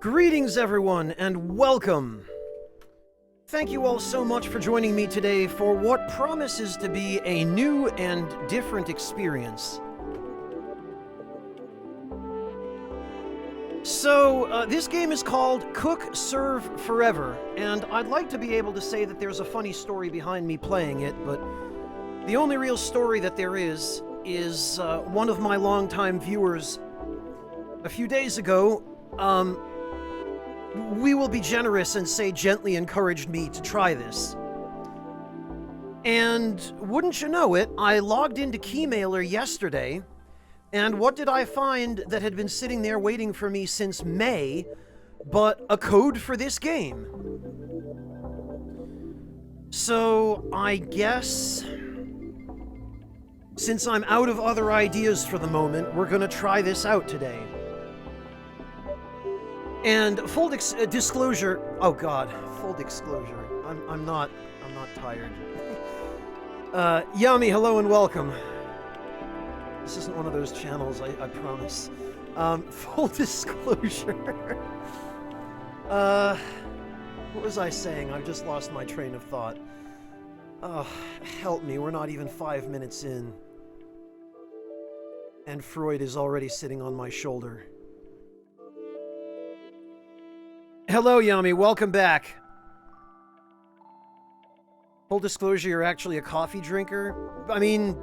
Greetings, everyone, and welcome. Thank you all so much for joining me today for what promises to be a new and different experience. So, this game is called Cook Serve Forever, and I'd like to be able to say that there's a funny story behind me playing it, but the only real story that there is one of my longtime viewers a few days ago, we will be generous and say gently encouraged me to try this. And wouldn't you know it, I logged into Keymailer yesterday, and what did I find that had been sitting there waiting for me since May, but a code for this game? So, I guess, since I'm out of other ideas for the moment, we're gonna try this out today. And full disclosure, oh god, full disclosure, I'm not tired. Yami, hello and welcome. This isn't one of those channels, I promise. Full disclosure. What was I saying? I've just lost my train of thought. Oh, help me, we're not even 5 minutes in. And Freud is already sitting on my shoulder. Hello, Yami. Welcome back. Full disclosure, you're actually a coffee drinker? I mean,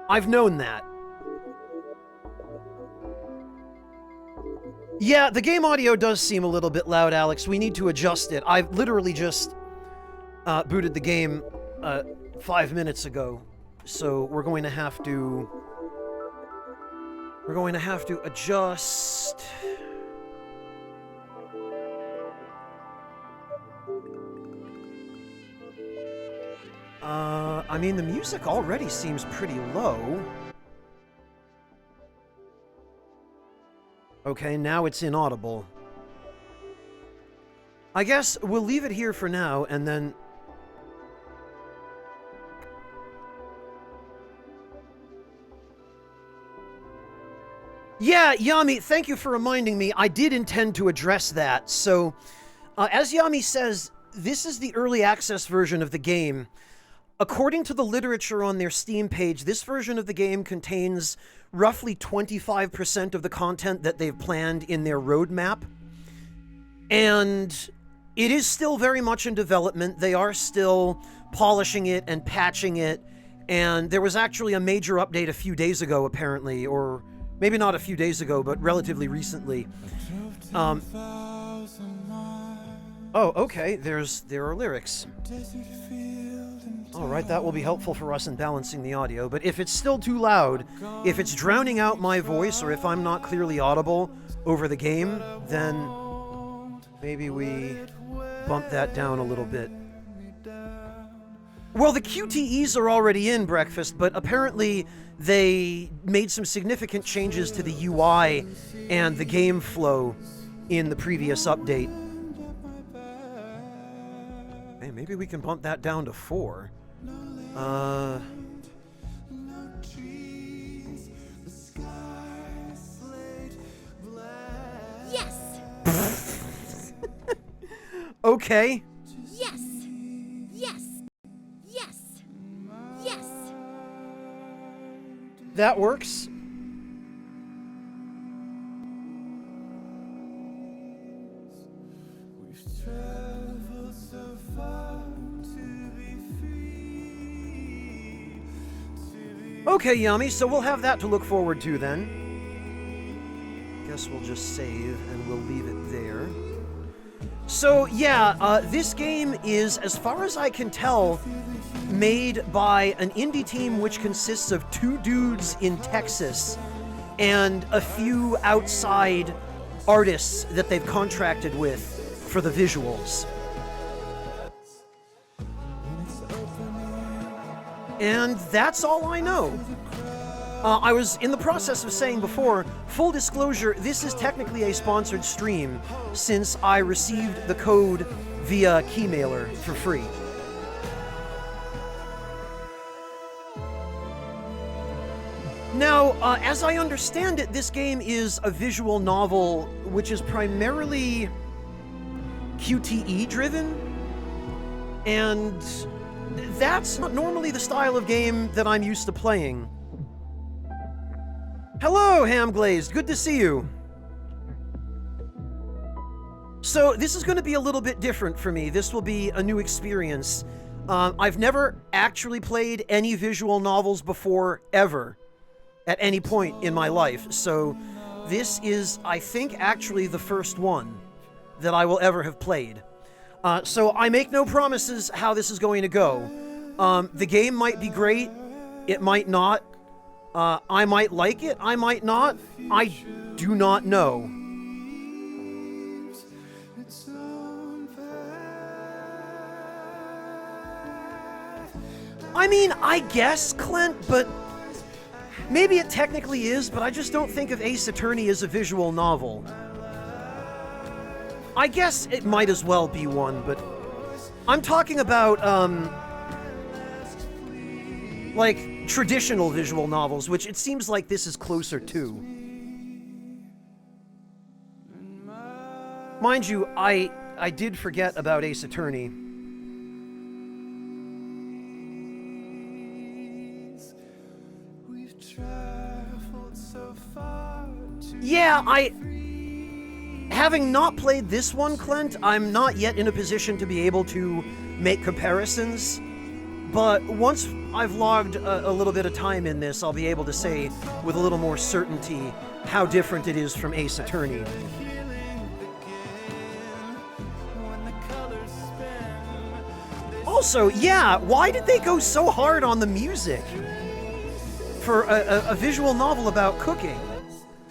I've known that. Yeah, the game audio does seem a little bit loud, Alex. We need to adjust it. I've literally just booted the game 5 minutes ago, so we're going to have to adjust. I mean, the music already seems pretty low. Okay, now it's inaudible. I guess we'll leave it here for now, and then... Yeah, Yami, thank you for reminding me. I did intend to address that. So, as Yami says, this is the early access version of the game. According to the literature on their Steam page, this version of the game contains roughly 25% of the content that they've planned in their roadmap. And it is still very much in development. They are still polishing it and patching it. And there was actually a major update a few days ago, apparently, or maybe not a few days ago, but relatively recently. Oh, okay, there are lyrics. Alright, that will be helpful for us in balancing the audio, but if it's still too loud, if it's drowning out my voice, or if I'm not clearly audible over the game, then maybe we bump that down a little bit. Well, the QTEs are already in, Breakfast, but apparently they made some significant changes to the UI and the game flow in the previous update. Hey, maybe we can bump that down to 4. Yes! Okay. Yes! Yes! Yes! Yes! That works. Okay, Yami, so we'll have that to look forward to then. Guess we'll just save and we'll leave it there. So, yeah, this game is, as far as I can tell, made by an indie team which consists of 2 dudes in Texas and a few outside artists that they've contracted with for the visuals. And that's all I know. I was in the process of saying before, full disclosure, this is technically a sponsored stream since I received the code via Keymailer for free. Now, as I understand it, this game is a visual novel which is primarily QTE driven, and that's not normally the style of game that I'm used to playing. Hello, Hamglazed. Good to see you. So this is going to be a little bit different for me. This will be a new experience. I've never actually played any visual novels before, ever, at any point in my life. So this is, I think, actually the first one that I will ever have played. So I make no promises how this is going to go. The game might be great. It might not. I might like it. I might not. I do not know. I mean, I guess, Clint, but maybe it technically is, but I just don't think of Ace Attorney as a visual novel. I guess it might as well be one, but I'm talking about, like, traditional visual novels, which it seems like this is closer to. Mind you, I did forget about Ace Attorney. Yeah, having not played this one, Clint, I'm not yet in a position to be able to make comparisons, but once I've logged a little bit of time in this, I'll be able to say with a little more certainty how different it is from Ace Attorney. Also, yeah, why did they go so hard on the music for a visual novel about cooking?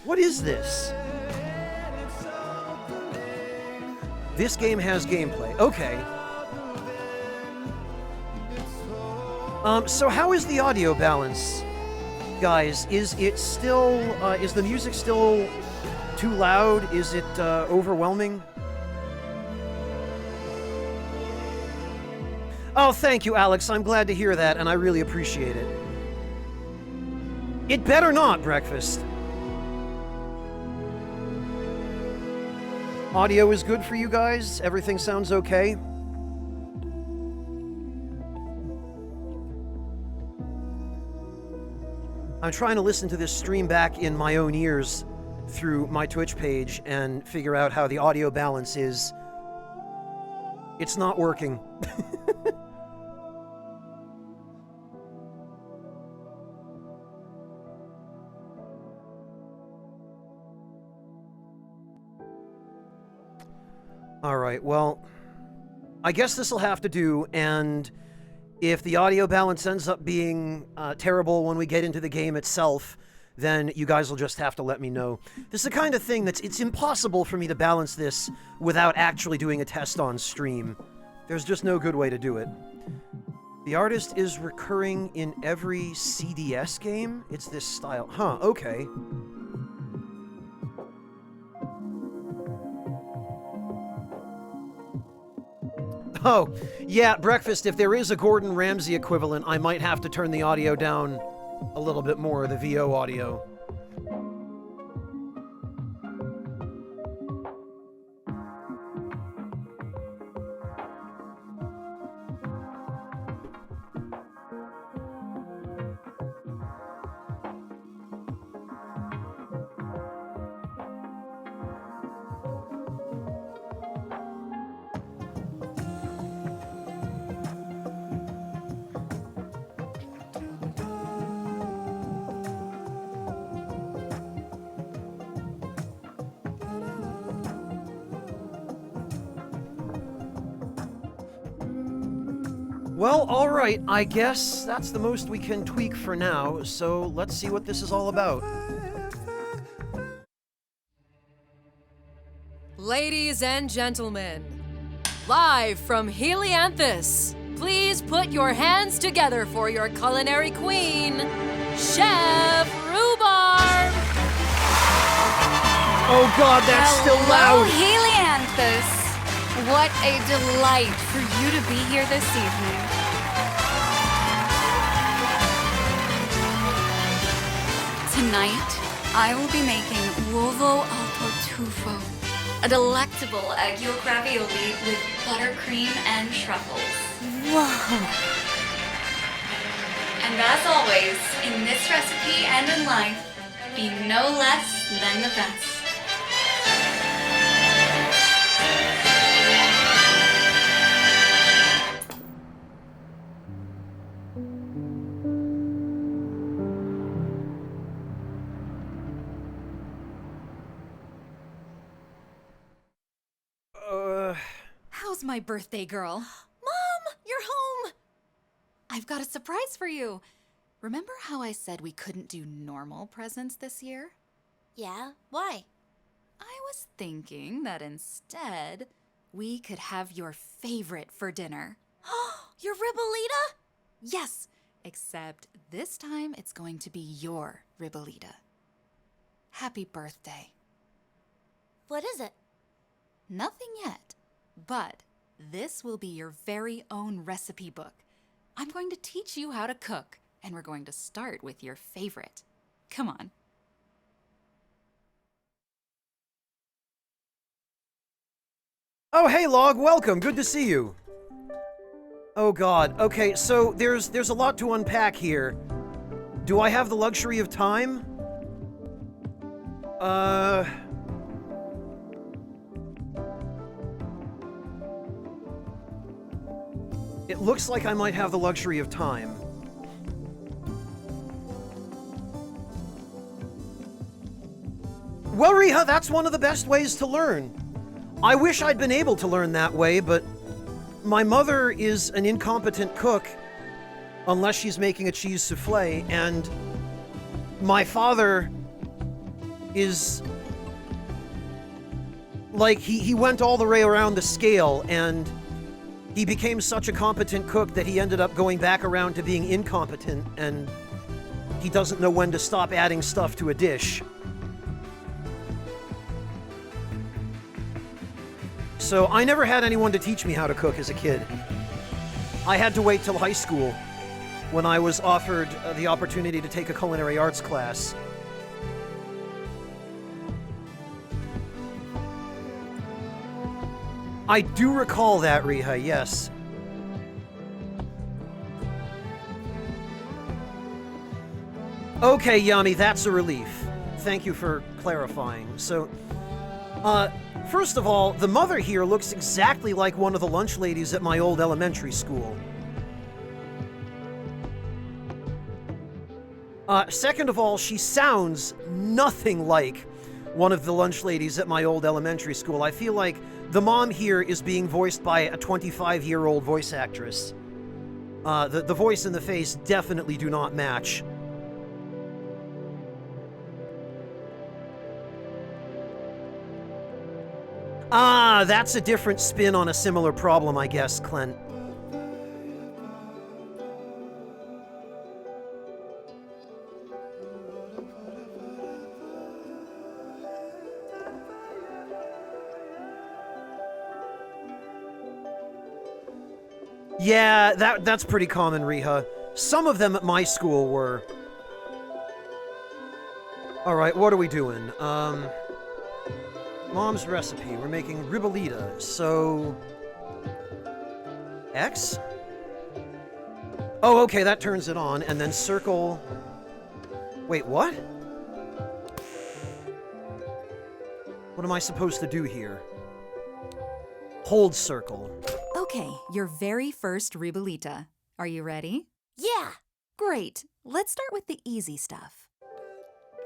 What is this? This game has gameplay. Okay. So how is the audio balance, guys? Is it still, is the music still too loud? Is it, overwhelming? Oh, thank you, Alex. I'm glad to hear that, and I really appreciate it. It better not, Breakfast. Audio is good for you guys? Everything sounds okay? I'm trying to listen to this stream back in my own ears through my Twitch page and figure out how the audio balance is. It's not working. Alright, well, I guess this'll have to do, and if the audio balance ends up being terrible when we get into the game itself, then you guys will just have to let me know. This is the kind of thing it's impossible for me to balance this without actually doing a test on stream. There's just no good way to do it. The artist is recurring in every CDS game? It's this style. Huh, okay. Oh, yeah, Breakfast, if there is a Gordon Ramsay equivalent, I might have to turn the audio down a little bit more, the VO audio. Well, alright, I guess that's the most we can tweak for now, so let's see what this is all about. Ladies and gentlemen, live from Helianthus, please put your hands together for your culinary queen, Chef Rhubarb! Oh god, that's still loud! Helianthus! What a delight for you to be here this evening. Tonight, I will be making uovo al tartufo, a delectable egg yolk ravioli with buttercream and truffles. Whoa. And as always, in this recipe and in life, be no less than the best. How's my birthday, girl? Mom, you're home! I've got a surprise for you. Remember how I said we couldn't do normal presents this year? Yeah? Why? I was thinking that instead, we could have your favorite for dinner. Your Ribolita? Yes, except this time it's going to be your Ribolita. Happy birthday. What is it? Nothing yet, but this will be your very own recipe book. I'm going to teach you how to cook, and we're going to start with your favorite. Come on. Oh, hey, Log, welcome. Good to see you. Oh, God. Okay, so there's a lot to unpack here. Do I have the luxury of time? It looks like I might have the luxury of time. Well, Riha, that's one of the best ways to learn. I wish I'd been able to learn that way, but my mother is an incompetent cook, unless she's making a cheese souffle, and my father is... like, he went all the way around the scale, and he became such a competent cook that he ended up going back around to being incompetent, and he doesn't know when to stop adding stuff to a dish. So I never had anyone to teach me how to cook as a kid. I had to wait till high school when I was offered the opportunity to take a culinary arts class. I do recall that, Riha, yes. Okay, Yami, that's a relief. Thank you for clarifying. So, first of all, the mother here looks exactly like one of the lunch ladies at my old elementary school. Second of all, she sounds nothing like one of the lunch ladies at my old elementary school. I feel like the mom here is being voiced by a 25-year-old voice actress. The voice and the face definitely do not match. Ah, that's a different spin on a similar problem, I guess, Clint. Yeah, that's pretty common, Riha. Some of them at my school were. Alright, what are we doing? Mom's recipe. We're making ribolita, so... X? Oh, okay, that turns it on, and then circle... Wait, what? What am I supposed to do here? Hold circle. Okay, your very first Ribolita. Are you ready? Yeah. Great. Let's start with the easy stuff.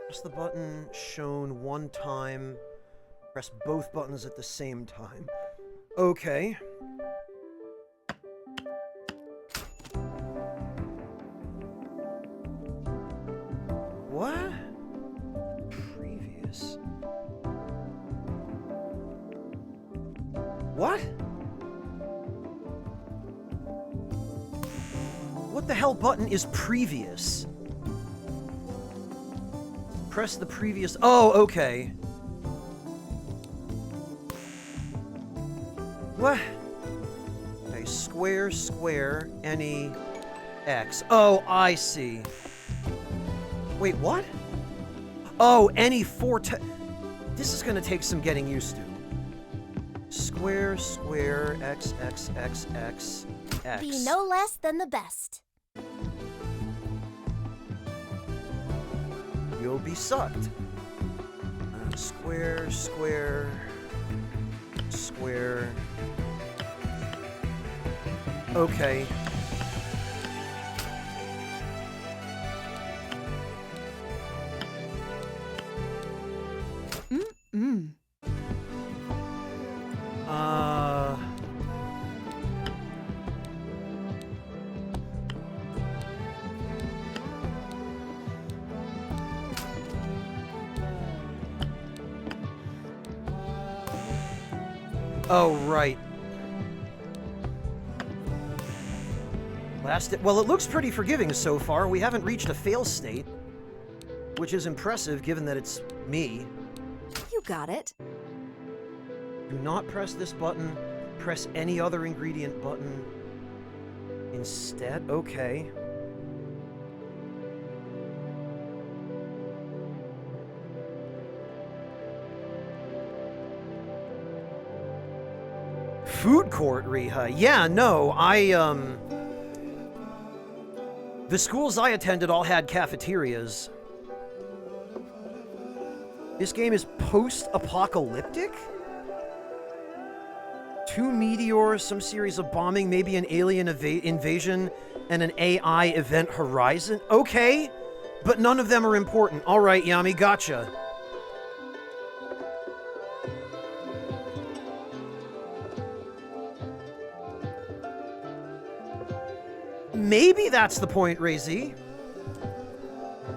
Press the button shown one time. Press both buttons at the same time. Okay. What? Previous. What? What the hell button is previous? Press the previous... Oh, okay. What? Okay, square, square, any X. Oh, I see. Wait, what? Oh, any four this is gonna take some getting used to. Square, square, x, x, x, x, x. Be no less than the best. You'll be sucked. Square, square, square. Okay. Uh... Oh, right. Well, it looks pretty forgiving so far. We haven't reached a fail state, which is impressive given that it's me. You got it. Do not press this button. Press any other ingredient button instead. Okay. Food court, Riha. Yeah, no, the schools I attended all had cafeterias. This game is post-apocalyptic? 2 meteors, some series of bombing, maybe an alien invasion, and an AI event horizon? Okay, but none of them are important. All right, Yami, gotcha. Maybe that's the point, Ray-Z.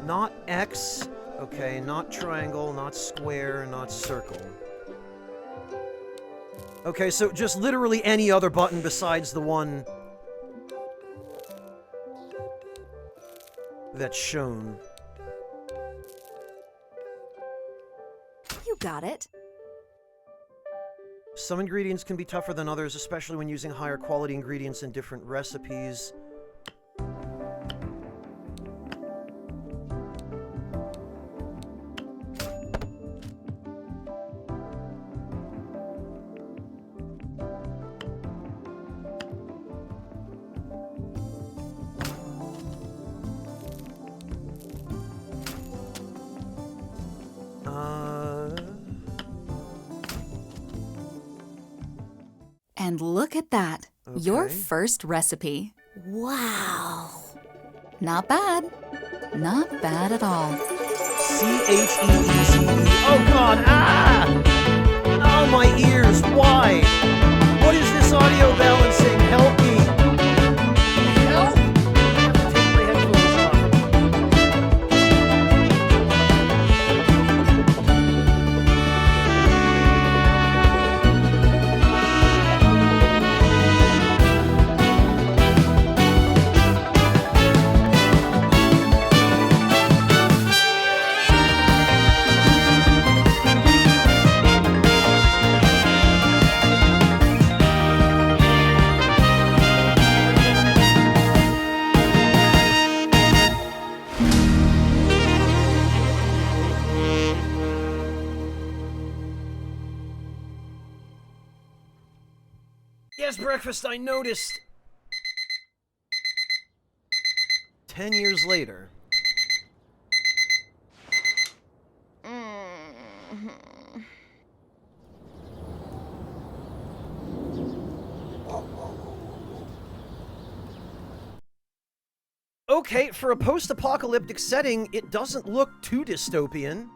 Not X. Okay, not triangle, not square, not circle. Okay, so just literally any other button besides the one that's shown. You got it. Some ingredients can be tougher than others, especially when using higher quality ingredients in different recipes. And look at that. Your Okay. first recipe. Wow. Not bad. Not bad at all. C-H-E-E-C-E. Oh god, ah! Oh, my ears, why? What is this audio balancing? Help me. Help! I have to take my headphones off. Yes, breakfast, I noticed. 10 years later. Okay, for a post-apocalyptic setting, it doesn't look too dystopian.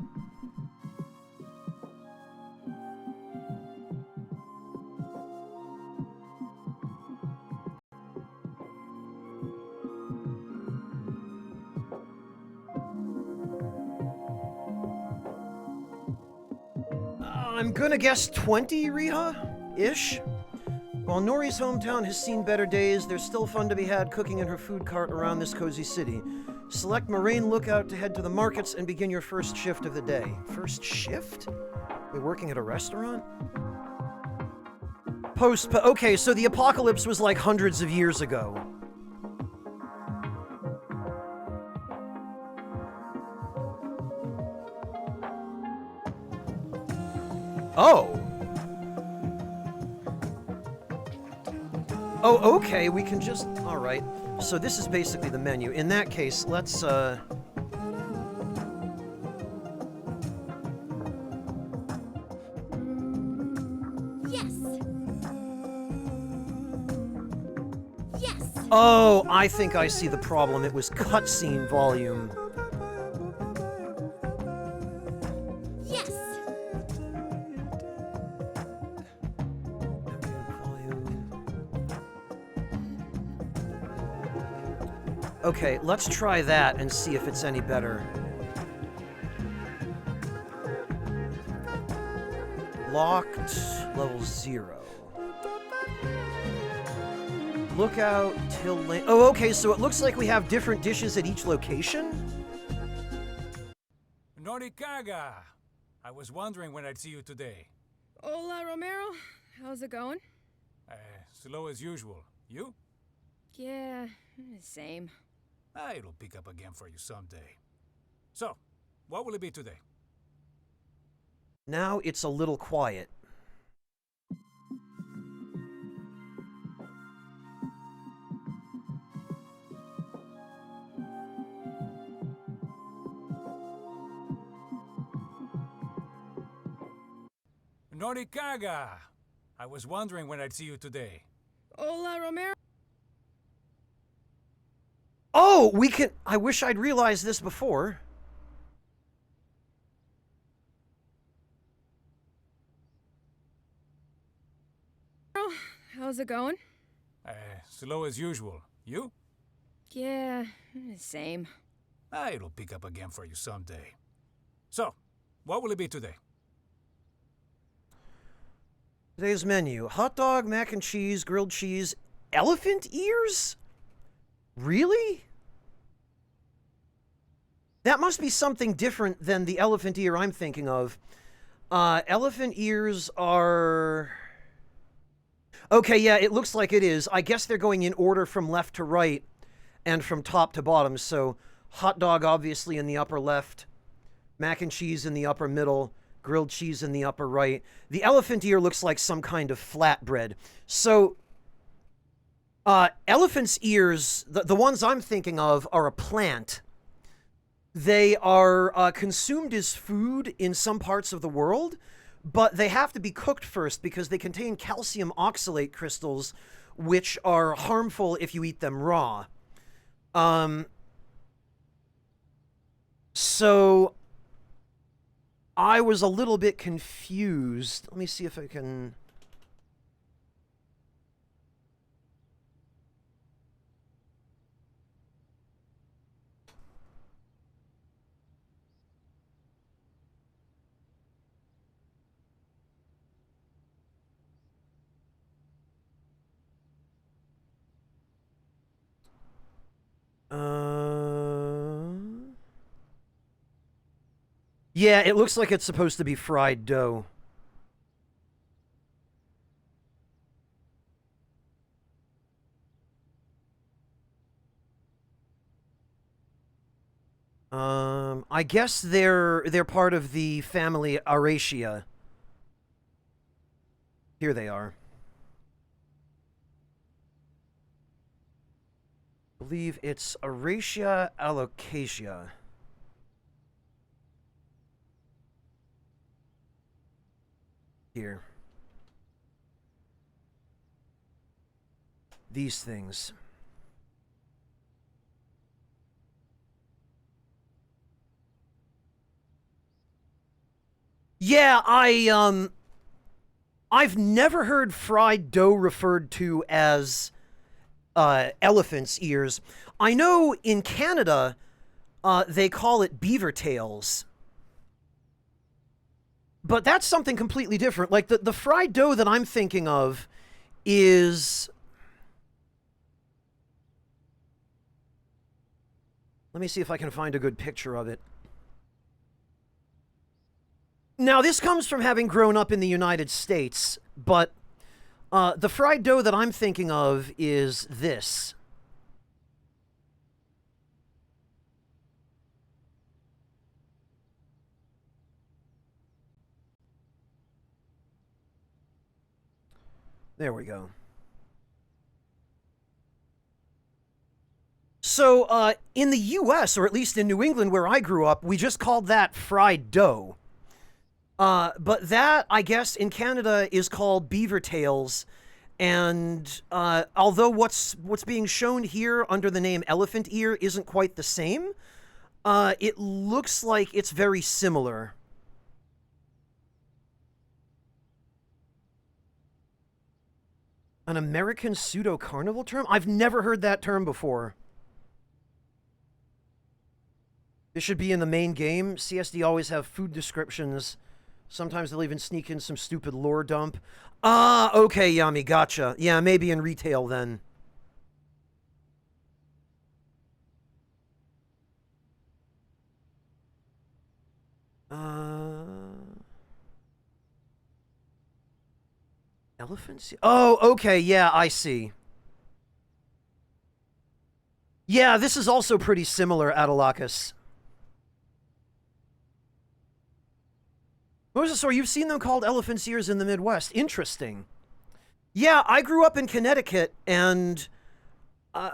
I'm gonna guess 20, Riha-ish? While Nori's hometown has seen better days, there's still fun to be had cooking in her food cart around this cozy city. Select Moraine Lookout to head to the markets and begin your first shift of the day. First shift? We're working at a restaurant? Okay, so the apocalypse was like hundreds of years ago. Oh. Oh, okay, we can just... Alright. So this is basically the menu. In that case, let's, Yes. Yes. Oh, I think I see the problem. It was cutscene volume. Yes. Okay, let's try that and see if it's any better. Locked, level 0. Lookout till lane. Oh, okay, so it looks like we have different dishes at each location? Norikaga! I was wondering when I'd see you today. Hola, Romero. How's it going? Slow as usual. You? Yeah, same. It'll pick up again for you someday. So, what will it be today? Now it's a little quiet. Norikaga! I was wondering when I'd see you today. Hola, Romero. Oh, we can... I wish I'd realized this before. How's it going? Slow as usual. You? Yeah, same. It'll pick up again for you someday. So, what will it be today? Today's menu. Hot dog, mac and cheese, grilled cheese, elephant ears? Really? That must be something different than the elephant ear I'm thinking of. Elephant ears are... Okay, yeah, it looks like it is. I guess they're going in order from left to right and from top to bottom. So, hot dog obviously in the upper left, mac and cheese in the upper middle, grilled cheese in the upper right. The elephant ear looks like some kind of flatbread. So, elephant's ears, the ones I'm thinking of, are a plant. They are consumed as food in some parts of the world, but they have to be cooked first because they contain calcium oxalate crystals, which are harmful if you eat them raw. So I was a little bit confused. Let me see if I can... Yeah, it looks like it's supposed to be fried dough. I guess they're part of the family Araceae. Here they are. I believe it's Araceae alocasia. Here. These things. Yeah, I've never heard fried dough referred to as elephant's ears. I know in Canada, they call it beaver tails. But that's something completely different. Like, the fried dough that I'm thinking of is... Let me see if I can find a good picture of it. Now, this comes from having grown up in the United States, but the fried dough that I'm thinking of is this. There we go. So, in the U.S., or at least in New England where I grew up, we just called that fried dough. But that, I guess, in Canada is called beaver tails. And although what's being shown here under the name elephant ear isn't quite the same, it looks like it's very similar. An American pseudo-carnival term? I've never heard that term before. This should be in the main game. CSD always have food descriptions. Sometimes they'll even sneak in some stupid lore dump. Ah, okay, Yami, gotcha. Yeah, maybe in retail then. Elephants? Oh, okay, yeah, I see. Yeah, this is also pretty similar, Adelakis. Mosasaur, you've seen them called elephant's ears in the Midwest. Interesting. Yeah, I grew up in Connecticut, and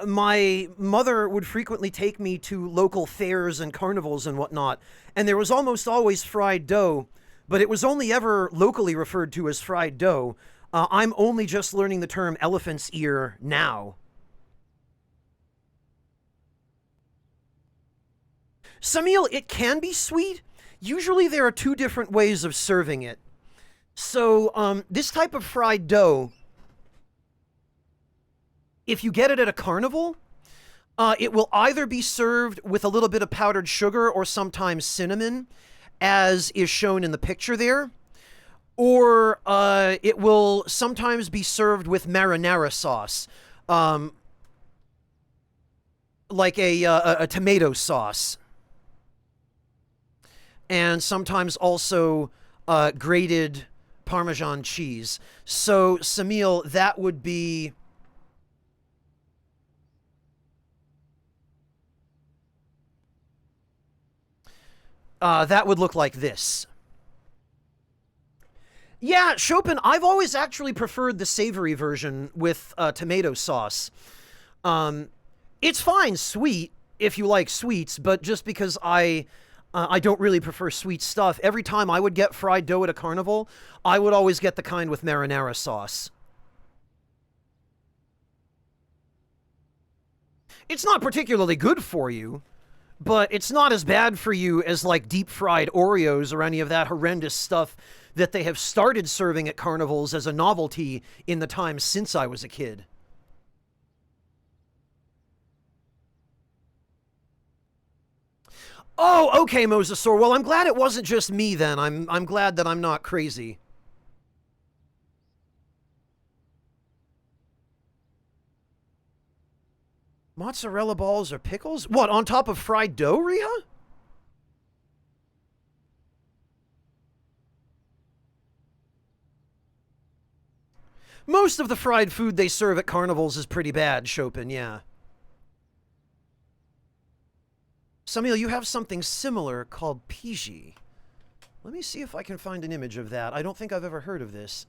my mother would frequently take me to local fairs and carnivals and whatnot, and there was almost always fried dough, but it was only ever locally referred to as fried dough. I'm only just learning the term elephant's ear now. Samil, it can be sweet. Usually there are two different ways of serving it. So, this type of fried dough, if you get it at a carnival, it will either be served with a little bit of powdered sugar or sometimes cinnamon, as is shown in the picture there. Or it will sometimes be served with marinara sauce, like a tomato sauce. And sometimes also grated Parmesan cheese. So, Samil, that would be... that would look like this. Yeah, Chopin, I've always actually preferred the savory version with tomato sauce. It's fine sweet if you like sweets, but just because I don't really prefer sweet stuff, every time I would get fried dough at a carnival, I would always get the kind with marinara sauce. It's not particularly good for you, but it's not as bad for you as like deep fried Oreos or any of that horrendous stuff that they have started serving at carnivals as a novelty in the time since I was a kid. Oh, okay, Mosasaur. Well, I'm glad it wasn't just me then. I'm glad that I'm not crazy. Mozzarella balls or pickles? What, on top of fried dough, Riha? Most of the fried food they serve at carnivals is pretty bad, Chopin, yeah. Samil, you have something similar called Piji. Let me see if I can find an image of that. I don't think I've ever heard of this.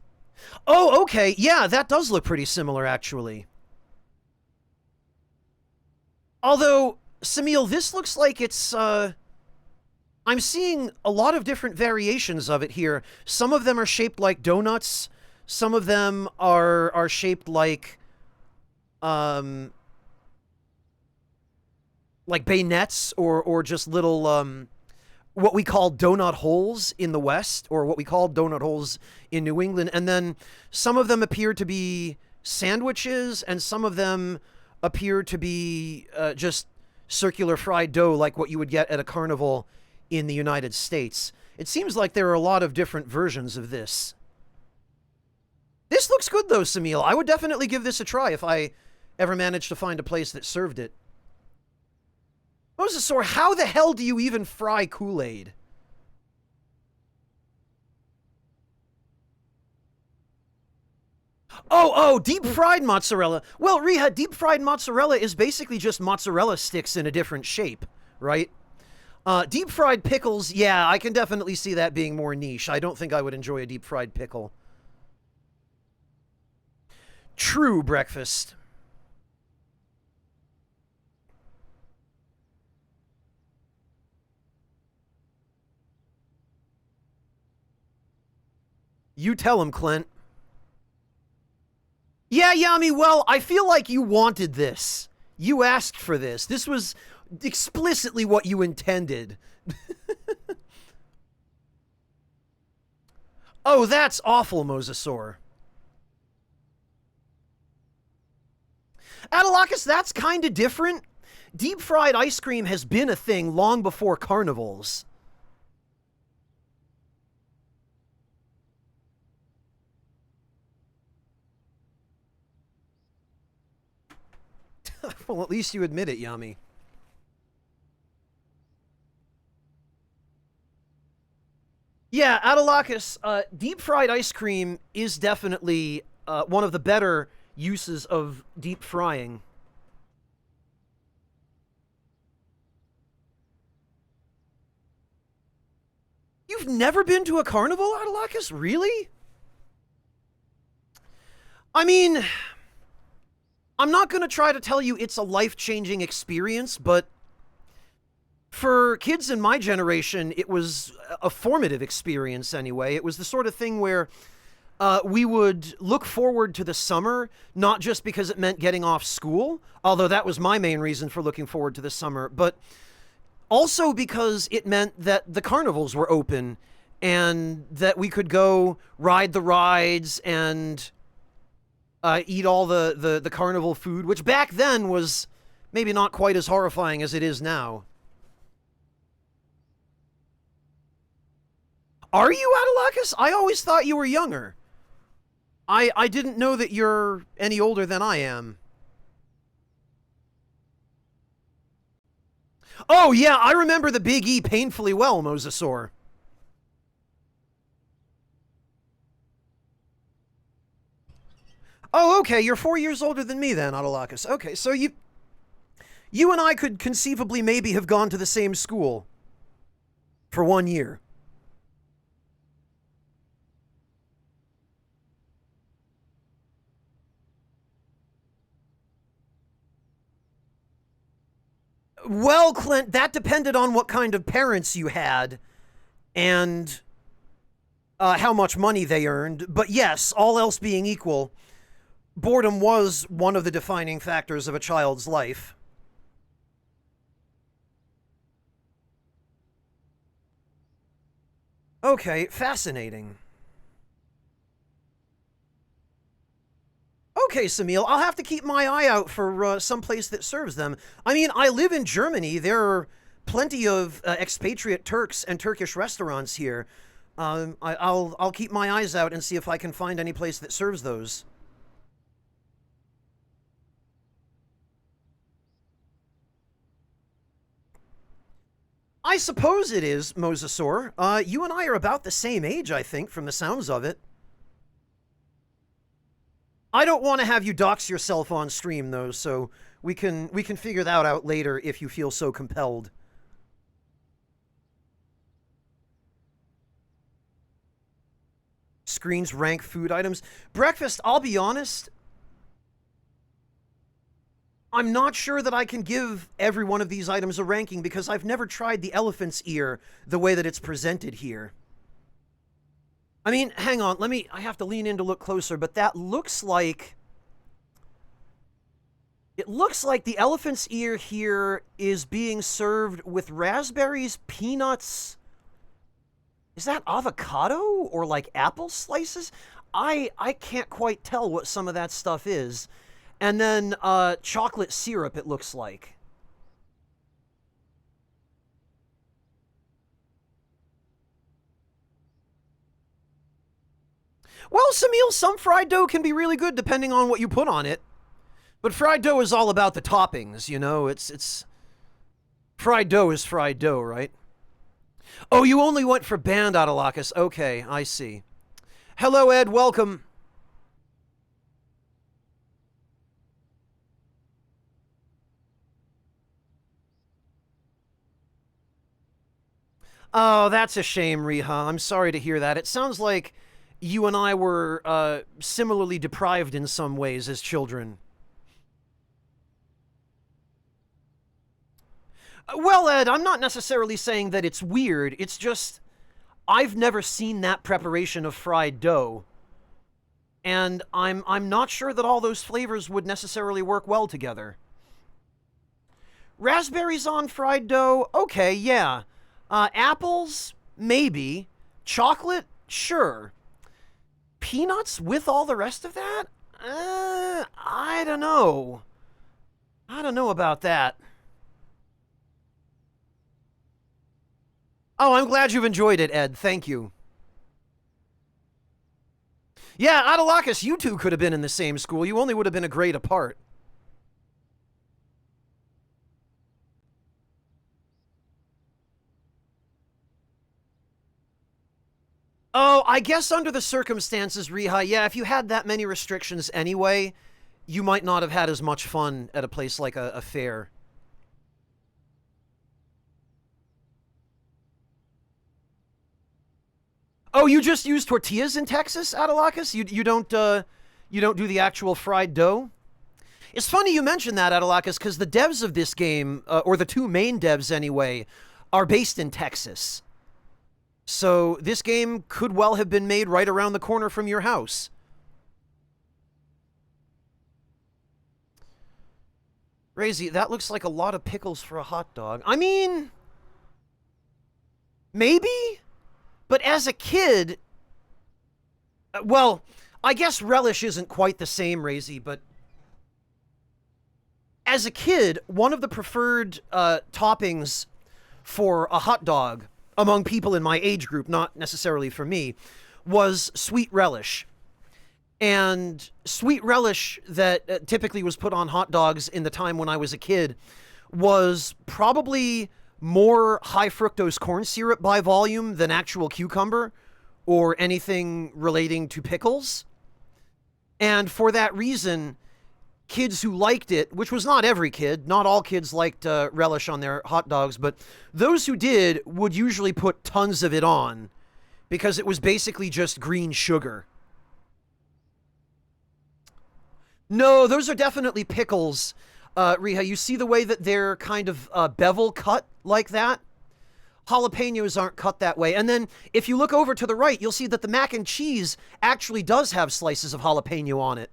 Oh, okay. Yeah, that does look pretty similar, actually. Although, Samil, this looks like it's, I'm seeing a lot of different variations of it here. Some of them are shaped like donuts. Some of them are shaped like bayonets or just little, what we call donut holes in the West, or what we call donut holes in New England. And then some of them appear to be sandwiches, and some of them appear to be just circular fried dough like what you would get at a carnival in the United States. It seems like there are a lot of different versions of this. This looks good, though, Samil. I would definitely give this a try if I ever managed to find a place that served it. Mosasaur, how the hell do you even fry Kool-Aid? Oh, deep-fried mozzarella. Well, Riha, deep-fried mozzarella is basically just mozzarella sticks in a different shape, right? Deep-fried pickles, yeah, I can definitely see that being more niche. I don't think I would enjoy a deep-fried pickle. True, Breakfast. You tell him, Clint. Yeah, Yami, well, I feel like you wanted this. You asked for this. This was explicitly what you intended. Oh, that's awful, Mosasaur. Adelakis, that's kind of different. Deep-fried ice cream has been a thing long before carnivals. Well, at least you admit it, Yami. Yeah, Adelakis, deep-fried ice cream is definitely one of the better uses of deep frying. You've never been to a carnival, Adelakis? Really? I mean, I'm not going to try to tell you it's a life-changing experience, but for kids in my generation, it was a formative experience anyway. It was the sort of thing where we would look forward to the summer, not just because it meant getting off school, although that was my main reason for looking forward to the summer, but also because it meant that the carnivals were open and that we could go ride the rides and eat all the carnival food, which back then was maybe not quite as horrifying as it is now. Are you, Adelakis? I always thought you were younger. I didn't know that you're any older than I am. Oh, yeah, I remember the Big E painfully well, Mosasaur. Oh, okay, you're 4 years older than me then, Adelakis. Okay, so you and I could conceivably maybe have gone to the same school for 1 year. Well, Clint, that depended on what kind of parents you had and how much money they earned. But yes, all else being equal, boredom was one of the defining factors of a child's life. Okay, fascinating. Okay, Samil, I'll have to keep my eye out for some place that serves them. I mean, I live in Germany. There are plenty of expatriate Turks and Turkish restaurants here. I'll keep my eyes out and see if I can find any place that serves those. I suppose it is, Mosasaur. You and I are about the same age, I think, from the sounds of it. I don't want to have you dox yourself on stream, though, so we can figure that out later if you feel so compelled. Screens rank food items. Breakfast, I'll be honest, I'm not sure that I can give every one of these items a ranking because I've never tried the elephant's ear the way that it's presented here. I mean, hang on, I have to lean in to look closer, but that looks like... It looks like the elephant's ear here is being served with raspberries, peanuts... Is that avocado or like apple slices? I can't quite tell what some of that stuff is. And then chocolate syrup, it looks like. Well, Samil, some fried dough can be really good depending on what you put on it. But fried dough is all about the toppings, you know? It's... Fried dough is fried dough, right? Oh, you only went for band, Adelakis. Okay, I see. Hello, Ed. Welcome. Oh, that's a shame, Riha. I'm sorry to hear that. It sounds like you and I were similarly deprived in some ways as children. Well, Ed, I'm not necessarily saying that it's weird. It's just I've never seen that preparation of fried dough. And I'm not sure that all those flavors would necessarily work well together. Raspberries on fried dough? Okay, yeah. Apples? Maybe. Chocolate? Sure. Peanuts with all the rest of that? I don't know. I don't know about that. Oh, I'm glad you've enjoyed it, Ed. Thank you. Yeah, Adelakis, you two could have been in the same school. You only would have been a grade apart. Oh, I guess under the circumstances, Riha, yeah, if you had that many restrictions anyway, you might not have had as much fun at a place like a fair. Oh, you just use tortillas in Texas, Adelakis? You don't do the actual fried dough? It's funny you mention that, Adelakis, because the devs of this game, or the two main devs anyway, are based in Texas. So this game could well have been made right around the corner from your house. Razy, that looks like a lot of pickles for a hot dog. I mean, maybe? But as a kid, well, I guess relish isn't quite the same, Razy, but as a kid, one of the preferred toppings for a hot dog among people in my age group, not necessarily for me, was sweet relish. And sweet relish that typically was put on hot dogs in the time when I was a kid was probably more high fructose corn syrup by volume than actual cucumber or anything relating to pickles. And for that reason, kids who liked it, which was not every kid, not all kids liked relish on their hot dogs, but those who did would usually put tons of it on because it was basically just green sugar. No, those are definitely pickles. Riha, you see the way that they're kind of bevel cut like that? Jalapenos aren't cut that way. And then if you look over to the right, you'll see that the mac and cheese actually does have slices of jalapeno on it.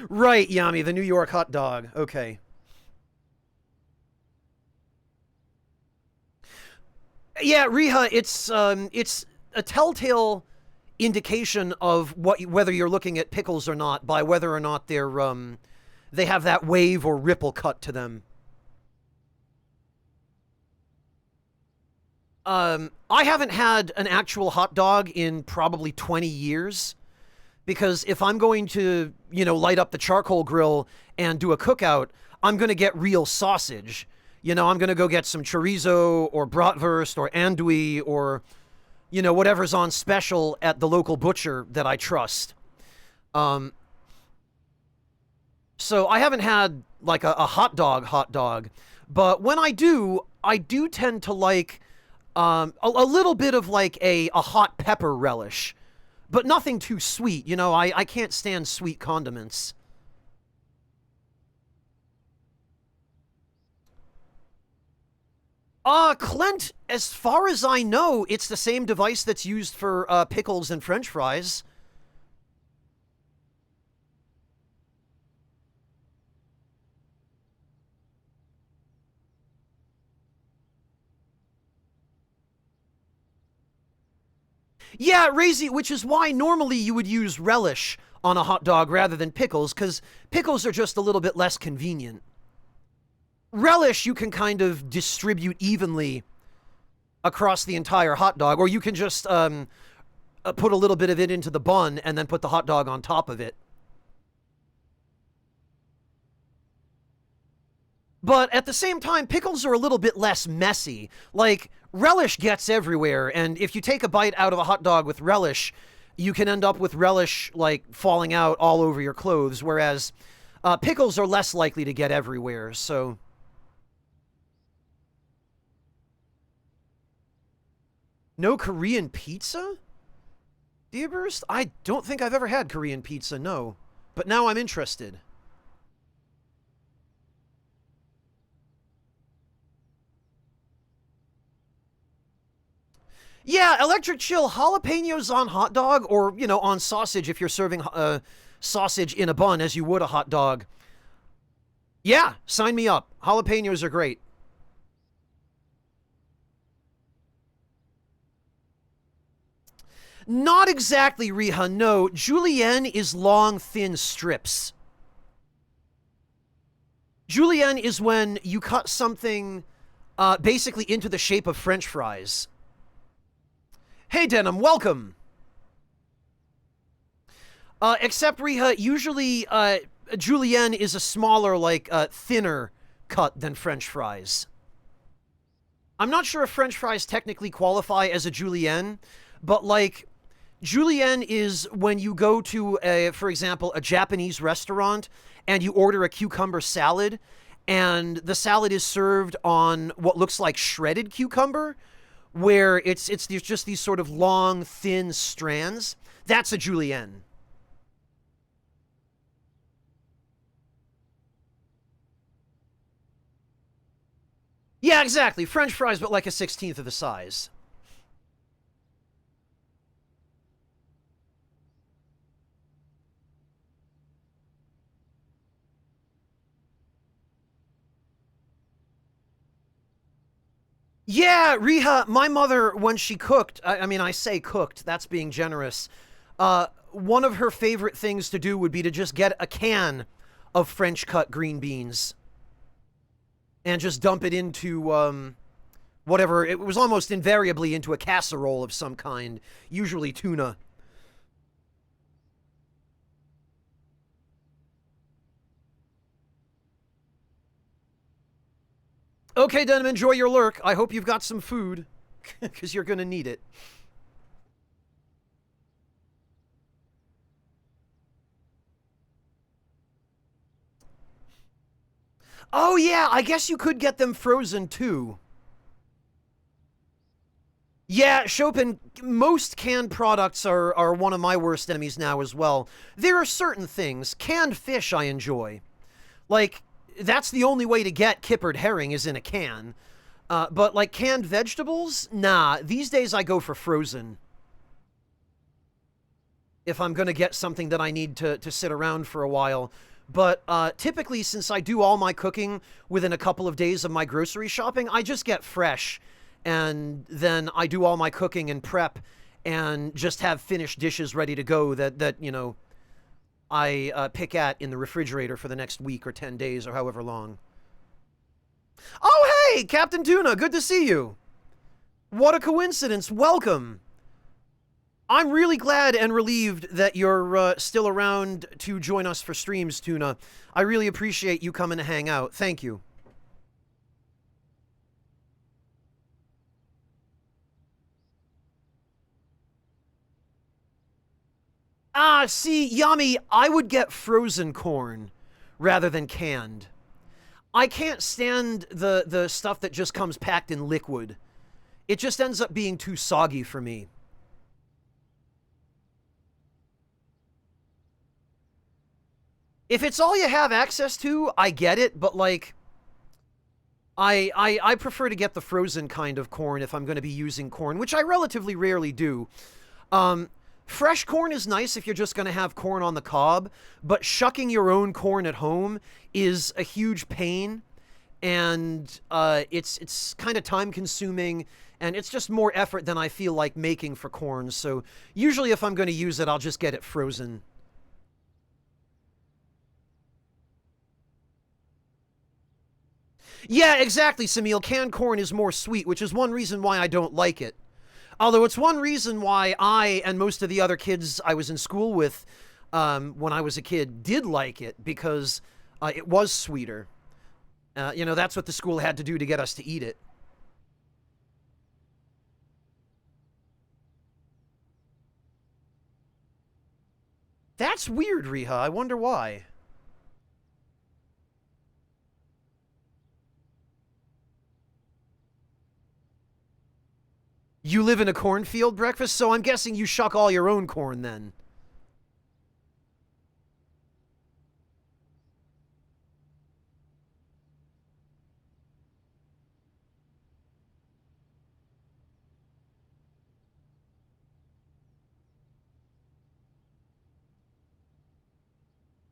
Right, Yami, the New York hot dog. Okay. Yeah, Riha, it's a telltale indication of whether you're looking at pickles or not by whether or not they have that wave or ripple cut to them. I haven't had an actual hot dog in probably 20 years because if I'm going to, light up the charcoal grill and do a cookout, I'm going to get real sausage. I'm going to go get some chorizo or bratwurst or andouille or whatever's on special at the local butcher that I trust. So I haven't had like a hot dog, but when I do tend to like a little bit of like a hot pepper relish, but nothing too sweet. I can't stand sweet condiments. Clint, as far as I know, it's the same device that's used for pickles and French fries. Yeah, Razy, which is why normally you would use relish on a hot dog rather than pickles, because pickles are just a little bit less convenient. Relish you can kind of distribute evenly across the entire hot dog, or you can just put a little bit of it into the bun and then put the hot dog on top of it. But at the same time, pickles are a little bit less messy. Like, relish gets everywhere, and if you take a bite out of a hot dog with relish, you can end up with relish, like, falling out all over your clothes, whereas pickles are less likely to get everywhere, so... No Korean pizza? Deerburst? I don't think I've ever had Korean pizza, no. But now I'm interested. Yeah, Electric Chill, jalapenos on hot dog, or, you know, on sausage if you're serving sausage in a bun as you would a hot dog. Yeah, sign me up. Jalapenos are great. Not exactly, Riha, no. Julienne is long, thin strips. Julienne is when you cut something basically into the shape of French fries. Hey, Denim, welcome. Except, Riha, usually Julienne is a smaller, like, thinner cut than French fries. I'm not sure if French fries technically qualify as a Julienne, but, like, Julienne is when you go to, for example, a Japanese restaurant and you order a cucumber salad, and the salad is served on what looks like shredded cucumber, where it's just these sort of long, thin strands. That's a Julienne. Yeah, exactly. French fries, but like a 16th of the size. Yeah, Riha, my mother, when she cooked, I mean, I say cooked, that's being generous. One of her favorite things to do would be to just get a can of French cut green beans and just dump it into, whatever, it was almost invariably into a casserole of some kind, usually tuna. Okay, Denim, enjoy your lurk. I hope you've got some food, because you're going to need it. Oh, yeah, I guess you could get them frozen, too. Yeah, Chopin, most canned products are one of my worst enemies now as well. There are certain things. Canned fish I enjoy. Like, that's the only way to get kippered herring is in a can. But, like, canned vegetables? Nah, these days I go for frozen. If I'm going to get something that I need to sit around for a while. But typically, since I do all my cooking within a couple of days of my grocery shopping, I just get fresh. And then I do all my cooking and prep and just have finished dishes ready to go that you know, I pick at in the refrigerator for the next week or 10 days or however long. Oh, hey, Captain Tuna, good to see you. What a coincidence. Welcome. I'm really glad and relieved that you're still around to join us for streams, Tuna. I really appreciate you coming to hang out. Thank you. Ah, see, Yami, I would get frozen corn rather than canned. I can't stand the stuff that just comes packed in liquid. It just ends up being too soggy for me. If it's all you have access to, I get it, but like, I prefer to get the frozen kind of corn if I'm going to be using corn, which I relatively rarely do. Fresh corn is nice if you're just going to have corn on the cob, but shucking your own corn at home is a huge pain, and it's kind of time consuming, and it's just more effort than I feel like making for corn. So usually if I'm going to use it, I'll just get it frozen. Yeah, exactly, Samil. Canned corn is more sweet, which is one reason why I don't like it. Although it's one reason why I and most of the other kids I was in school with when I was a kid did like it, because it was sweeter. You know, that's what the school had to do to get us to eat it. That's weird, Riha. I wonder why. You live in a cornfield, Breakfast? So I'm guessing you shuck all your own corn then.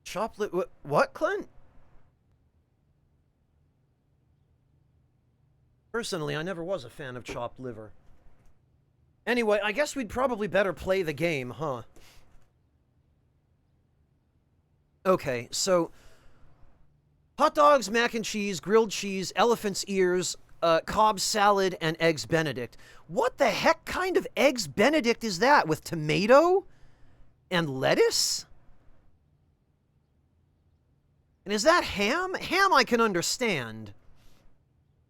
Chopped liver. What, Clint? Personally, I never was a fan of chopped liver. Anyway, I guess we'd probably better play the game, huh? Okay, so hot dogs, mac and cheese, grilled cheese, elephant's ears, Cobb salad, and eggs Benedict. What the heck kind of eggs Benedict is that? With tomato and lettuce? And is that ham? Ham I can understand.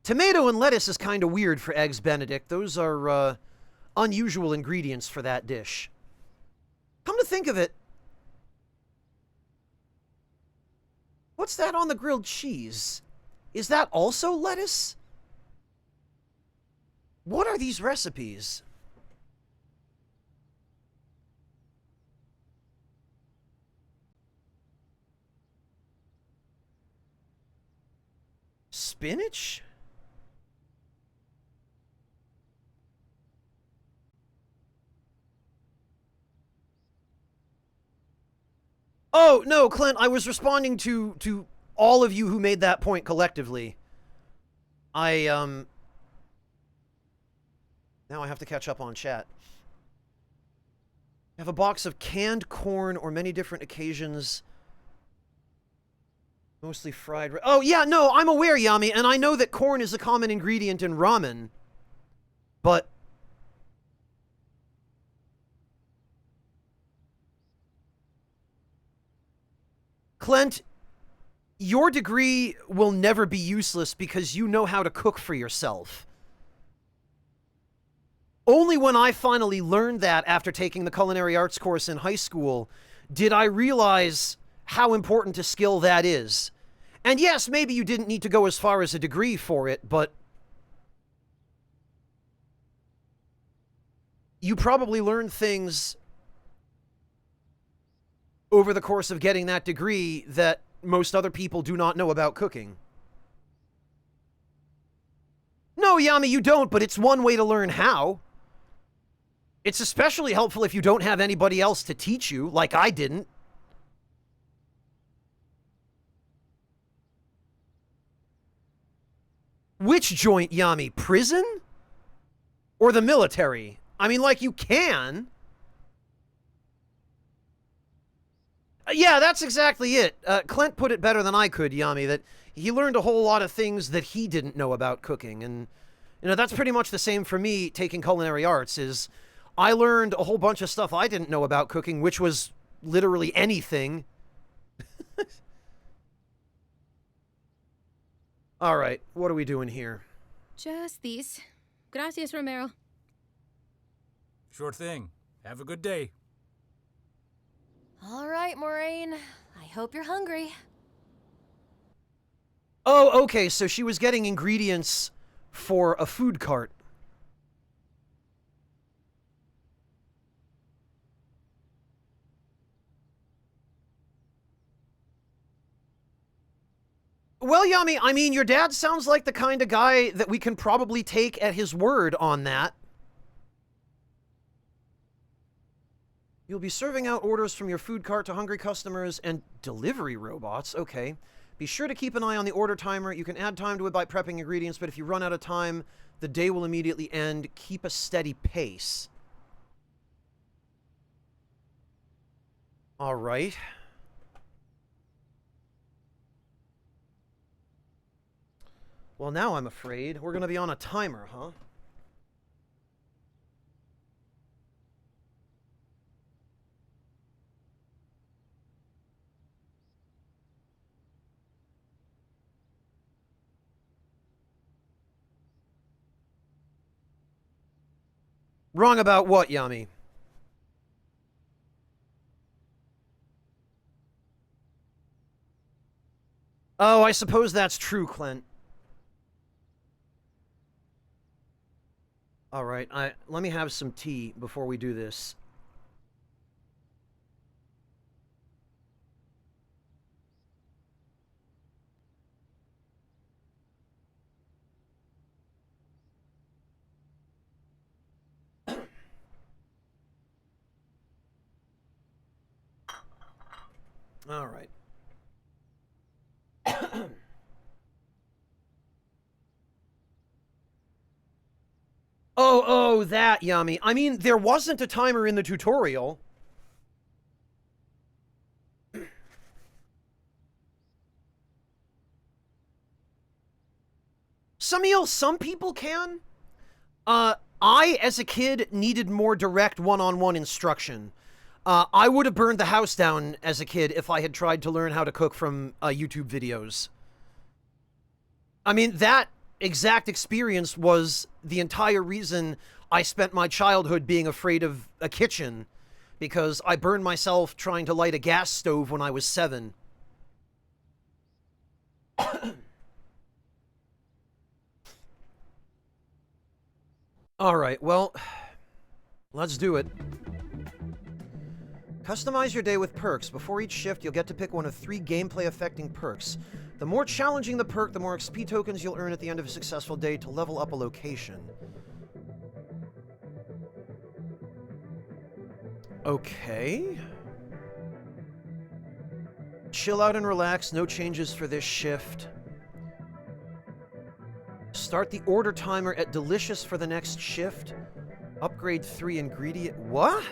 Tomato and lettuce is kind of weird for eggs Benedict. Those are unusual ingredients for that dish. Come to think of it, what's that on the grilled cheese? Is that also lettuce? What are these recipes? Spinach? Oh, no, Clint, I was responding to all of you who made that point collectively. Now I have to catch up on chat. I have a box of canned corn or many different occasions. Mostly fried. Oh, yeah, no, I'm aware, Yami, and I know that corn is a common ingredient in ramen. But Clint, your degree will never be useless because you know how to cook for yourself. Only when I finally learned that after taking the culinary arts course in high school did I realize how important a skill that is. And yes, maybe you didn't need to go as far as a degree for it, but you probably learned things over the course of getting that degree that most other people do not know about cooking. No, Yami, you don't, but it's one way to learn how. It's especially helpful if you don't have anybody else to teach you, like I didn't. Which joint, Yami? Prison? Or the military? I mean, like, you can. Yeah, that's exactly it. Clint put it better than I could, Yami, that he learned a whole lot of things that he didn't know about cooking. And, you know, that's pretty much the same for me taking culinary arts, is I learned a whole bunch of stuff I didn't know about cooking, which was literally anything. All right, what are we doing here? Just these. Gracias, Romero. Sure thing. Have a good day. All right, Moraine. I hope you're hungry. Oh, okay, so she was getting ingredients for a food cart. Well, Yami, I mean, your dad sounds like the kind of guy that we can probably take at his word on that. You'll be serving out orders from your food cart to hungry customers and delivery robots. Okay. Be sure to keep an eye on the order timer. You can add time to it by prepping ingredients, but if you run out of time, the day will immediately end. Keep a steady pace. All right. Well, now I'm afraid we're going to be on a timer, huh? Wrong about what, Yami? Oh, I suppose that's true, Clint. All right, let me have some tea before we do this. All right. Oh, that, Yummy. I mean, there wasn't a timer in the tutorial. Samiel, some people can. I, as a kid, needed more direct one-on-one instruction. I would have burned the house down as a kid if I had tried to learn how to cook from YouTube videos. I mean, that exact experience was the entire reason I spent my childhood being afraid of a kitchen, because I burned myself trying to light a gas stove when I was 7. Alright, well, let's do it. Customize your day with perks. Before each shift, you'll get to pick one of 3 gameplay-affecting perks. The more challenging the perk, the more XP tokens you'll earn at the end of a successful day to level up a location. Okay. Chill out and relax. No changes for this shift. Start the order timer at delicious for the next shift. Upgrade 3 ingredient. What?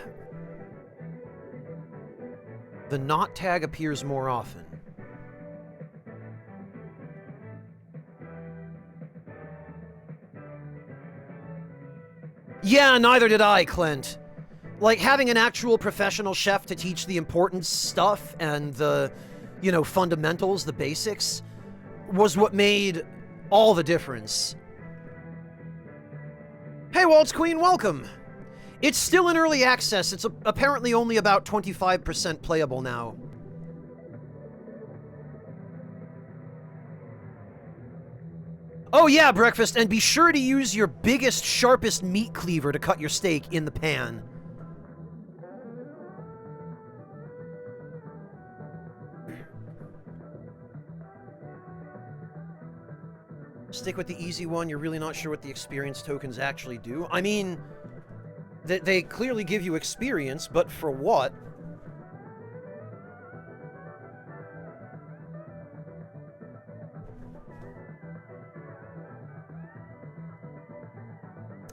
The not tag appears more often. Yeah, neither did I, Clint. Like, having an actual professional chef to teach the important stuff and the, you know, fundamentals, the basics, was what made all the difference. Hey, Waltz Queen, welcome! It's still in early access. It's apparently only about 25% playable now. Oh yeah, Breakfast, and be sure to use your biggest, sharpest meat cleaver to cut your steak in the pan. Stick with the easy one. You're really not sure what the experience tokens actually do. I mean, they clearly give you experience, but for what?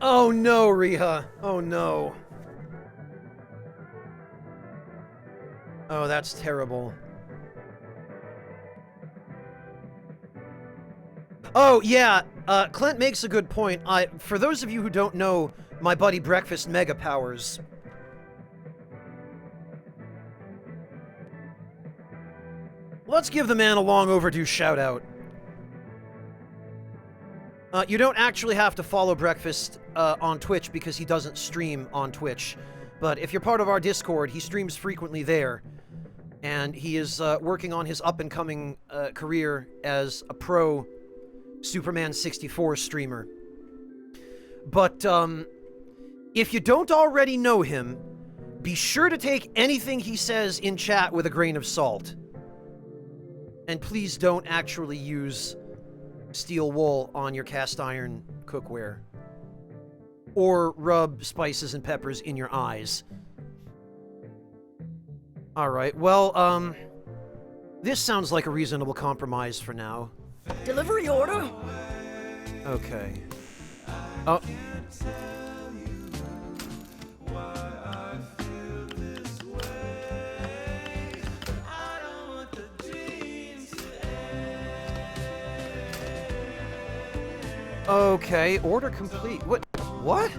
Oh no, Riha. Oh no. Oh, that's terrible. Oh, yeah, Clint makes a good point. For those of you who don't know my buddy Breakfast Mega Powers, let's give the man a long overdue shout-out. You don't actually have to follow Breakfast on Twitch because he doesn't stream on Twitch. But if you're part of our Discord, he streams frequently there. And he is working on his up-and-coming career as a pro Superman 64 streamer. But if you don't already know him, be sure to take anything he says in chat with a grain of salt. And please don't actually use steel wool on your cast iron cookware. Or rub spices and peppers in your eyes. Alright, well, this sounds like a reasonable compromise for now. Delivery order? Okay. Oh. Okay, order complete. What? What?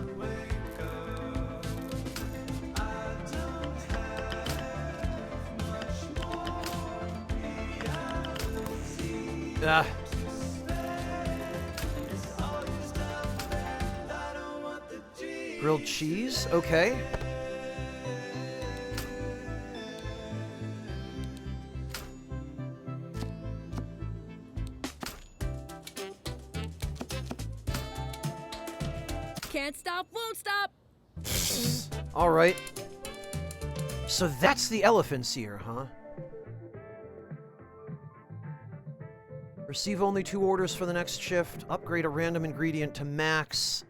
Grilled cheese? Okay. Can't stop, won't stop. All right. So that's the elephant seer, huh? Receive only 2 orders for the next shift. Upgrade a random ingredient to max.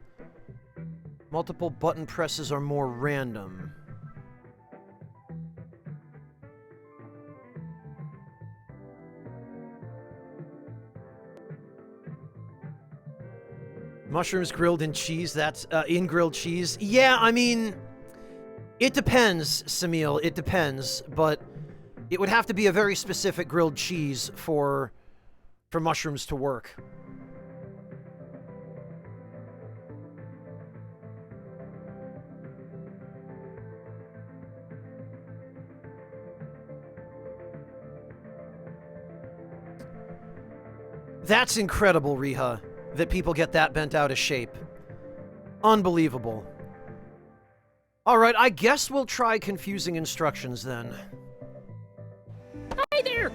Multiple button presses are more random. Mushrooms grilled in cheese, that's in grilled cheese. Yeah, I mean, it depends, Samil, it depends, but it would have to be a very specific grilled cheese for mushrooms to work. That's incredible, Riha, that people get that bent out of shape. Unbelievable. Alright, I guess we'll try confusing instructions then. Hi there!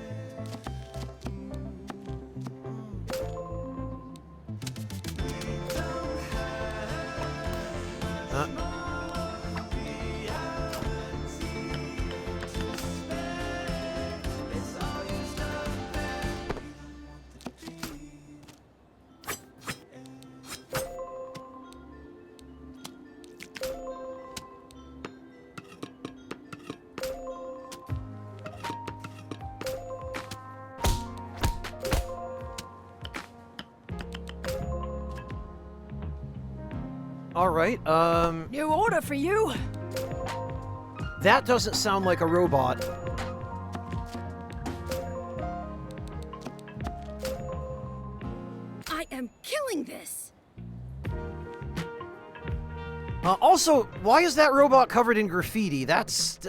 Alright, New order for you. that doesn't sound like a robot. I am killing this. Also, why is that robot covered in graffiti? That's...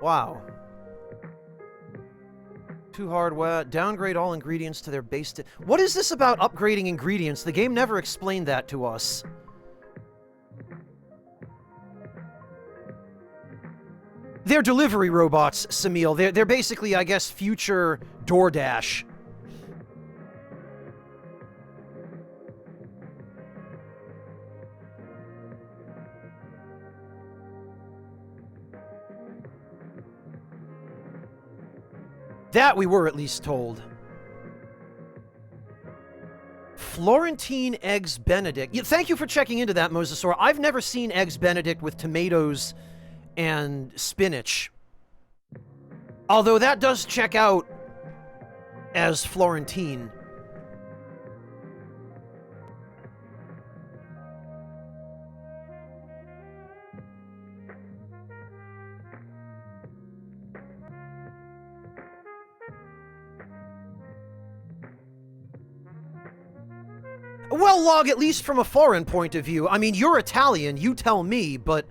wow. Too hard, downgrade all ingredients to their base... What is this about upgrading ingredients? The game never explained that to us. They're delivery robots, Samil. They're basically, I guess, future DoorDash. That we were at least told. Florentine Eggs Benedict. Yeah, thank you for checking into that, Mosasaur. I've never seen Eggs Benedict with tomatoes and spinach. Although that does check out as Florentine. Well, Log, at least from a foreign point of view. I mean, you're Italian, you tell me, but,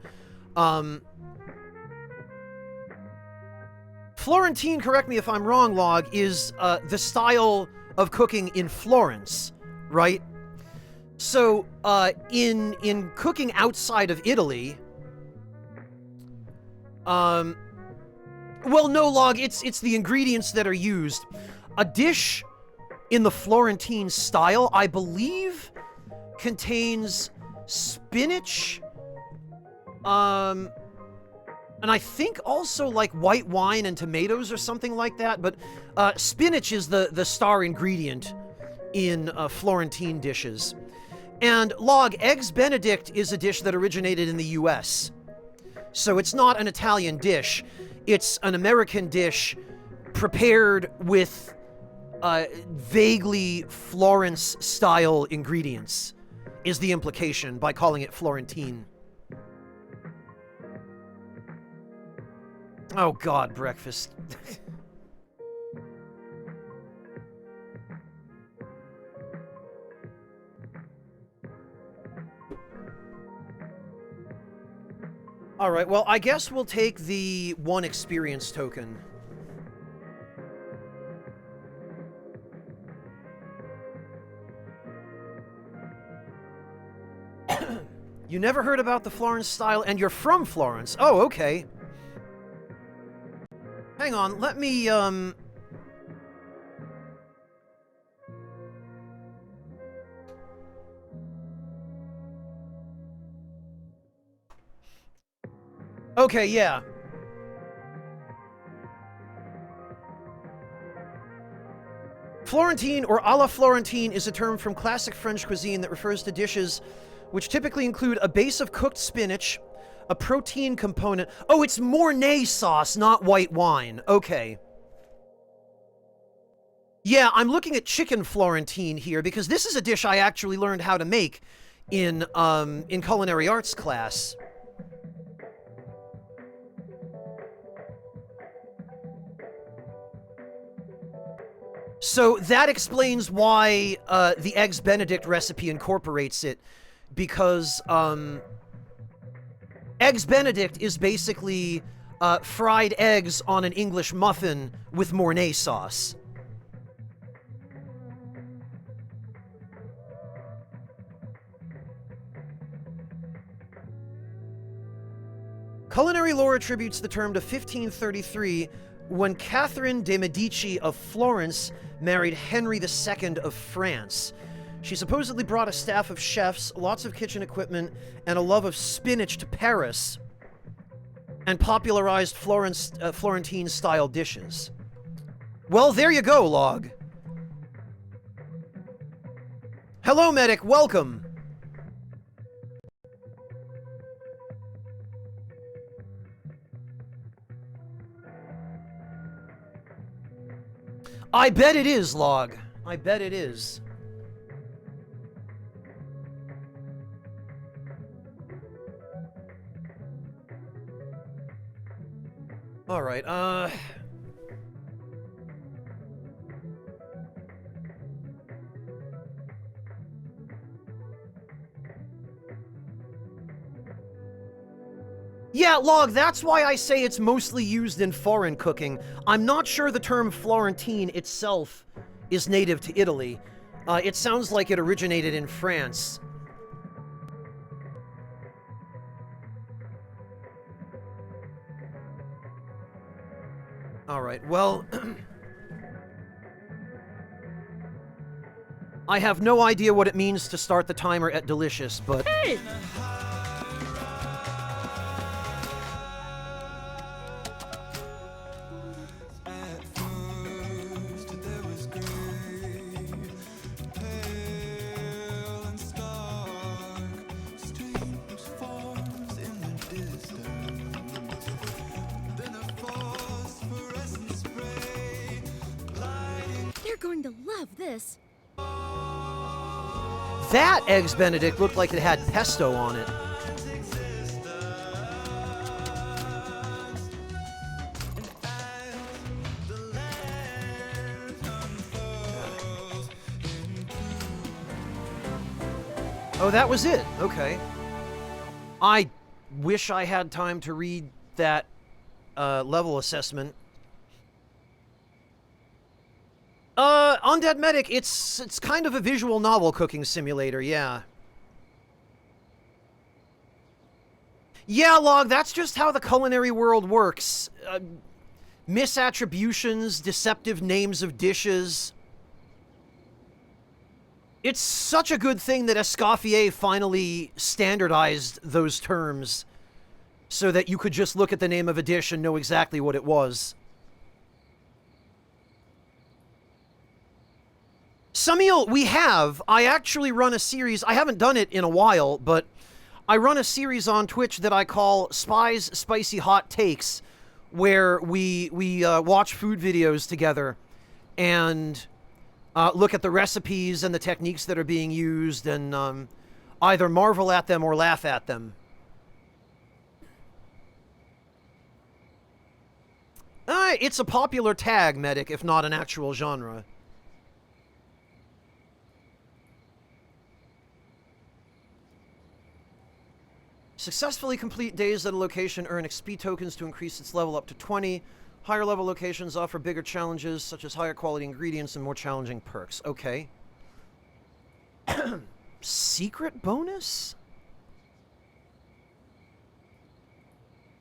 Florentine, correct me if I'm wrong, Log, is, the style of cooking in Florence, right? So, in cooking outside of Italy, well, no, Log, it's the ingredients that are used. A dish in the Florentine style, I believe, contains spinach, and I think also like white wine and tomatoes or something like that, but spinach is the star ingredient in Florentine dishes. And Log, Eggs Benedict is a dish that originated in the US. So it's not an Italian dish, it's an American dish prepared with vaguely Florence-style ingredients, is the implication by calling it Florentine. Oh god, breakfast. Alright, well, I guess we'll take the 1 experience token. You never heard about the Florence style, and you're from Florence. Oh, okay. Hang on, let me, Okay, yeah. Florentine or à la Florentine is a term from classic French cuisine that refers to dishes which typically include a base of cooked spinach, a protein component. Oh, it's Mornay sauce, not white wine. Okay. Yeah, I'm looking at chicken Florentine here because this is a dish I actually learned how to make in culinary arts class. So that explains why the Eggs Benedict recipe incorporates it, because Eggs Benedict is basically fried eggs on an English muffin with Mornay sauce. Culinary lore attributes the term to 1533, when Catherine de' Medici of Florence married Henry II of France. She supposedly brought a staff of chefs, lots of kitchen equipment, and a love of spinach to Paris, and popularized Florentine-style dishes. Well, there you go, Log. Hello, Medic, welcome. I bet it is, Log. I bet it is. All right, yeah, Log, that's why I say it's mostly used in foreign cooking. I'm not sure the term Florentine itself is native to Italy. It sounds like it originated in France. All right, well, I have no idea what it means to start the timer at delicious, but... Hey! They're going to love this. That Eggs Benedict looked like it had pesto on it. Oh, that was it. Okay. I wish I had time to read that level assessment. Undead Medic, it's kind of a visual novel cooking simulator, yeah. Yeah, Log, that's just how the culinary world works. Misattributions, deceptive names of dishes. It's such a good thing that Escoffier finally standardized those terms so that you could just look at the name of a dish and know exactly what it was. Samiel, we have. I actually run a series. I haven't done it in a while, but I run a series on Twitch that I call Spy's Spicy Hot Takes, where we watch food videos together and look at the recipes and the techniques that are being used and either marvel at them or laugh at them. It's a popular tag, Medic, if not an actual genre. Successfully complete days at a location earn XP tokens to increase its level up to 20. Higher level locations offer bigger challenges, such as higher quality ingredients and more challenging perks. Okay. Secret bonus?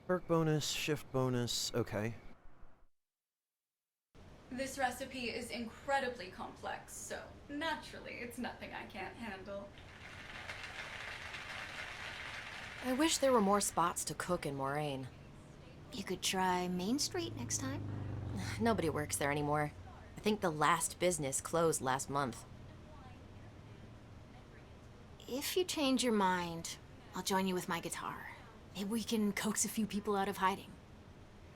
Perk bonus, shift bonus, okay. This recipe is incredibly complex, so naturally it's nothing I can't handle. I wish there were more spots to cook in Moraine. You could try Main Street next time. Nobody works there anymore. I think the last business closed last month. If you change your mind, I'll join you with my guitar. Maybe we can coax a few people out of hiding.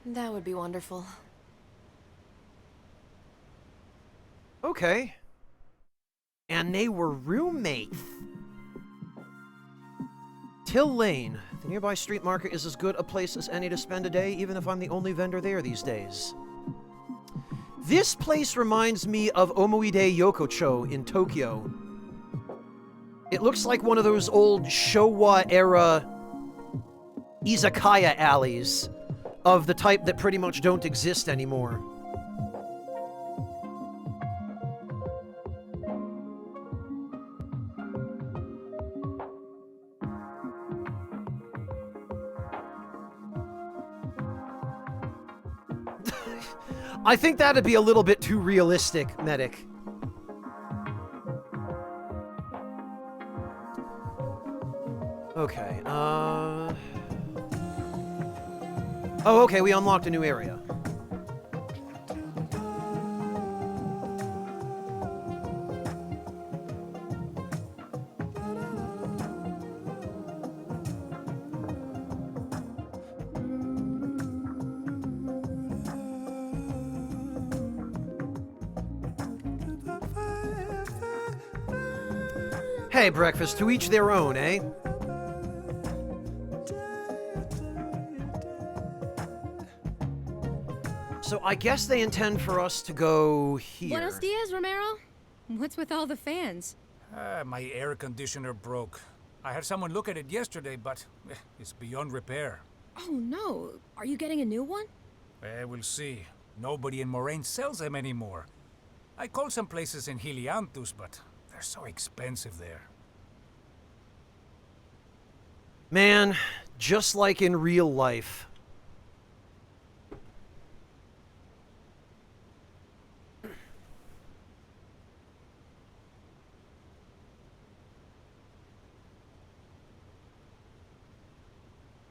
That would be wonderful. Okay. And they were roommates. Till Lane. The nearby street market is as good a place as any to spend a day, even if I'm the only vendor there these days. This place reminds me of Omoide Yokocho in Tokyo. It looks like one of those old Showa-era izakaya alleys of the type that pretty much don't exist anymore. I think that'd be a little bit too realistic, Medic. Okay, Oh, okay, we unlocked a new area. Hey, breakfast, to each their own, eh? So I guess they intend for us to go here. Buenos dias, Romero. What's with all the fans? My air conditioner broke. I had someone look at it yesterday, but it's beyond repair. Oh no, are you getting a new one? We'll see. Nobody in Moraine sells them anymore. I called some places in Helianthus, but they're so expensive there. Man, just like in real life.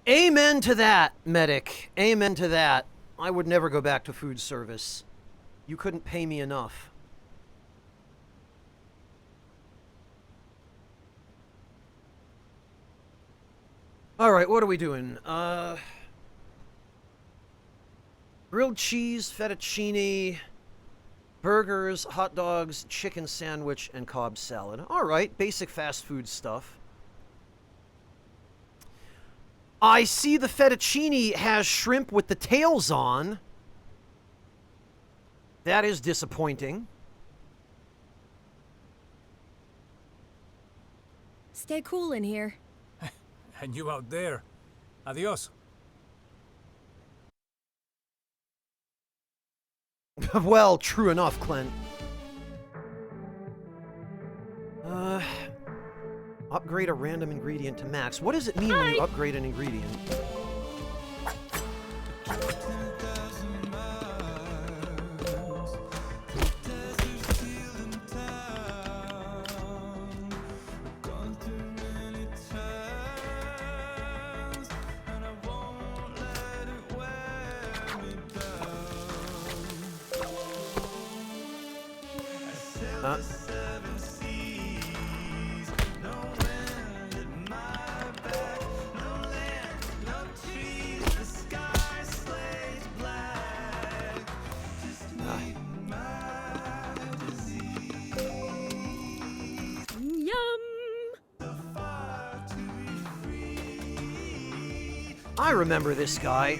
Amen to that, Medic. Amen to that. I would never go back to food service. You couldn't pay me enough. Alright, what are we doing? Grilled cheese, fettuccine, burgers, hot dogs, chicken sandwich, and Cobb salad. Alright, basic fast food stuff. I see the fettuccine has shrimp with the tails on. That is disappointing. Stay cool in here. And you out there. Adios. Well, true enough, Clint. Upgrade a random ingredient to max. What does it mean when you upgrade an ingredient? I remember this guy.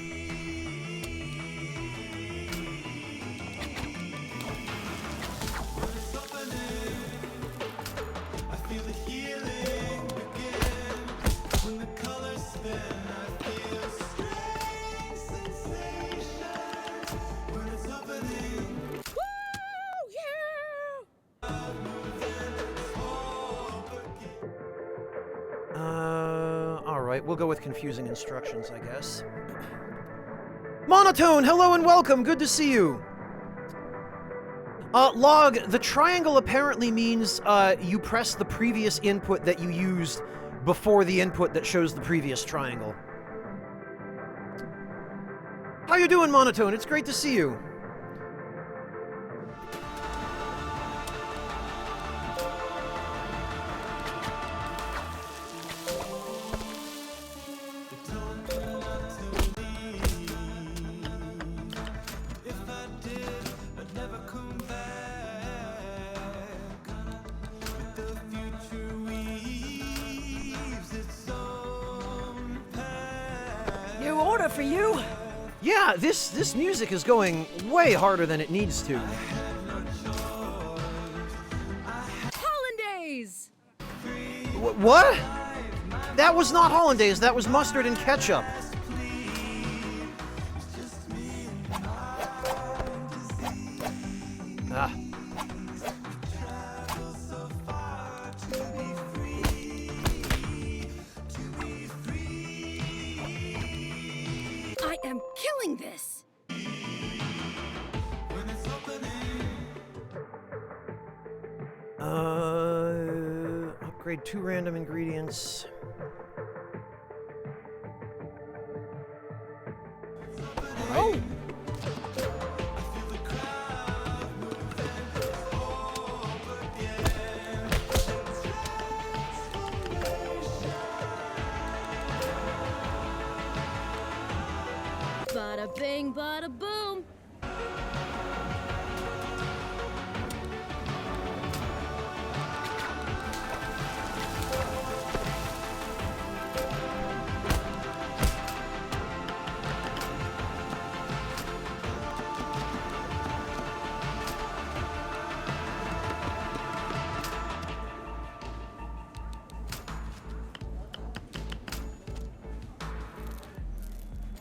Alright, we'll go with confusing instructions, I guess. Monotone, hello and welcome, good to see you! Log, the triangle apparently means, you press the previous input that you used before the input that shows the previous triangle. How you doing, Monotone? It's great to see you. New order for you. Yeah, this music is going way harder than it needs to. Hollandaise. What? That was not hollandaise, that was mustard and ketchup. Ah. I am killing this. Upgrade 2 random ingredients. Oh. Bada bing, bada boom.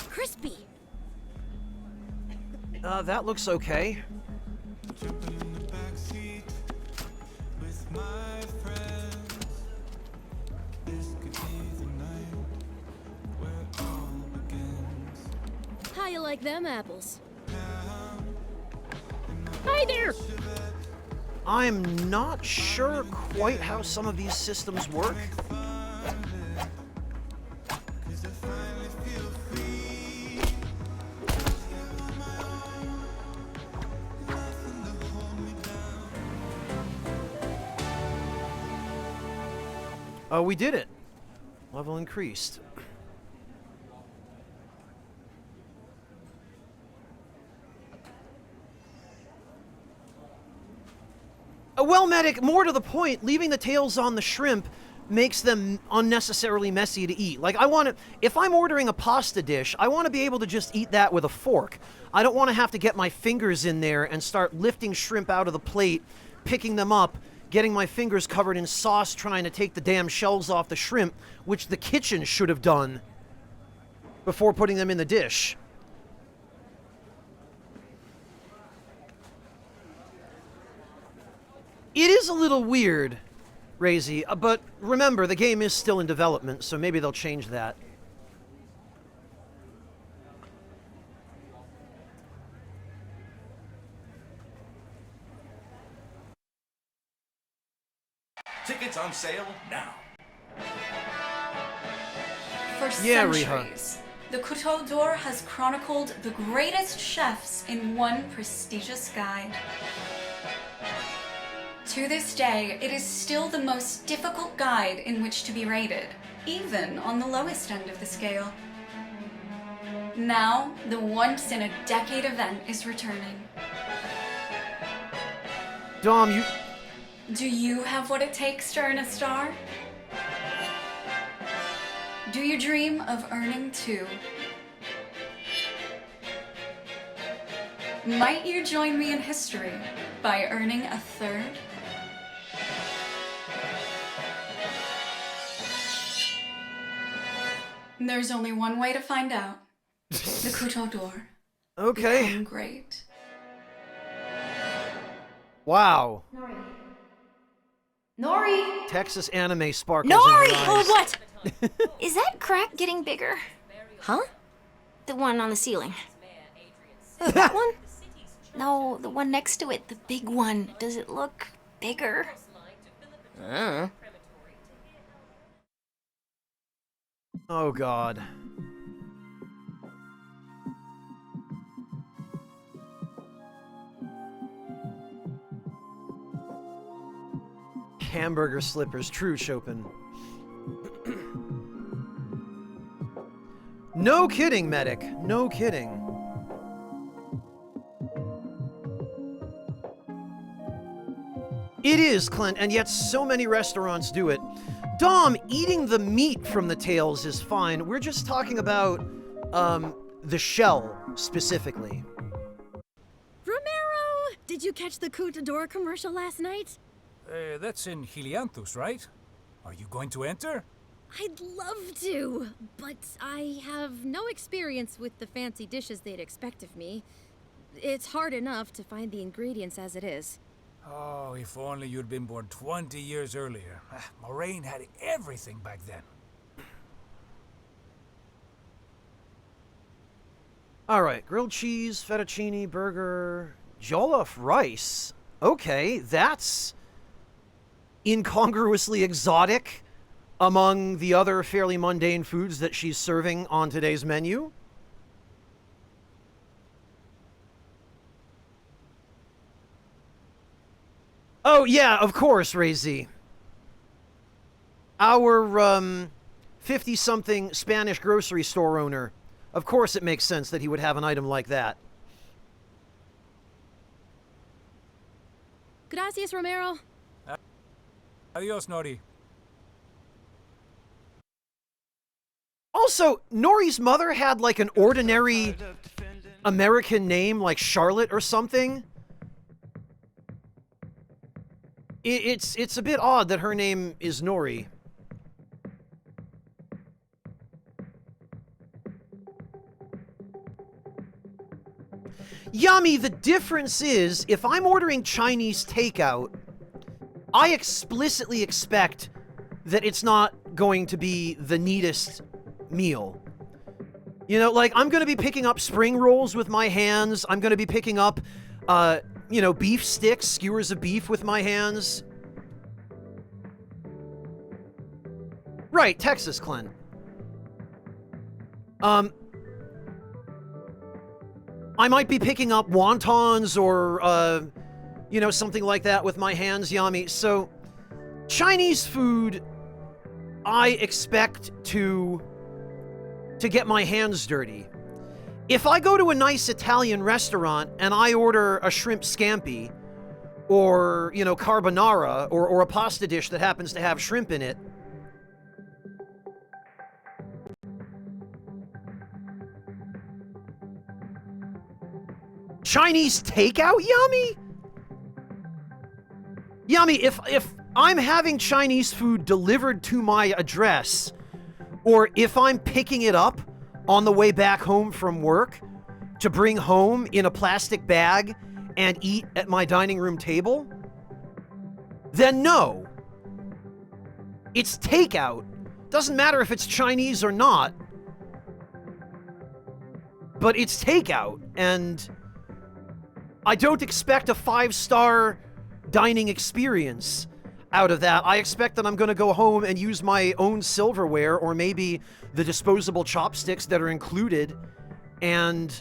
Crispy. That looks okay. How you like them apples? Hi there. I'm not sure quite how some of these systems work. Oh, we did it. Level increased. Well, Medic, more to the point, leaving the tails on the shrimp makes them unnecessarily messy to eat. Like, if I'm ordering a pasta dish, I want to be able to just eat that with a fork. I don't want to have to get my fingers in there and start lifting shrimp out of the plate, picking them up, getting my fingers covered in sauce trying to take the damn shells off the shrimp, which the kitchen should have done before putting them in the dish. It is a little weird, Razy, but remember, the game is still in development, so maybe they'll change that. Tickets on sale now. For Yeah, Riha. centuries, the Couteau d'Or has chronicled the greatest chefs in one prestigious guide. To this day, it is still the most difficult guide in which to be rated, even on the lowest end of the scale. Now, the once-in-a-decade event is returning. Dom, you... Do you have what it takes to earn a star? Do you dream of earning 2? Might you join me in history by earning a 3rd? There's only one way to find out. The Couteau d'Or. Okay. Become great. Wow. Nori! Texas anime sparkles in Nori! her eyes. Oh, what? Is that crack getting bigger? Huh? The one on the ceiling. That one? No, the one next to it, the big one. Does it look bigger? Oh, God. Hamburger slippers. True, Chopin. No kidding, Medic. No kidding. It is, Clint, and yet so many restaurants do it. Dom, eating the meat from the tails is fine. We're just talking about, the shell, specifically. Romero! Did you catch the Côte d'Or commercial last night? That's in Helianthus, right? Are you going to enter? I'd love to, but I have no experience with the fancy dishes they'd expect of me. It's hard enough to find the ingredients as it is. Oh, if only you'd been born 20 years earlier. Moraine had everything back then. Alright, grilled cheese, fettuccine, burger, jollof rice. Okay, that's incongruously exotic among the other fairly mundane foods that she's serving on today's menu. Oh, yeah, of course, Ray-Z. Our, 50-something Spanish grocery store owner. Of course it makes sense that he would have an item like that. Gracias, Romero. Adios, Nori. Also, Nori's mother had like an ordinary American name like Charlotte or something. It's a bit odd that her name is Nori. Yummy, the difference is, if I'm ordering Chinese takeout, I explicitly expect that it's not going to be the neatest meal. You know, like, I'm gonna be picking up spring rolls with my hands, I'm gonna be picking up, you know, beef sticks, skewers of beef with my hands. Right, Texas, Clint. I might be picking up wontons or, you know, something like that with my hands, Yami. So, Chinese food, I expect to get my hands dirty. If I go to a nice Italian restaurant and I order a shrimp scampi, or, you know, carbonara, or a pasta dish that happens to have shrimp in it, Chinese takeout, Yummy? Yummy, if I'm having Chinese food delivered to my address, or if I'm picking it up on the way back home from work to bring home in a plastic bag and eat at my dining room table, then no. It's takeout. Doesn't matter if it's Chinese or not. But it's takeout, and I don't expect a 5-star dining experience out of that. I expect that I'm going to go home and use my own silverware, or maybe the disposable chopsticks that are included, and,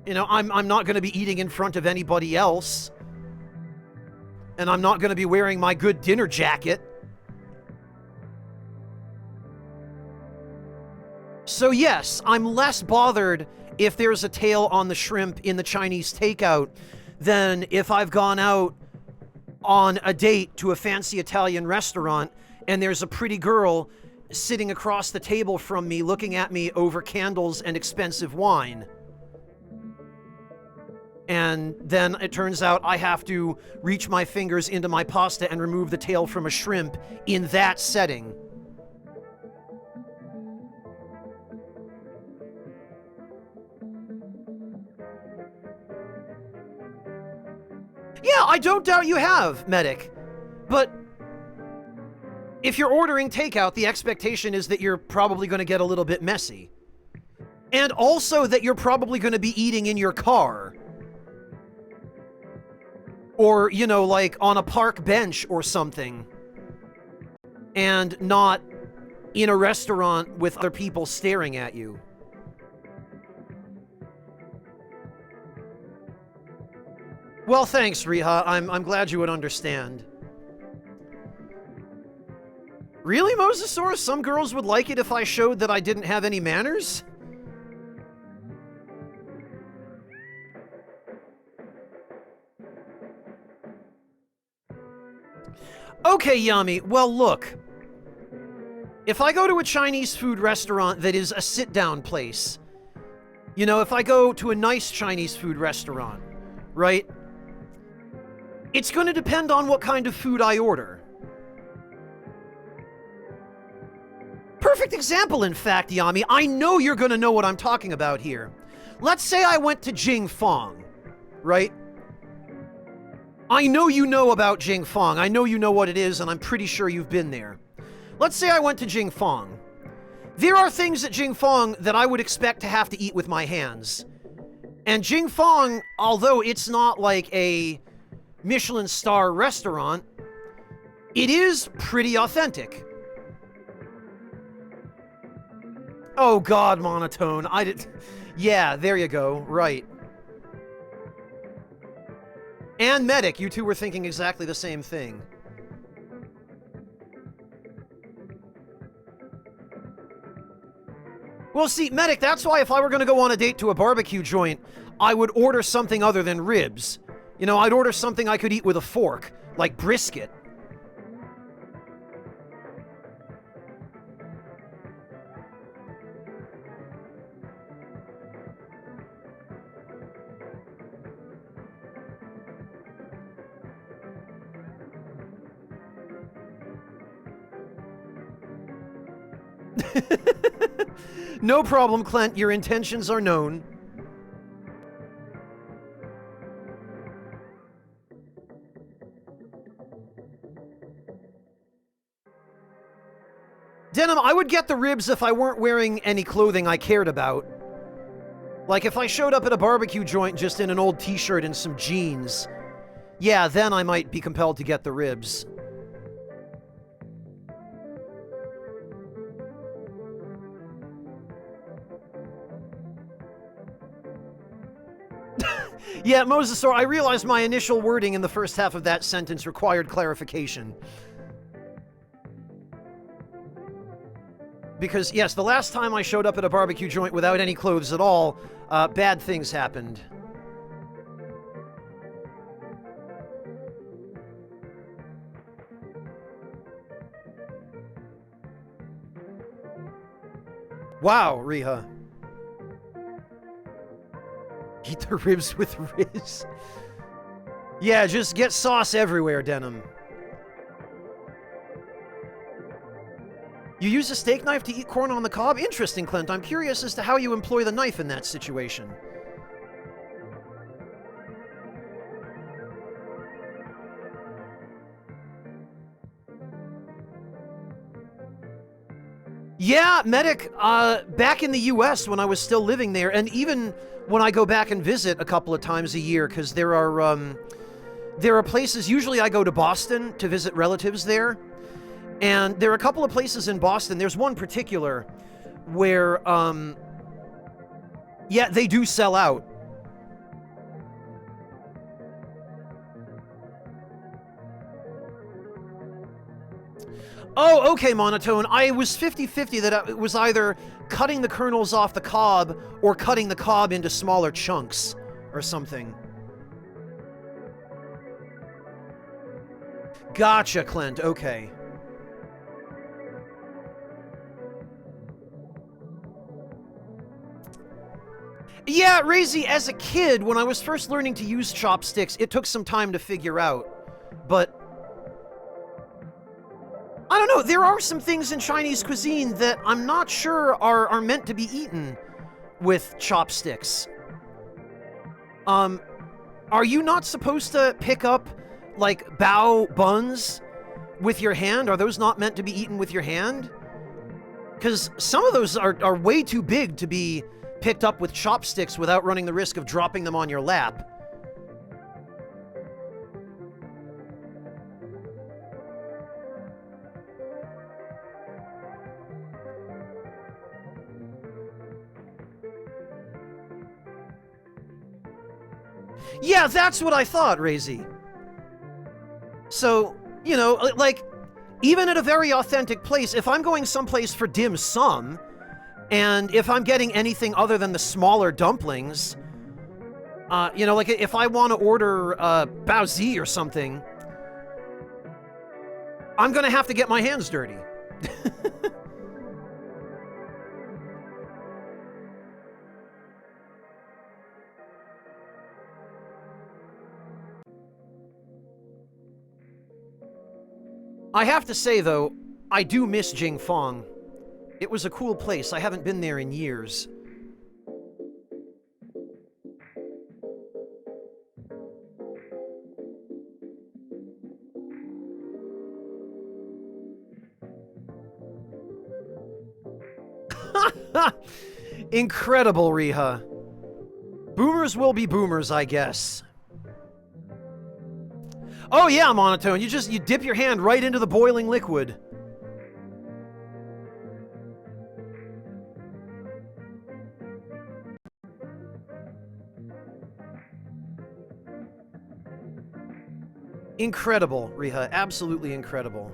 you know, I'm not going to be eating in front of anybody else, and I'm not going to be wearing my good dinner jacket. So yes, I'm less bothered if there's a tail on the shrimp in the Chinese takeout than if I've gone out on a date to a fancy Italian restaurant and there's a pretty girl sitting across the table from me looking at me over candles and expensive wine. And then it turns out I have to reach my fingers into my pasta and remove the tail from a shrimp in that setting. Yeah, I don't doubt you have, Medic. But if you're ordering takeout, the expectation is that you're probably going to get a little bit messy. And also that you're probably going to be eating in your car. Or, you know, like on a park bench or something. And not in a restaurant with other people staring at you. Well, thanks, Riha. I'm glad you would understand. Really, Mosasaurus? Some girls would like it if I showed that I didn't have any manners? Okay, Yami. Well, look. If I go to a Chinese food restaurant that is a sit-down place, you know, if I go to a nice Chinese food restaurant, right? It's going to depend on what kind of food I order. Perfect example, in fact, Yami. I know you're going to know what I'm talking about here. Let's say I went to Jing Fong, right? I know you know about Jing Fong. I know you know what it is, and I'm pretty sure you've been there. Let's say I went to Jing Fong. There are things at Jing Fong that I would expect to have to eat with my hands. And Jing Fong, although it's not like a Michelin star restaurant, it is pretty authentic. Oh God, Monotone. Yeah, there you go. Right. And Medic, you two were thinking exactly the same thing. Well, see, Medic, that's why if I were going to go on a date to a barbecue joint, I would order something other than ribs. You know, I'd order something I could eat with a fork, like brisket. No problem, Clint. Your intentions are known. Denim, I would get the ribs if I weren't wearing any clothing I cared about. Like if I showed up at a barbecue joint just in an old t-shirt and some jeans. Yeah, then I might be compelled to get the ribs. Yeah, Mosasaur, I realized my initial wording in the first half of that sentence required clarification. Because, yes, the last time I showed up at a barbecue joint without any clothes at all, bad things happened. Wow, Riha. Eat the ribs with Riz. Yeah, just get sauce everywhere, Denim. You use a steak knife to eat corn on the cob? Interesting, Clint. I'm curious as to how you employ the knife in that situation. Yeah, Medic, back in the US when I was still living there, and even when I go back and visit a couple of times a year, because there are places, usually I go to Boston to visit relatives there, and there are a couple of places in Boston, there's one particular where, yeah, they do sell out. Oh, okay, Monotone. I was 50-50 that it was either cutting the kernels off the cob or cutting the cob into smaller chunks or something. Gotcha, Clint. Okay. Yeah, Razy, as a kid, when I was first learning to use chopsticks, it took some time to figure out. But I don't know, there are some things in Chinese cuisine that I'm not sure are meant to be eaten with chopsticks. Are you not supposed to pick up, like, bao buns with your hand? Are those not meant to be eaten with your hand? Because some of those are way too big to be picked up with chopsticks without running the risk of dropping them on your lap. Yeah, that's what I thought, Razy. So, you know, like, even at a very authentic place, if I'm going someplace for dim sum, and if I'm getting anything other than the smaller dumplings, you know, like if I want to order baozi or something, I'm gonna have to get my hands dirty. I have to say, though, I do miss Jingfong. It was a cool place. I haven't been there in years. Incredible, Riha. Boomers will be boomers, I guess. Oh yeah, Monotone, you dip your hand right into the boiling liquid. Incredible, Riha. Absolutely incredible.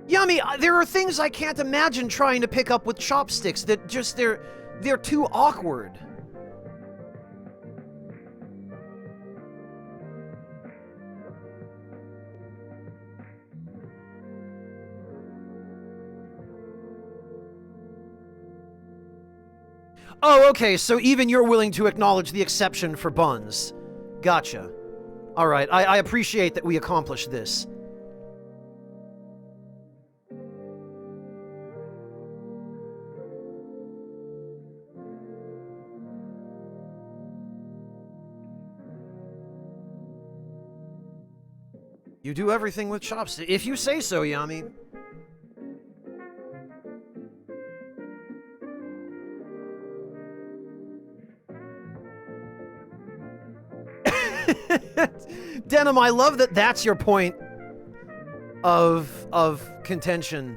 Yummy, there are things I can't imagine trying to pick up with chopsticks that just, they're too awkward. Oh, okay, so even you're willing to acknowledge the exception for buns. Gotcha. Alright, I appreciate that we accomplished this. You do everything with chopsticks. If you say so, Yami. Denim, I love that that's your point of contention.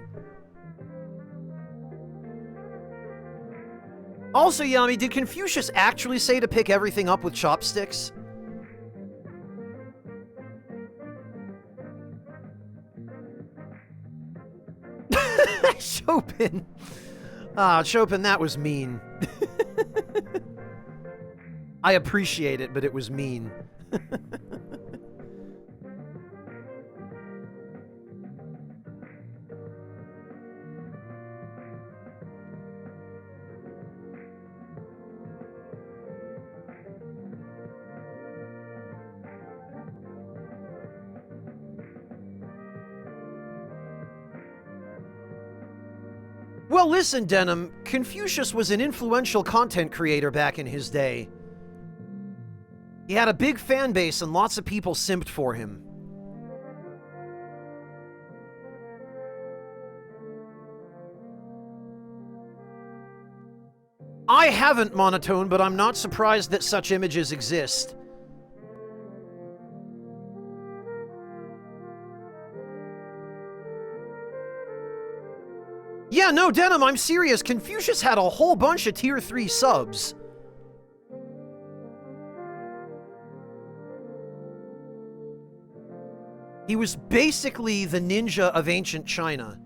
Also, Yami, did Confucius actually say to pick everything up with chopsticks? Chopin. Ah, Chopin, that was mean. I appreciate it, but it was mean. Well, listen, Denim, Confucius was an influential content creator back in his day. He had a big fan base and lots of people simped for him. I haven't, Monotone, but I'm not surprised that such images exist. Yeah, no, Denim, I'm serious. Confucius had a whole bunch of Tier 3 subs. He was basically the ninja of ancient China.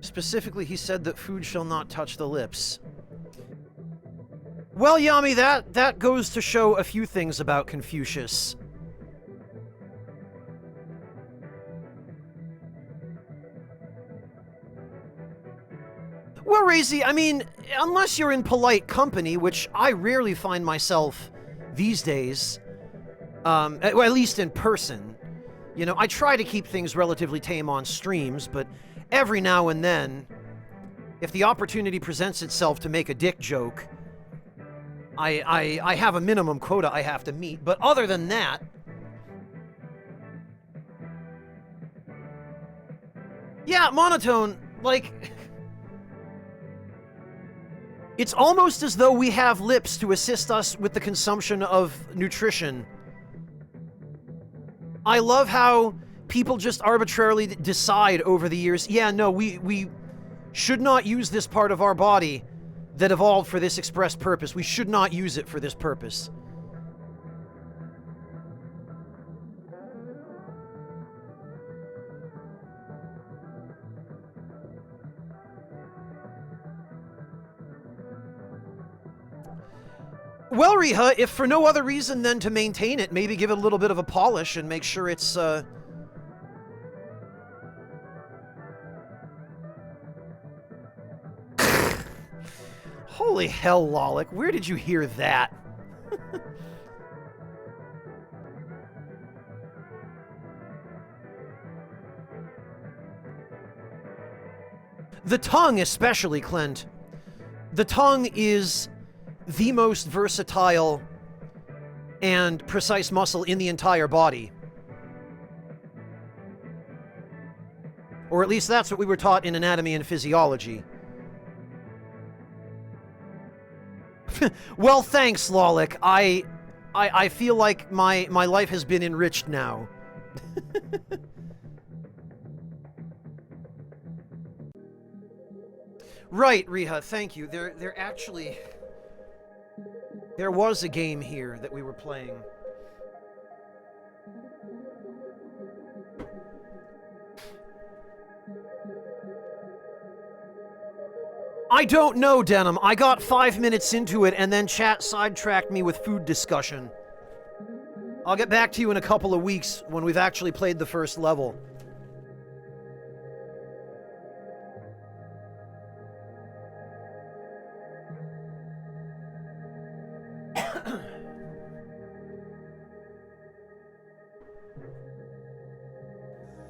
Specifically, he said that food shall not touch the lips. Well, Yami, that goes to show a few things about Confucius. Well, Razy, I mean, unless you're in polite company, which I rarely find myself these days, well, at least in person. You know, I try to keep things relatively tame on streams, but every now and then, if the opportunity presents itself to make a dick joke, I have a minimum quota I have to meet, but other than that... Yeah, monotone, like... It's almost as though we have lips to assist us with the consumption of nutrition. I love how people just arbitrarily decide over the years, yeah, no, we should not use this part of our body that evolved for this express purpose. We should not use it for this purpose. Well, Riha, if for no other reason than to maintain it, maybe give it a little bit of a polish and make sure it's, Holy hell, Lolik, where did you hear that? The tongue especially, Clint. The tongue is the most versatile and precise muscle in the entire body. Or at least that's what we were taught in anatomy and physiology. Well, thanks, Lolik. I feel like my life has been enriched now. Right, Riha, thank you. There actually... There was a game here that we were playing. I don't know, Denim. I got 5 minutes into it, and then chat sidetracked me with food discussion. I'll get back to you in a couple of weeks when we've actually played the first level.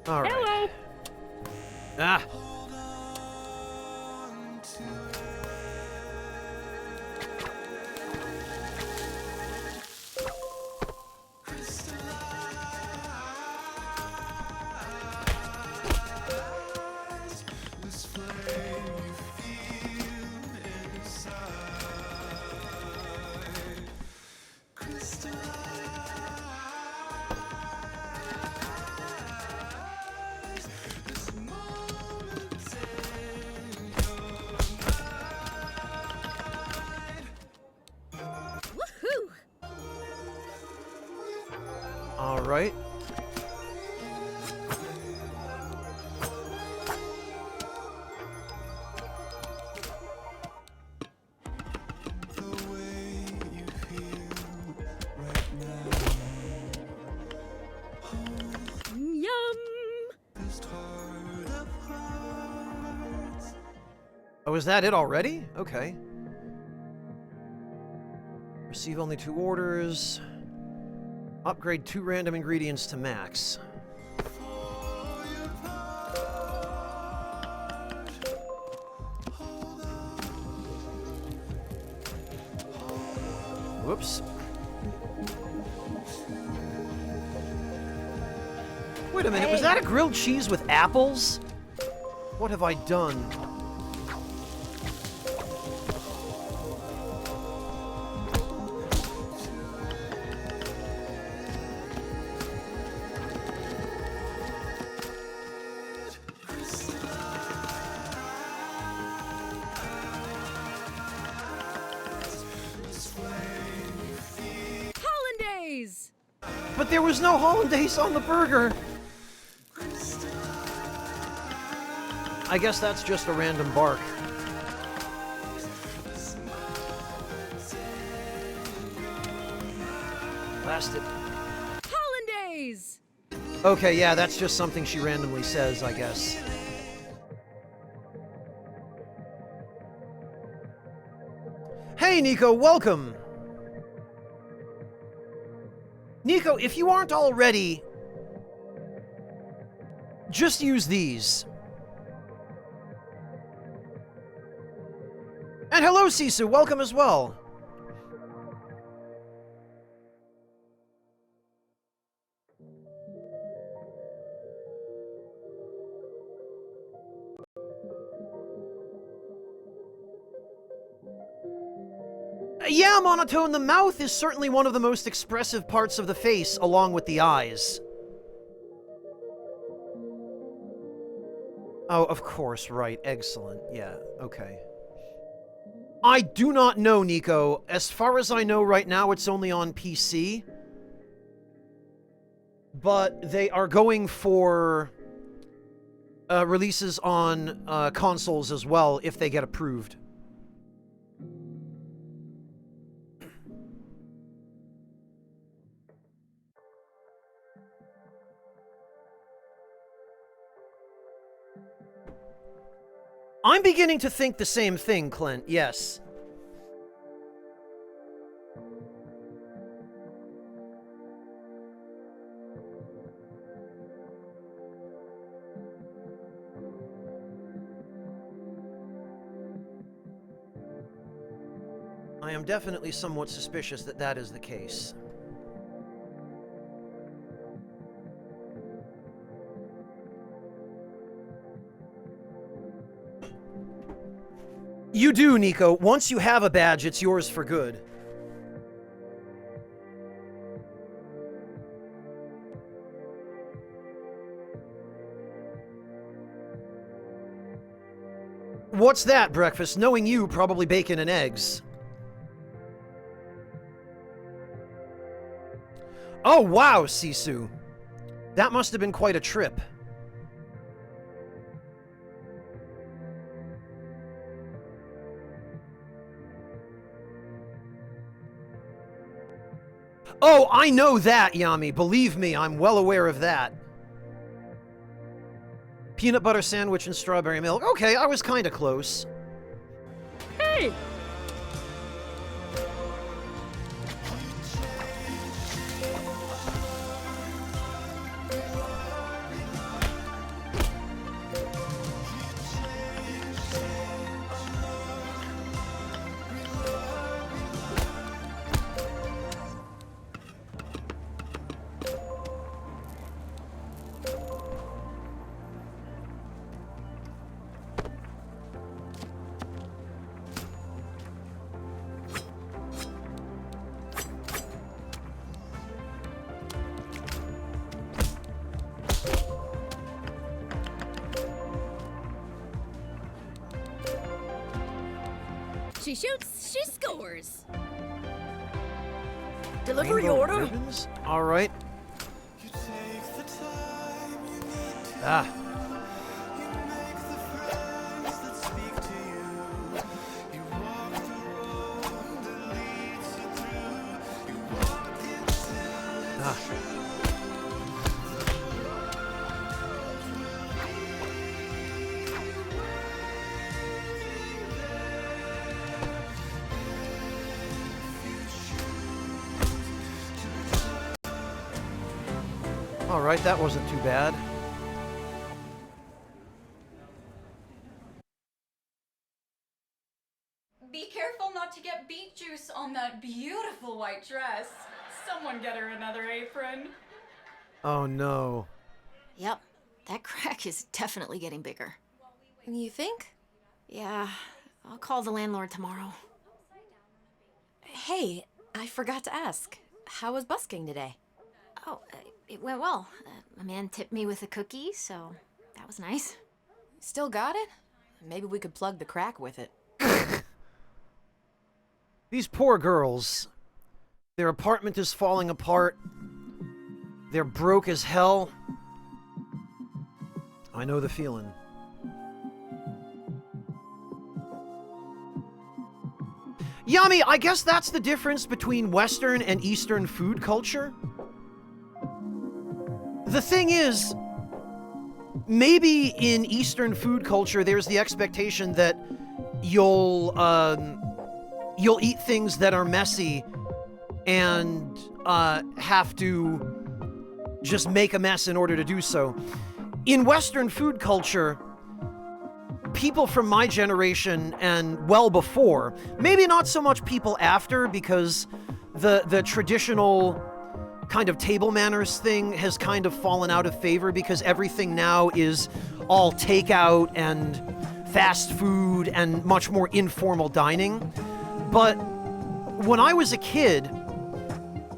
All right. Hello. Ah. All right. Oh, is that it already? Okay. Receive only 2 orders. Upgrade 2 random ingredients to max. Whoops. Wait a minute, was that a grilled cheese with apples? What have I done? But there was no hollandaise on the burger! I guess that's just a random bark. Blasted. Hollandaise! Okay, yeah, that's just something she randomly says, I guess. Hey, Nico, welcome! Nico, if you aren't already, just use these. And hello, Sisu, welcome as well. Yeah, Monotone, the mouth is certainly one of the most expressive parts of the face, along with the eyes. Oh, of course, right. Excellent. Yeah, okay. I do not know, Nico. As far as I know right now, it's only on PC. But they are going for releases on consoles as well, if they get approved. I'm beginning to think the same thing, Clint, yes. I am definitely somewhat suspicious that that is the case. You do, Nico. Once you have a badge, it's yours for good. What's that, breakfast? Knowing you, probably bacon and eggs. Oh, wow, Sisu. That must have been quite a trip. Oh, I know that, Yami. Believe me, I'm well aware of that. Peanut butter sandwich and strawberry milk. Okay, I was kind of close. Hey! She shoots, she scores. Delivery Rainbow order? ribbons? All right. Ah. Ah. All right, that wasn't too bad. Be careful not to get beet juice on that beautiful white dress. Someone get her another apron. Oh no. Yep, that crack is definitely getting bigger. You think? Yeah, I'll call the landlord tomorrow. Hey, I forgot to ask. How was busking today? Oh, it went well. A man tipped me with a cookie, so that was nice. Still got it? Maybe we could plug the crack with it. These poor girls. Their apartment is falling apart. They're broke as hell. I know the feeling. Yami, I guess that's the difference between Western and Eastern food culture. The thing is, maybe in Eastern food culture, there's the expectation that you'll eat things that are messy and have to just make a mess in order to do so. In Western food culture, people from my generation and well before, maybe not so much people after, because the traditional kind of table manners thing has kind of fallen out of favor because everything now is all takeout and fast food and much more informal dining. But when I was a kid,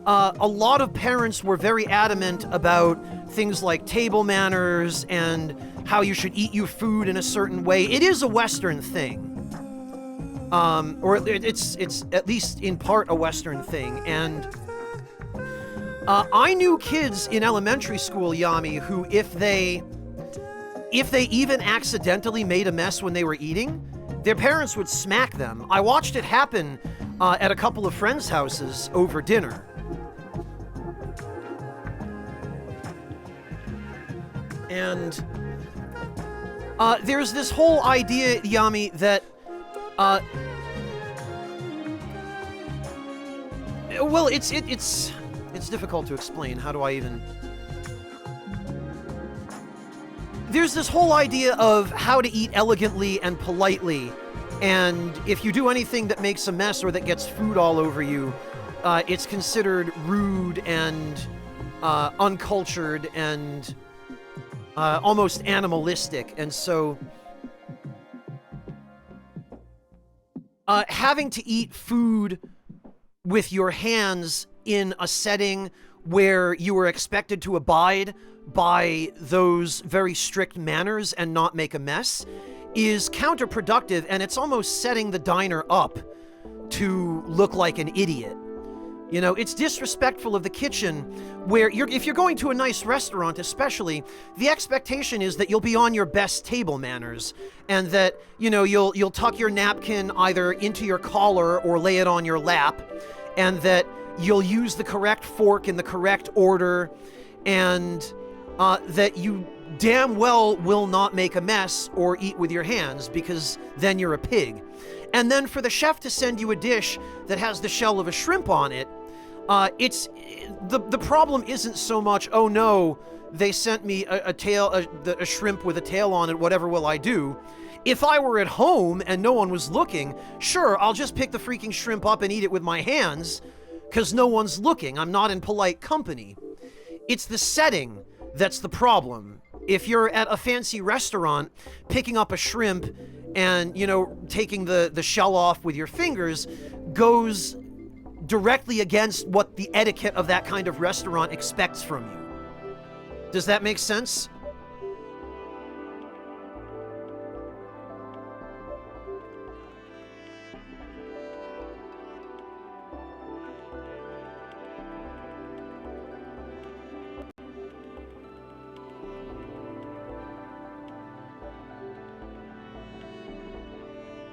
a lot of parents were very adamant about things like table manners and how you should eat your food in a certain way. It is a Western thing. Or it's at least in part a Western thing. And I knew kids in elementary school, Yami, who if they even accidentally made a mess when they were eating, their parents would smack them. I watched it happen at a couple of friends' houses over dinner. And there's this whole idea, Yami, that well, it's difficult to explain. How do I even... There's this whole idea of how to eat elegantly and politely, and if you do anything that makes a mess or that gets food all over you, it's considered rude and uncultured and almost animalistic. And so having to eat food with your hands in a setting where you are expected to abide by those very strict manners and not make a mess is counterproductive, and it's almost setting the diner up to look like an idiot. You know, it's disrespectful of the kitchen, where if you're going to a nice restaurant especially, the expectation is that you'll be on your best table manners, and that, you know, you'll tuck your napkin either into your collar or lay it on your lap, and that you'll use the correct fork in the correct order, and that you damn well will not make a mess or eat with your hands, because then you're a pig. And then for the chef to send you a dish that has the shell of a shrimp on it, it's the problem isn't so much, oh no, they sent me a shrimp with a tail on it, whatever will I do? If I were at home and no one was looking, sure, I'll just pick the freaking shrimp up and eat it with my hands, because no one's looking. I'm not in polite company. It's the setting that's the problem. If you're at a fancy restaurant, picking up a shrimp and, you know, taking the shell off with your fingers goes directly against what the etiquette of that kind of restaurant expects from you. Does that make sense?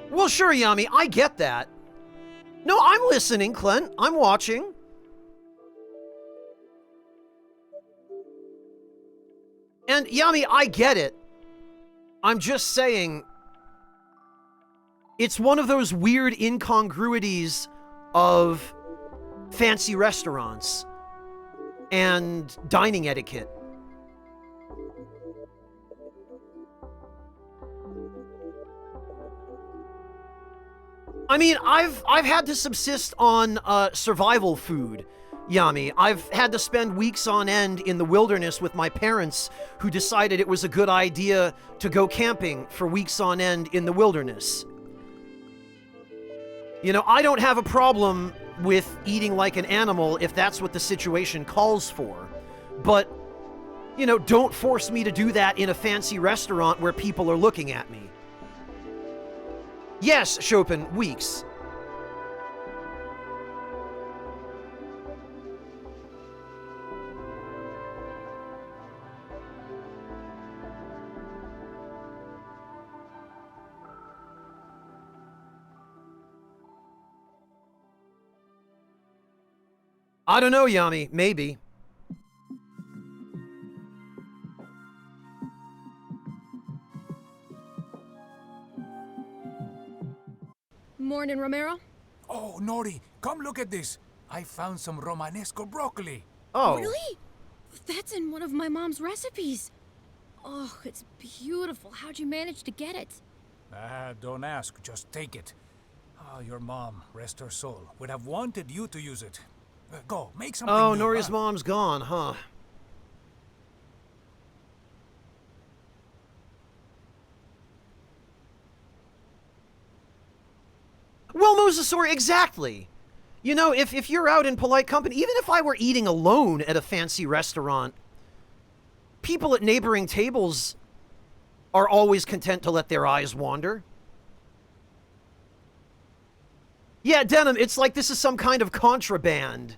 Well, sure, Yami, I get that. No, I'm listening, Clint. I'm watching. And, Yami, I get it. I'm just saying, it's one of those weird incongruities of fancy restaurants and dining etiquette. I mean, I've had to subsist on survival food, Yami. I've had to spend weeks on end in the wilderness with my parents, who decided it was a good idea to go camping for weeks on end in the wilderness. You know, I don't have a problem with eating like an animal if that's what the situation calls for. But, you know, don't force me to do that in a fancy restaurant where people are looking at me. Yes, Chopin, weeks. I don't know, Yami. Maybe. Morning, Romero. Oh, Nori, come look at this. I found some Romanesco broccoli. Oh. Really? That's in one of my mom's recipes. Oh, it's beautiful. How'd you manage to get it? Don't ask, just take it. Oh, your mom, rest her soul, would have wanted you to use it. Go, make something Oh, new, Nori's huh? mom's gone, huh? Well, Mosasaur, exactly. You know, if you're out in polite company, even if I were eating alone at a fancy restaurant, people at neighboring tables are always content to let their eyes wander. Yeah, Denim, it's like this is some kind of contraband.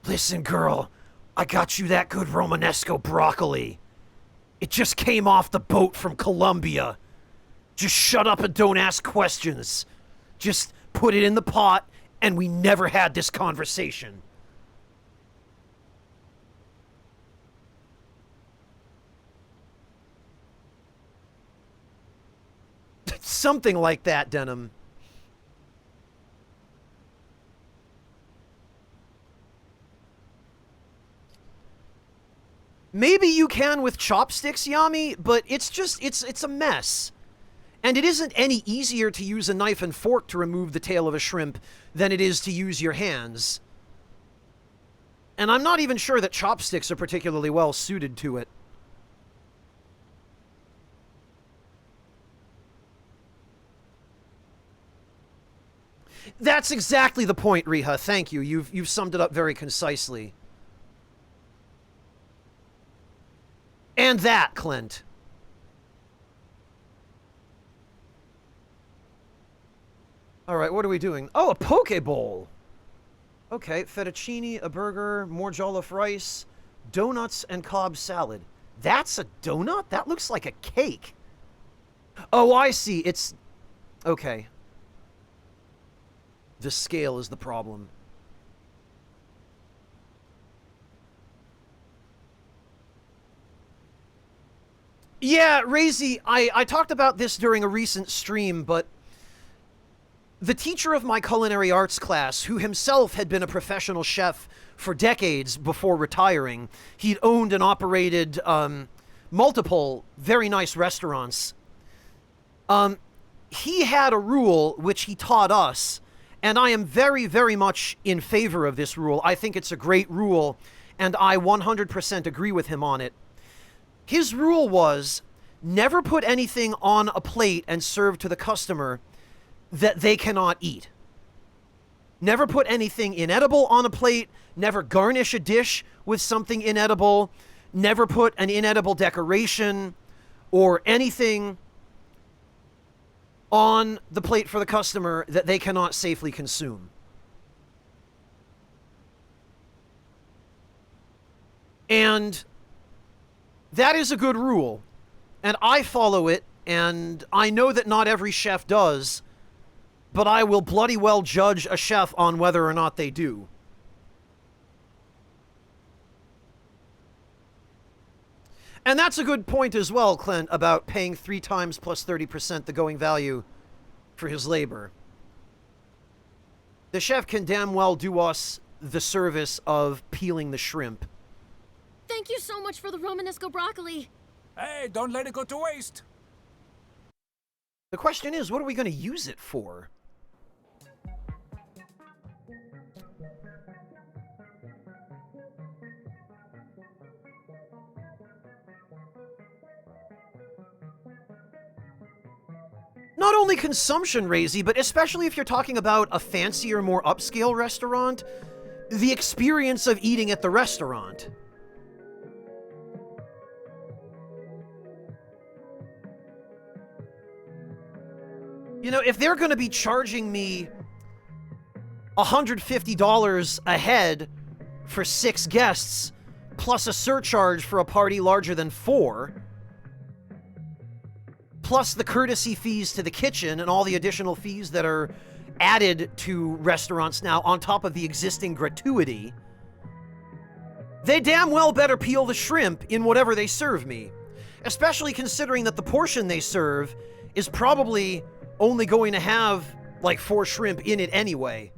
Listen, girl, I got you that good Romanesco broccoli. It just came off the boat from Colombia. Just shut up and don't ask questions. Just put it in the pot, and we never had this conversation. Something like that, Denim. Maybe you can with chopsticks, Yami, but it's just, it's a mess. And it isn't any easier to use a knife and fork to remove the tail of a shrimp than it is to use your hands. And I'm not even sure that chopsticks are particularly well suited to it. That's exactly the point, Riha. Thank you. You've summed it up very concisely. And that, Clint. Alright, what are we doing? Oh, a poke bowl! Okay, fettuccine, a burger, more jollof rice, donuts, and Cobb salad. That's a donut? That looks like a cake. Oh, I see. It's... Okay. The scale is the problem. Yeah, Razy, I talked about this during a recent stream, but the teacher of my culinary arts class, who himself had been a professional chef for decades before retiring, he'd owned and operated multiple very nice restaurants. He had a rule which he taught us, and I am very, very much in favor of this rule. I think it's a great rule, and I 100% agree with him on it. His rule was, never put anything on a plate and serve to the customer that they cannot eat. Never put anything inedible on a plate, never garnish a dish with something inedible, never put an inedible decoration or anything on the plate for the customer that they cannot safely consume. And that is a good rule, and I follow it, and I know that not every chef does, but I will bloody well judge a chef on whether or not they do. And that's a good point as well, Clint, about paying 3 times plus 30% the going value for his labor. The chef can damn well do us the service of peeling the shrimp. Thank you so much for the Romanesco broccoli. Hey, don't let it go to waste. The question is, what are we going to use it for? Not only consumption, Razy, but especially if you're talking about a fancier, more upscale restaurant, the experience of eating at the restaurant. You know, if they're going to be charging me $150 a head for 6 guests, plus a surcharge for a party larger than 4, plus the courtesy fees to the kitchen and all the additional fees that are added to restaurants now on top of the existing gratuity, they damn well better peel the shrimp in whatever they serve me. Especially considering that the portion they serve is probably only going to have like 4 shrimp in it anyway.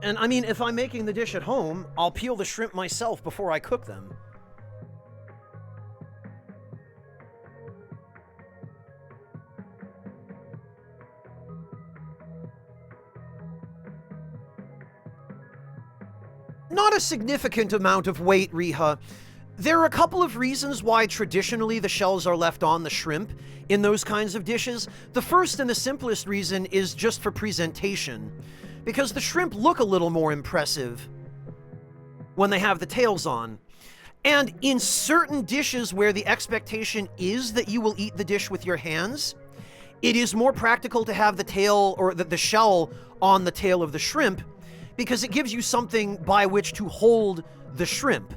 And I mean, if I'm making the dish at home, I'll peel the shrimp myself before I cook them. Not a significant amount of weight, Riha. There are a couple of reasons why traditionally the shells are left on the shrimp in those kinds of dishes. The first and the simplest reason is just for presentation, because the shrimp look a little more impressive when they have the tails on. And in certain dishes where the expectation is that you will eat the dish with your hands, it is more practical to have the tail or the shell on the tail of the shrimp because it gives you something by which to hold the shrimp.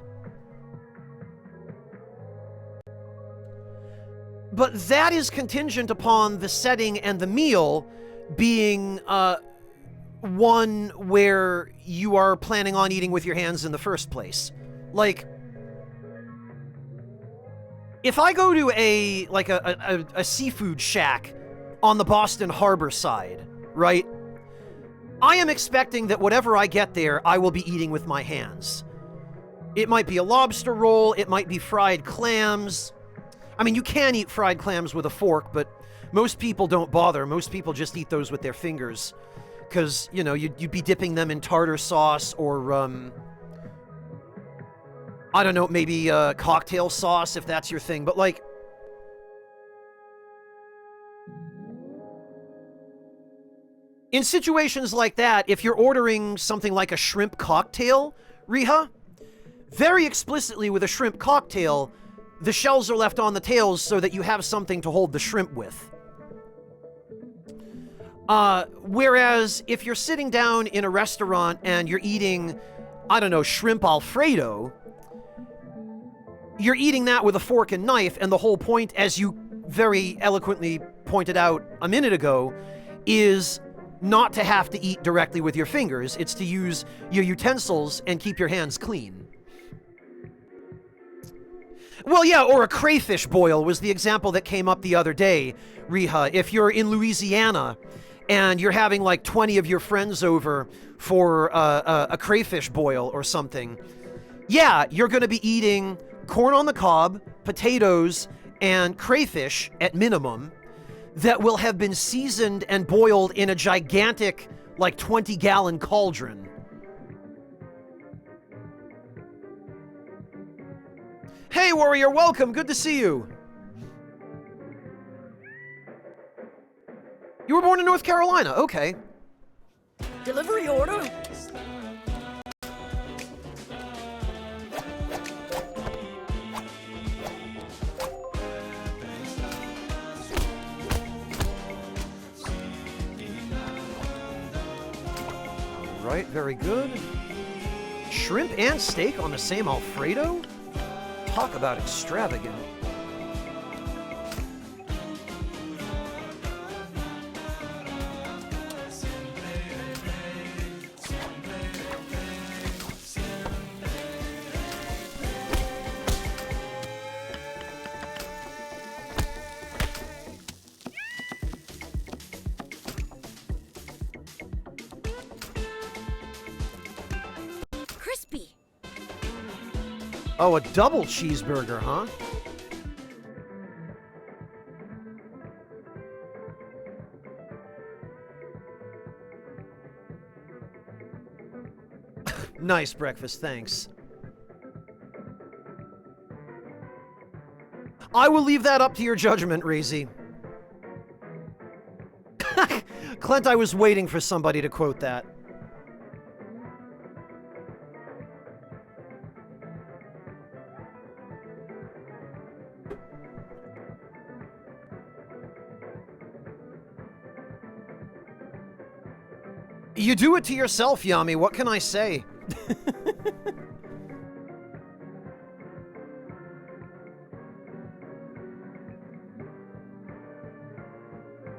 But that is contingent upon the setting and the meal being one where you are planning on eating with your hands in the first place. Like, if I go to a seafood shack on the Boston Harbor side, right? I am expecting that whatever I get there, I will be eating with my hands. It might be a lobster roll, it might be fried clams. I mean, you can eat fried clams with a fork, but most people don't bother. Most people just eat those with their fingers. Because, you know, you'd be dipping them in tartar sauce or, I don't know, maybe cocktail sauce if that's your thing. But, like, in situations like that, if you're ordering something like a shrimp cocktail, Riha, very explicitly with a shrimp cocktail, the shells are left on the tails so that you have something to hold the shrimp with. Whereas if you're sitting down in a restaurant and you're eating, I don't know, shrimp Alfredo, you're eating that with a fork and knife, and the whole point, as you very eloquently pointed out a minute ago, is not to have to eat directly with your fingers. It's to use your utensils and keep your hands clean. Well, yeah, or a crayfish boil was the example that came up the other day, Riha. If you're in Louisiana and you're having like 20 of your friends over for a crayfish boil or something, yeah, you're going to be eating corn on the cob, potatoes, and crayfish at minimum that will have been seasoned and boiled in a gigantic, like 20-gallon cauldron. Hey, Warrior, welcome. Good to see you. You were born in North Carolina. Okay. Delivery order? Right, very good. Shrimp and steak on the same Alfredo? Talk about extravagant. Crispy. Oh, a double cheeseburger, huh? Nice breakfast, thanks. I will leave that up to your judgment, Razy. Clint, I was waiting for somebody to quote that. You do it to yourself, Yami. What can I say?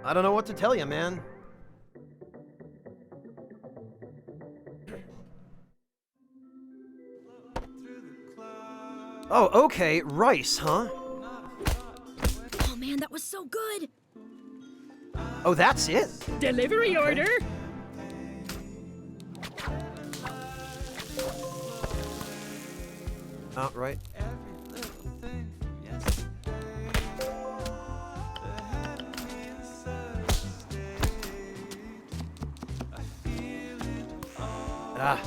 I don't know what to tell you, man. Oh, okay. Rice, huh? Oh man, that was so good. Oh, that's it? Delivery order? Oh, right. Ah.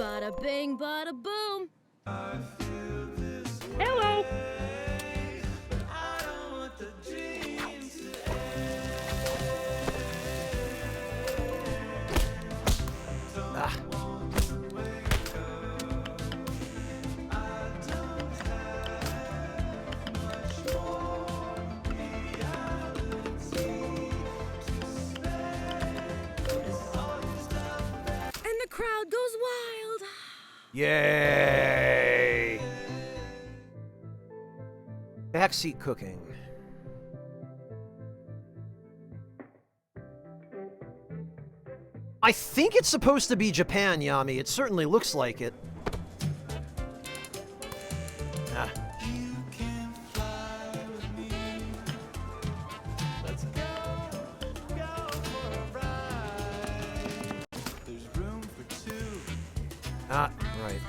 Bada bing, bada boom. Hello. And the crowd goes wild. Yay! Backseat cooking. I think it's supposed to be Japan, Yami. It certainly looks like it. Ah. Ah, right.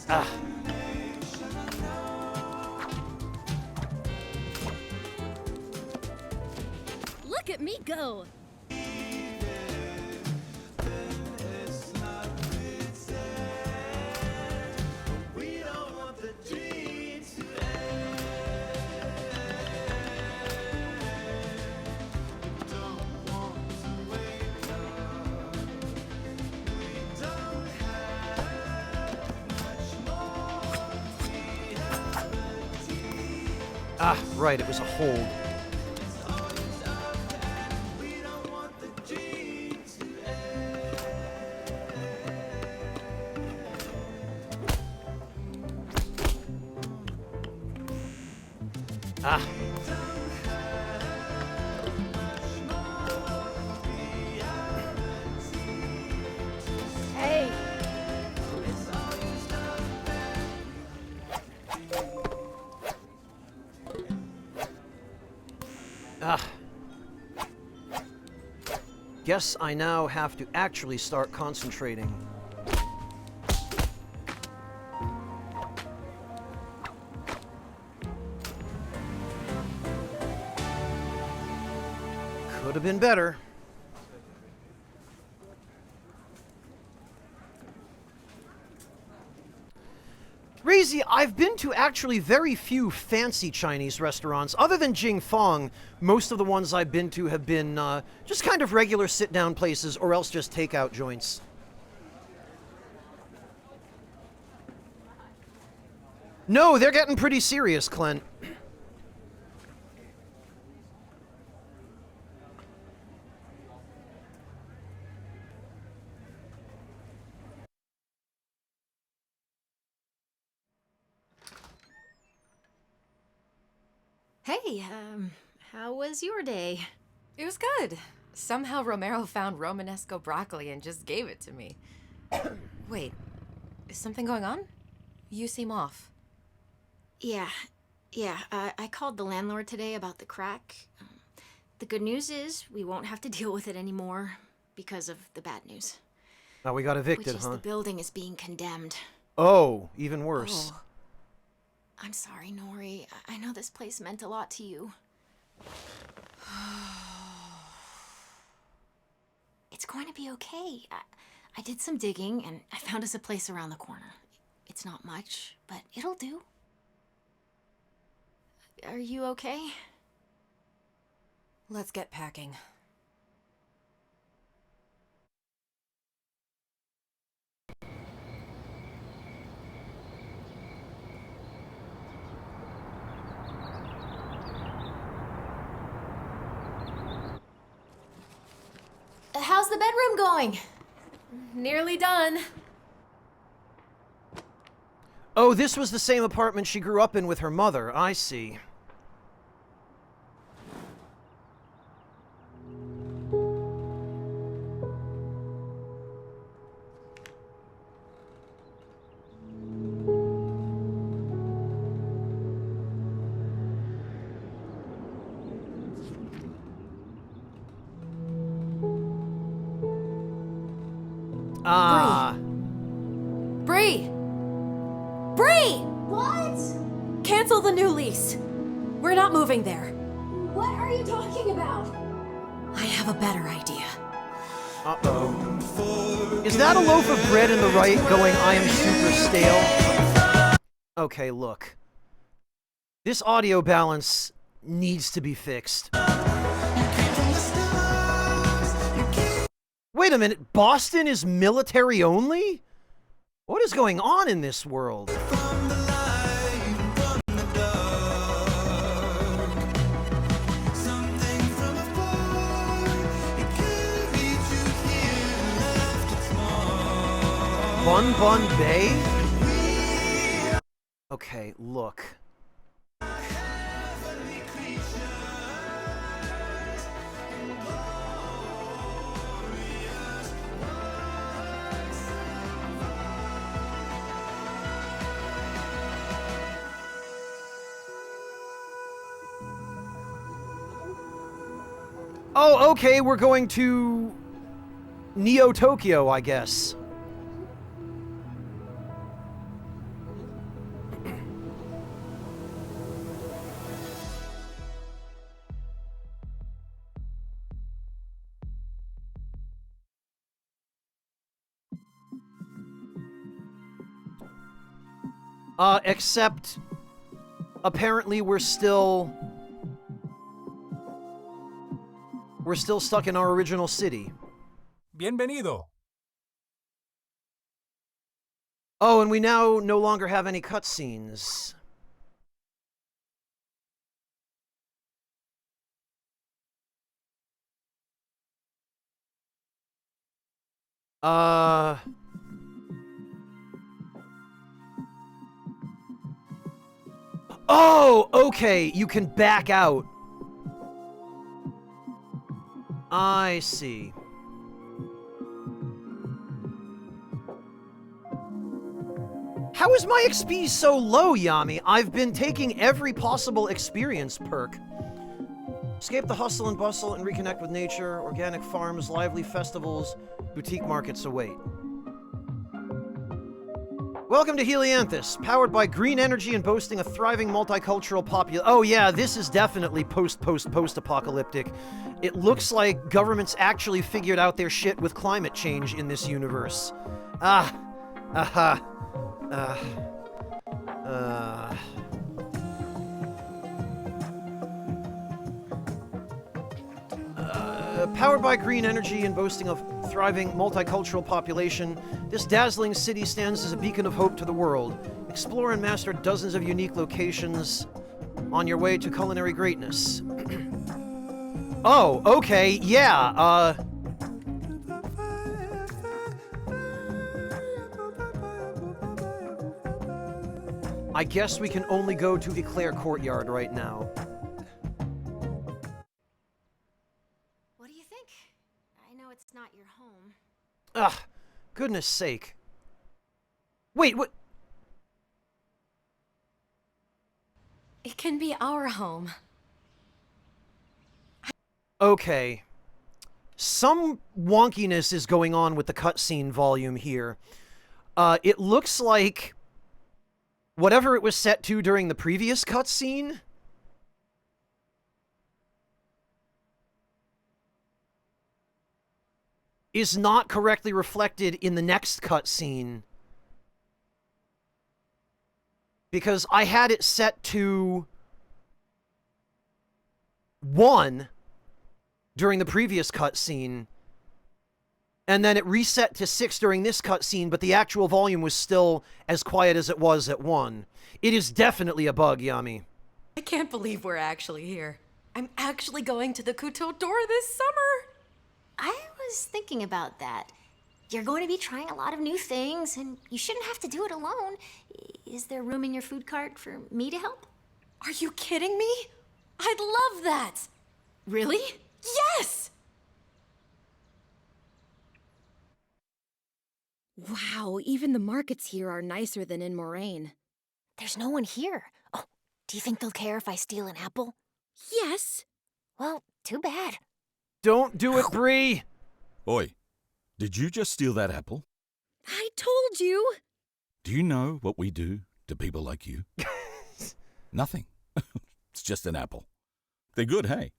Ah. Look at me go. Ah, right, it was a hold. Ah. Hey. Ah. Guess I now have to actually start concentrating. Could have been better. Razy, I've been to actually very few fancy Chinese restaurants. Other than Jing Fong, most of the ones I've been to have been just kind of regular sit-down places or else just takeout joints. No, they're getting pretty serious, Clint. Hey, how was your day? It was good. Somehow Romero found Romanesco broccoli and just gave it to me. Wait, is something going on? You seem off. Yeah. I called the landlord today about the crack. The good news is we won't have to deal with it anymore because of the bad news. Now we got evicted, Which is huh? the building is being condemned. Oh, even worse. Oh. I'm sorry, Nori. I know this place meant a lot to you. It's going to be okay. I did some digging, and I found us a place around the corner. It's not much, but it'll do. Are you okay? Let's get packing. How's the bedroom going? Nearly done. Oh, this was the same apartment she grew up in with her mother. I see. Ah. Bree! Bree! What? Cancel the new lease. We're not moving there. What are you talking about? have a better idea. Uh-oh. Is that a loaf of bread in the right going, I am super stale? Okay, look. This audio balance needs to be fixed. Wait a minute, Boston is military only? What is going on in this world? Bun Bun Bay? Okay, look. Oh, okay, we're going to Neo Tokyo, I guess. Except apparently we're still stuck in our original city. Bienvenido. Oh, and we now no longer have any cutscenes. Oh, okay, you can back out. I see. How is my XP so low, Yami? I've been taking every possible experience perk. Escape the hustle and bustle and reconnect with nature. Organic farms, lively festivals, boutique markets await. Welcome to Helianthus, powered by green energy and boasting a thriving multicultural Oh yeah, this is definitely post-apocalyptic. It looks like governments actually figured out their shit with climate change in this universe. Powered by green energy and boasting a thriving multicultural population, this dazzling city stands as a beacon of hope to the world. Explore and master dozens of unique locations on your way to culinary greatness. Oh, okay, yeah, I guess we can only go to Eclair Courtyard right now. What do you think? I know it's not your home. Ugh, goodness sake. Wait, what? It can be our home. Okay. Some wonkiness is going on with the cutscene volume here. It looks like whatever it was set to during the previous cutscene is not correctly reflected in the next cutscene. Because I had it set to 1 during the previous cutscene, and then it reset to 6 during this cutscene, but the actual volume was still as quiet as it was at 1. It is definitely a bug, Yami. I can't believe we're actually here. I'm actually going to the Kuto Door this summer! I was thinking about that. You're going to be trying a lot of new things, and you shouldn't have to do it alone. Is there room in your food cart for me to help? Are you kidding me? I'd love that! Really? Yes! Wow, even the markets here are nicer than in Moraine. There's no one here. Oh, do you think they'll care if I steal an apple? Yes. Well, too bad. Don't do it, Bree! Oi, did you just steal that apple? I told you. Do you know what we do to people like you? Nothing. It's just an apple. They're good, hey?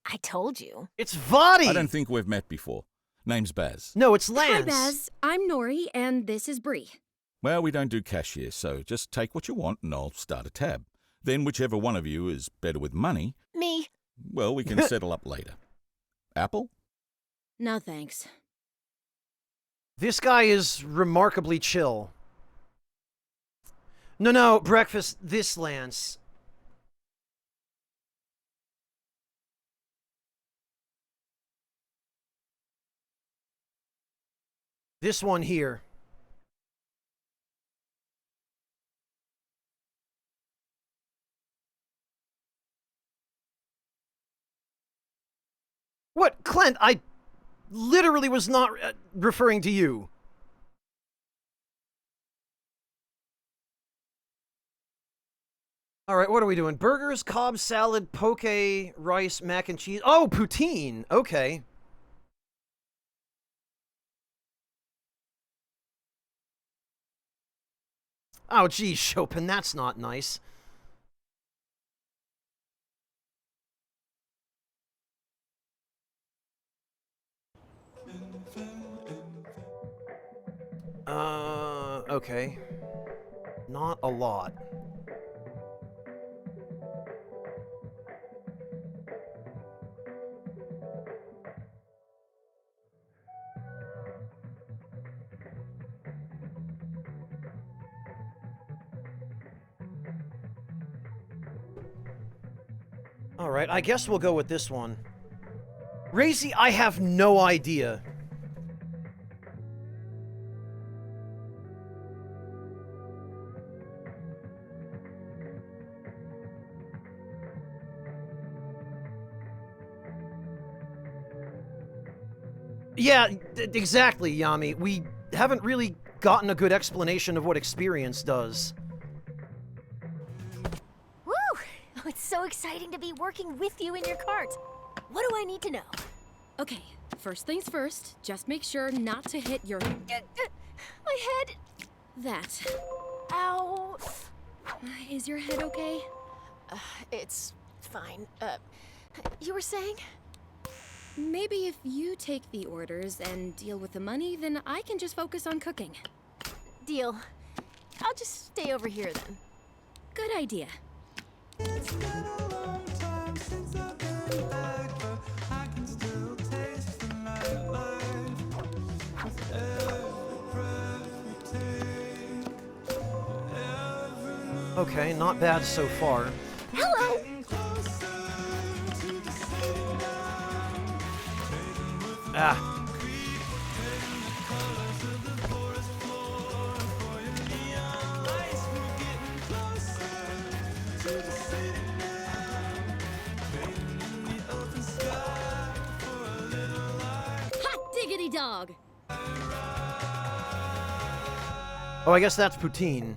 I told you. It's Vadi! I don't think we've met before. Name's Baz. No, it's Hi, Lance. Baz. I'm Nori, and this is Bree. Well, we don't do cash here, so just take what you want and I'll start a tab. Then whichever one of you is better with money, Me. well, we can settle up later. Apple? No thanks. This guy is remarkably chill. No, breakfast, this Lance. This one here. What? Clint, I literally was not referring to you. All right, what are we doing? Burgers, Cobb salad, poke, rice, mac and cheese. Oh, poutine. Okay. Oh, geez, Chopin, that's not nice. Okay. Not a lot. Alright, I guess we'll go with this one. Razy, I have no idea. Yeah, exactly, Yami. We haven't really gotten a good explanation of what experience does. Woo! Oh, it's so exciting to be working with you in your cart. What do I need to know? Okay, first things first, just make sure not to hit your... My head! That. Ow! Is your head okay? It's fine. You were saying? Maybe if you take the orders and deal with the money, then I can just focus on cooking. Deal. I'll just stay over here then. Good idea. Okay, not bad so far. Hello! Ah. Hot diggity dog! Oh, I guess that's poutine.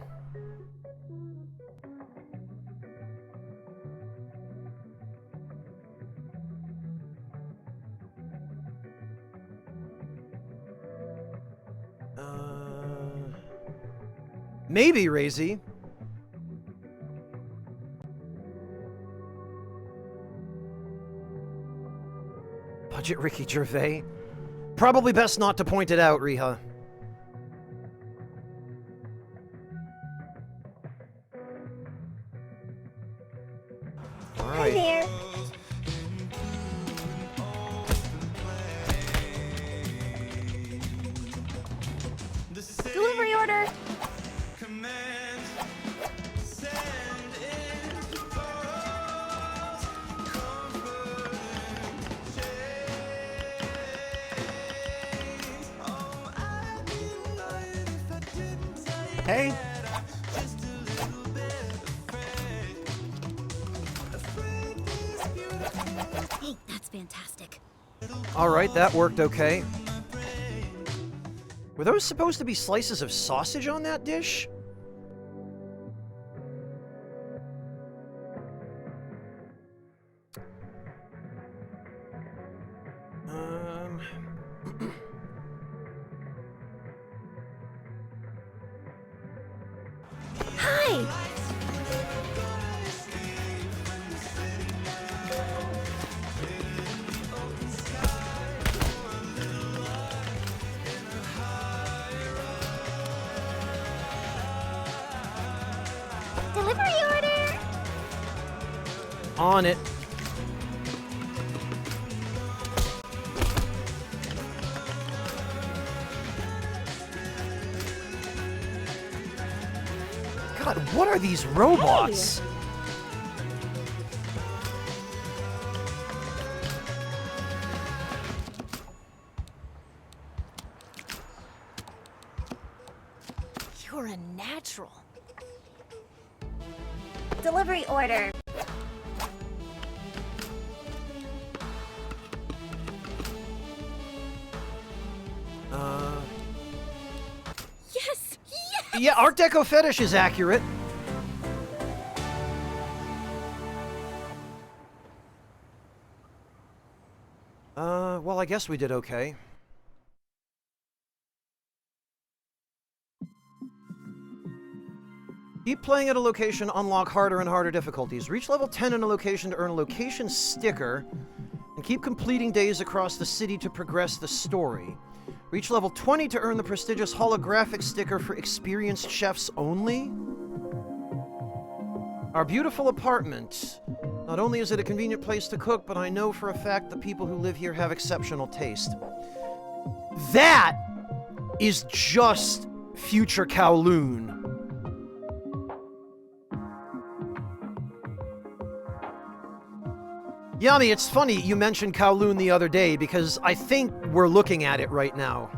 Maybe, Razy. Budget Ricky Gervais. Probably best not to point it out, Riha. All right. Hi there. Delivery order. Hey. Hey, that's fantastic. All right, that worked okay. Were those supposed to be slices of sausage on that dish? Hi! On it. God, what are these robots? You're a natural. Delivery order. Yes! Yes! Yeah, Art Deco fetish is accurate. Well, I guess we did okay. Keep playing at a location, unlock harder and harder difficulties. Reach level 10 in a location to earn a location sticker, and keep completing days across the city to progress the story. Reach level 20 to earn the prestigious holographic sticker for experienced chefs only. Our beautiful apartment. Not only is it a convenient place to cook, but I know for a fact the people who live here have exceptional taste. That is just future Kowloon. Yami, it's funny you mentioned Kowloon the other day because I think we're looking at it right now.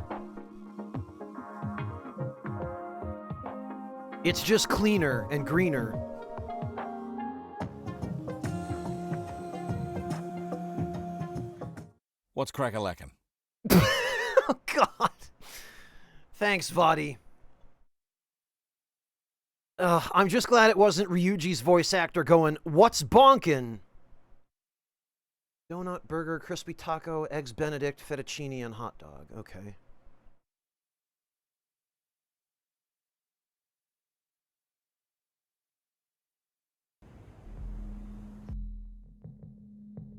It's just cleaner and greener. What's crack-a-lackin'? Oh, God. Thanks, Vadi. I'm just glad it wasn't Ryuji's voice actor going, "What's bonkin'?" Donut, burger, crispy taco, eggs Benedict, fettuccine, and hot dog. Okay.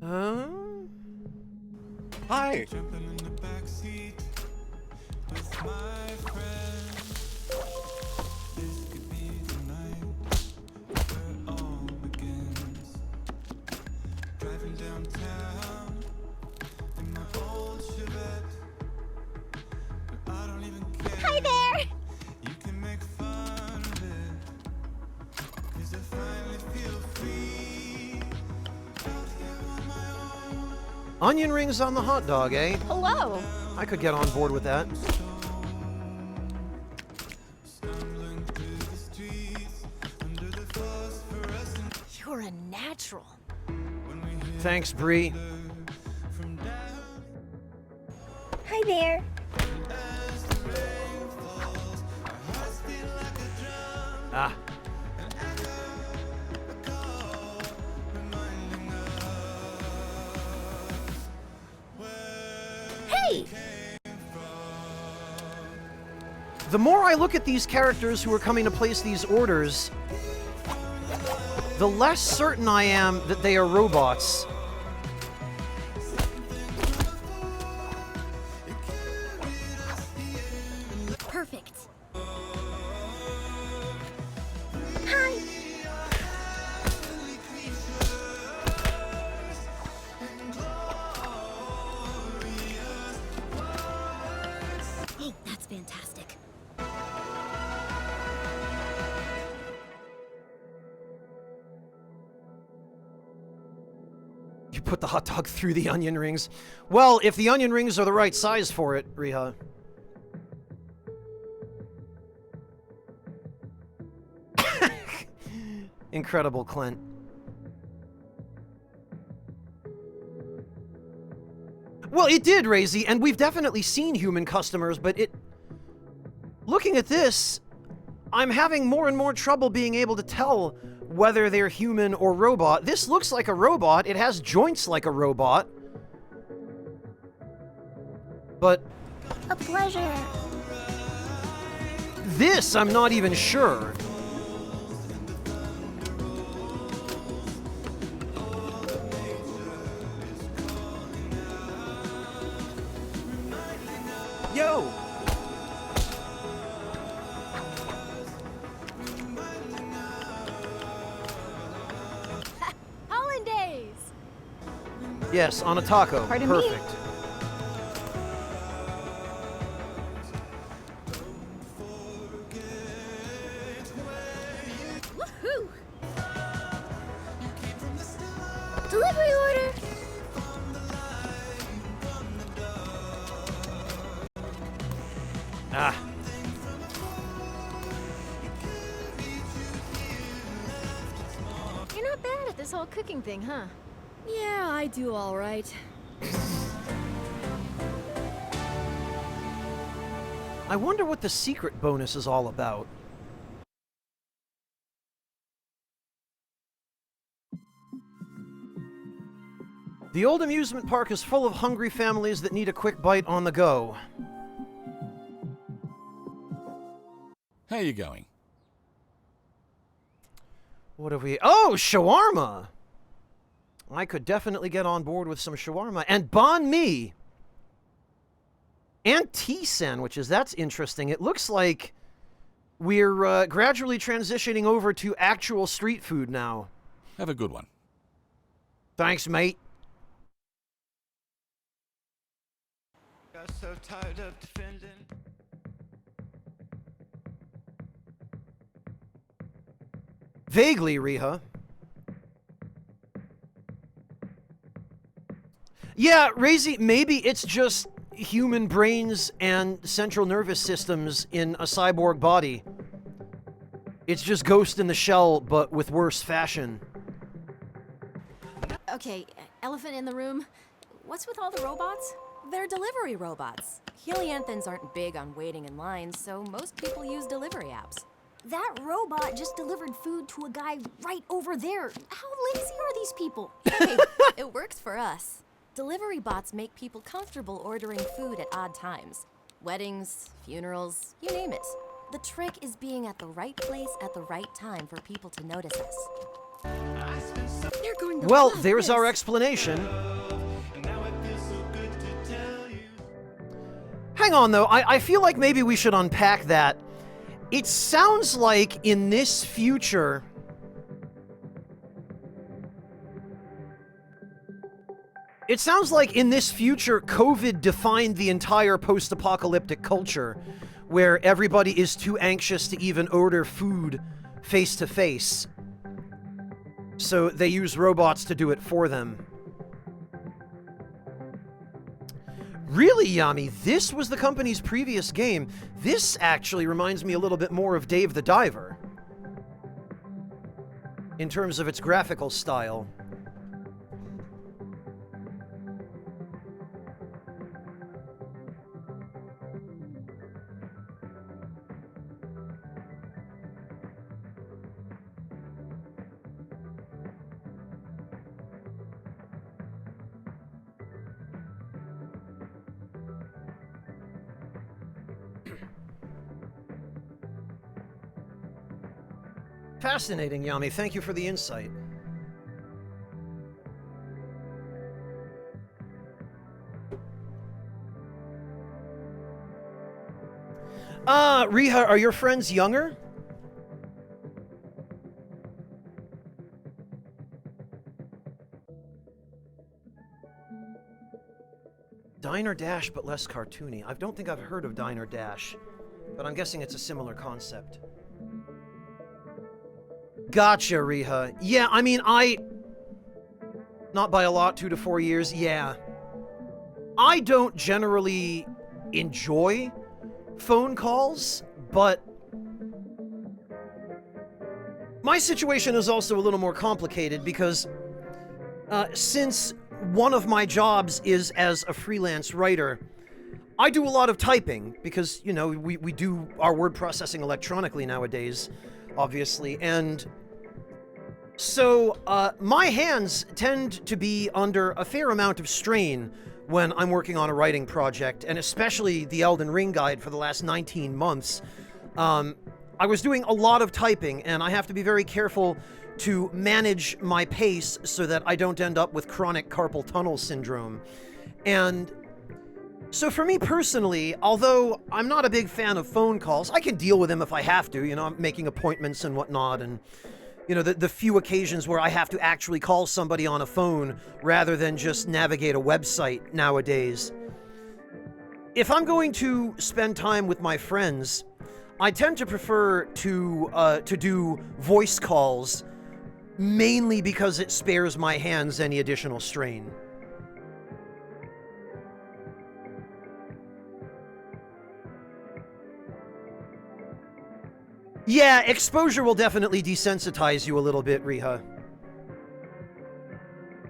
Hi. Hi there! Onion rings on the hot dog, eh? Hello! I could get on board with that. You're a natural. Thanks, Bree. Hi there. Ah. Hey! The more I look at these characters who are coming to place these orders, the less certain I am that they are robots. Perfect. Hi! Oh, that's fantastic. You put the hot dog through the onion rings. Well, if the onion rings are the right size for it, Riha. Incredible, Clint. Well, it did, Razy, and we've definitely seen human customers, but it... Looking at this, I'm having more and more trouble being able to tell whether they're human or robot. This looks like a robot. It has joints like a robot. But... A pleasure. This, I'm not even sure. Yo! Hollandaise! Yes, on a taco. Pardon me? Perfect. Woohoo! Delivery order! Ah. You're not bad at this whole cooking thing, huh? Yeah, I do all right. I wonder what the secret bonus is all about. The old amusement park is full of hungry families that need a quick bite on the go. How you going? What have we... Oh, shawarma! I could definitely get on board with some shawarma. And banh mi! And tea sandwiches. That's interesting. It looks like we're gradually transitioning over to actual street food now. Have a good one. Thanks, mate. Got so tired of defending. Vaguely, Riha. Yeah, Razy, maybe it's just human brains and central nervous systems in a cyborg body. It's just Ghost in the Shell, but with worse fashion. Okay, elephant in the room. What's with all the robots? They're delivery robots. Helianthans aren't big on waiting in lines, so most people use delivery apps. That robot just delivered food to a guy right over there. How lazy are these people? Hey, it works for us. Delivery bots make people comfortable ordering food at odd times. Weddings, funerals, you name it. The trick is being at the right place at the right time for people to notice us. They're going to Well, love there's this. our explanation. Hang on, though. I feel like maybe we should unpack that. It sounds like in this future... It sounds like in this future, COVID defined the entire post-apocalyptic culture, where everybody is too anxious to even order food face-to-face. So they use robots to do it for them. Really, Yami, this was the company's previous game. This actually reminds me a little bit more of Dave the Diver, in terms of its graphical style. Fascinating, Yami. Thank you for the insight. Riha, are your friends younger? Diner Dash, but less cartoony. I don't think I've heard of Diner Dash, but I'm guessing it's a similar concept. Gotcha, Riha. Yeah, I mean, not by a lot, 2 to 4 years, yeah. I don't generally enjoy phone calls, but my situation is also a little more complicated because since one of my jobs is as a freelance writer, I do a lot of typing because, you know, we do our word processing electronically nowadays, obviously, and so my hands tend to be under a fair amount of strain when I'm working on a writing project, and especially the Elden Ring guide for the last 19 months. I was doing a lot of typing, and I have to be very careful to manage my pace so that I don't end up with chronic carpal tunnel syndrome. And so for me personally, although I'm not a big fan of phone calls, I can deal with them if I have to, you know, I'm making appointments and whatnot, and You know, the few occasions where I have to actually call somebody on a phone rather than just navigate a website nowadays. If I'm going to spend time with my friends, I tend to prefer to do voice calls, mainly because it spares my hands any additional strain. Yeah, exposure will definitely desensitize you a little bit, Riha.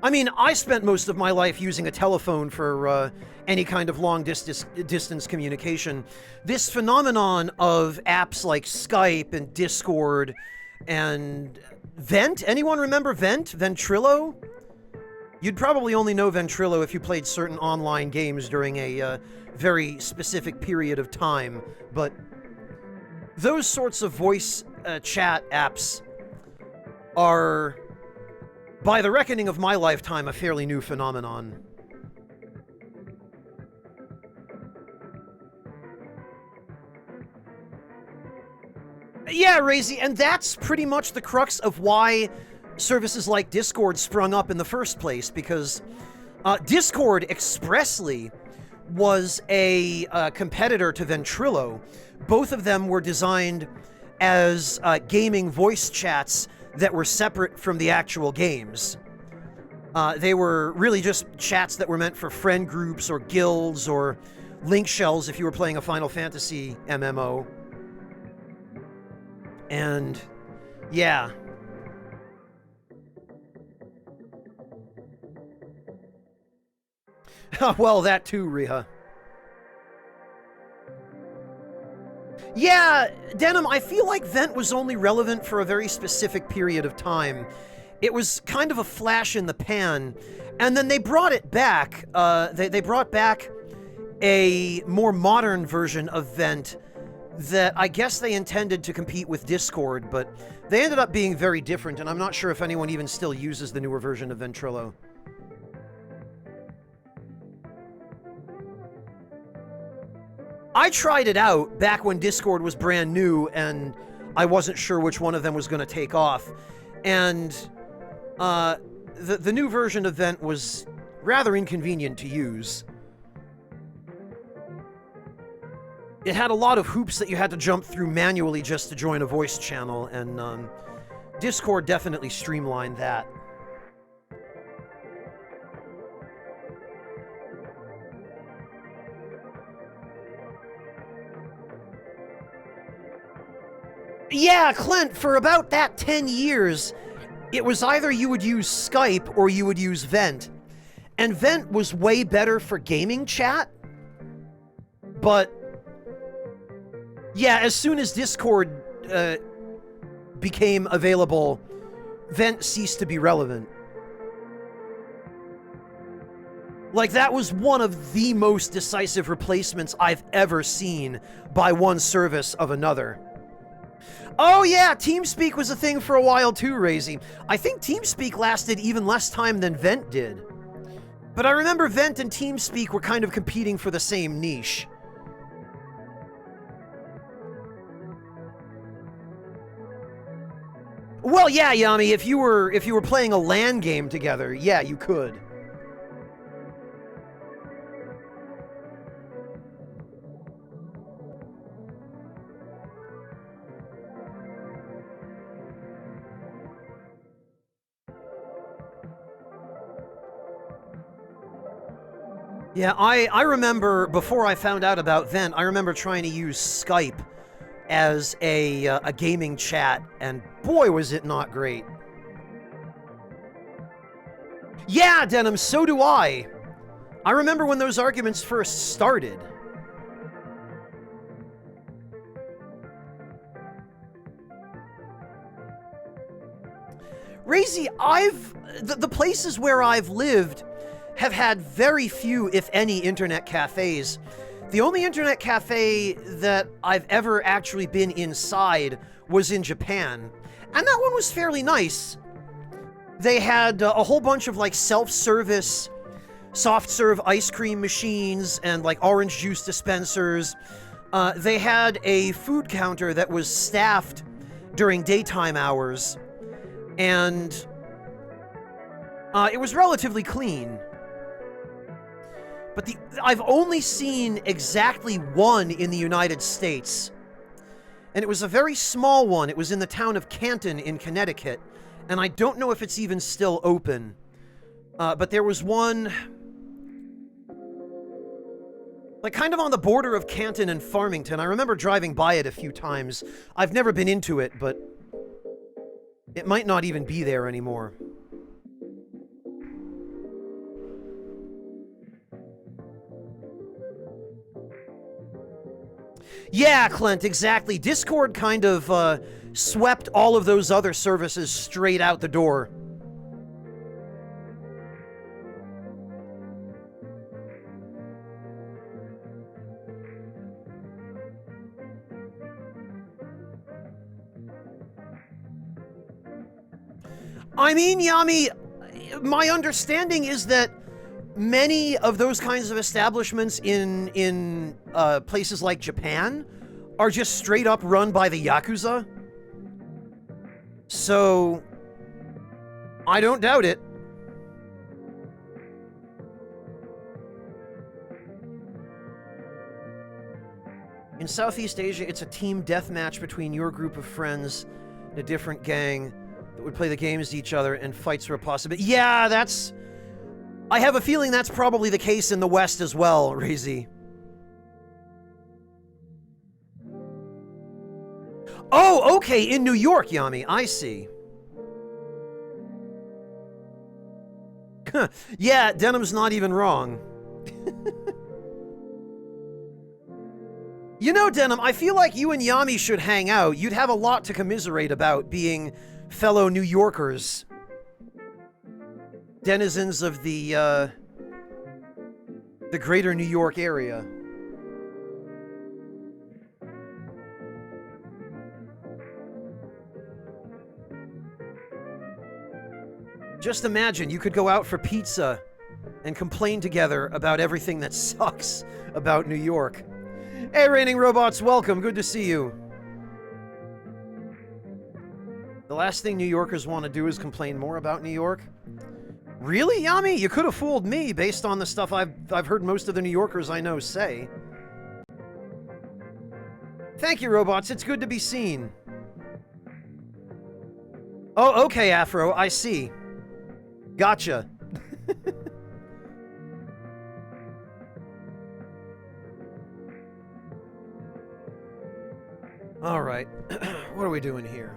I mean, I spent most of my life using a telephone for any kind of long distance communication. This phenomenon of apps like Skype and Discord and Vent? Anyone remember Vent? Ventrilo? You'd probably only know Ventrilo if you played certain online games during a very specific period of time, but those sorts of voice chat apps are, by the reckoning of my lifetime, a fairly new phenomenon. Yeah, Razy, and that's pretty much the crux of why services like Discord sprung up in the first place, because Discord expressly was a competitor to Ventrilo. Both of them were designed as gaming voice chats that were separate from the actual games. They were really just chats that were meant for friend groups or guilds or link shells if you were playing a Final Fantasy MMO. And yeah. Well, that too, Riha. Yeah, Denim, I feel like Vent was only relevant for a very specific period of time. It was kind of a flash in the pan, and then they brought it back. They brought back a more modern version of Vent that I guess they intended to compete with Discord, but they ended up being very different, and I'm not sure if anyone even still uses the newer version of Ventrilo. I tried it out back when Discord was brand new, and I wasn't sure which one of them was going to take off. And the new version of Vent was rather inconvenient to use. It had a lot of hoops that you had to jump through manually just to join a voice channel, and Discord definitely streamlined that. Yeah, Clint, for about that 10 years, it was either you would use Skype or you would use Vent. And Vent was way better for gaming chat. But yeah, as soon as Discord became available, Vent ceased to be relevant. Like, that was one of the most decisive replacements I've ever seen by one service of another. Oh yeah, TeamSpeak was a thing for a while too, Razy. I think TeamSpeak lasted even less time than Vent did. But I remember Vent and TeamSpeak were kind of competing for the same niche. Well, yeah, Yami, if you were playing a LAN game together, yeah, you could. Yeah, I remember, before I found out about Vent, I remember trying to use Skype as a gaming chat, and boy, was it not great. Yeah, Denim, so do I. I remember when those arguments first started. Razy, the places where I've lived have had very few, if any, internet cafes. The only internet cafe that I've ever actually been inside was in Japan, and that one was fairly nice. They had a whole bunch of like self-service, soft-serve ice cream machines and like orange juice dispensers. They had a food counter that was staffed during daytime hours, And it was relatively clean. But I've only seen exactly one in the United States. And it was a very small one. It was in the town of Canton in Connecticut. And I don't know if it's even still open. But there was one, like, kind of on the border of Canton and Farmington. I remember driving by it a few times. I've never been into it, but it might not even be there anymore. Yeah, Clint, exactly. Discord kind of swept all of those other services straight out the door. I mean, Yami, my understanding is that many of those kinds of establishments in places like Japan are just straight up run by the Yakuza. So, I don't doubt it. In Southeast Asia, it's a team deathmatch between your group of friends and a different gang that would play the games to each other, and fights were a possibility. Yeah, that's... I have a feeling that's probably the case in the West as well, Razy. Oh, okay, in New York, Yami. I see. Yeah, Denim's not even wrong. You know, Denim, I feel like you and Yami should hang out. You'd have a lot to commiserate about, being fellow New Yorkers. Denizens of the greater New York area. Just imagine, you could go out for pizza and complain together about everything that sucks about New York. Hey, Raining Robots, welcome. Good to see you. The last thing New Yorkers want to do is complain more about New York. Really, Yami? You could have fooled me based on the stuff I've heard most of the New Yorkers I know say. Thank you, Robots. It's good to be seen. Oh, okay, Afro. I see. Gotcha. All right. What are we doing here?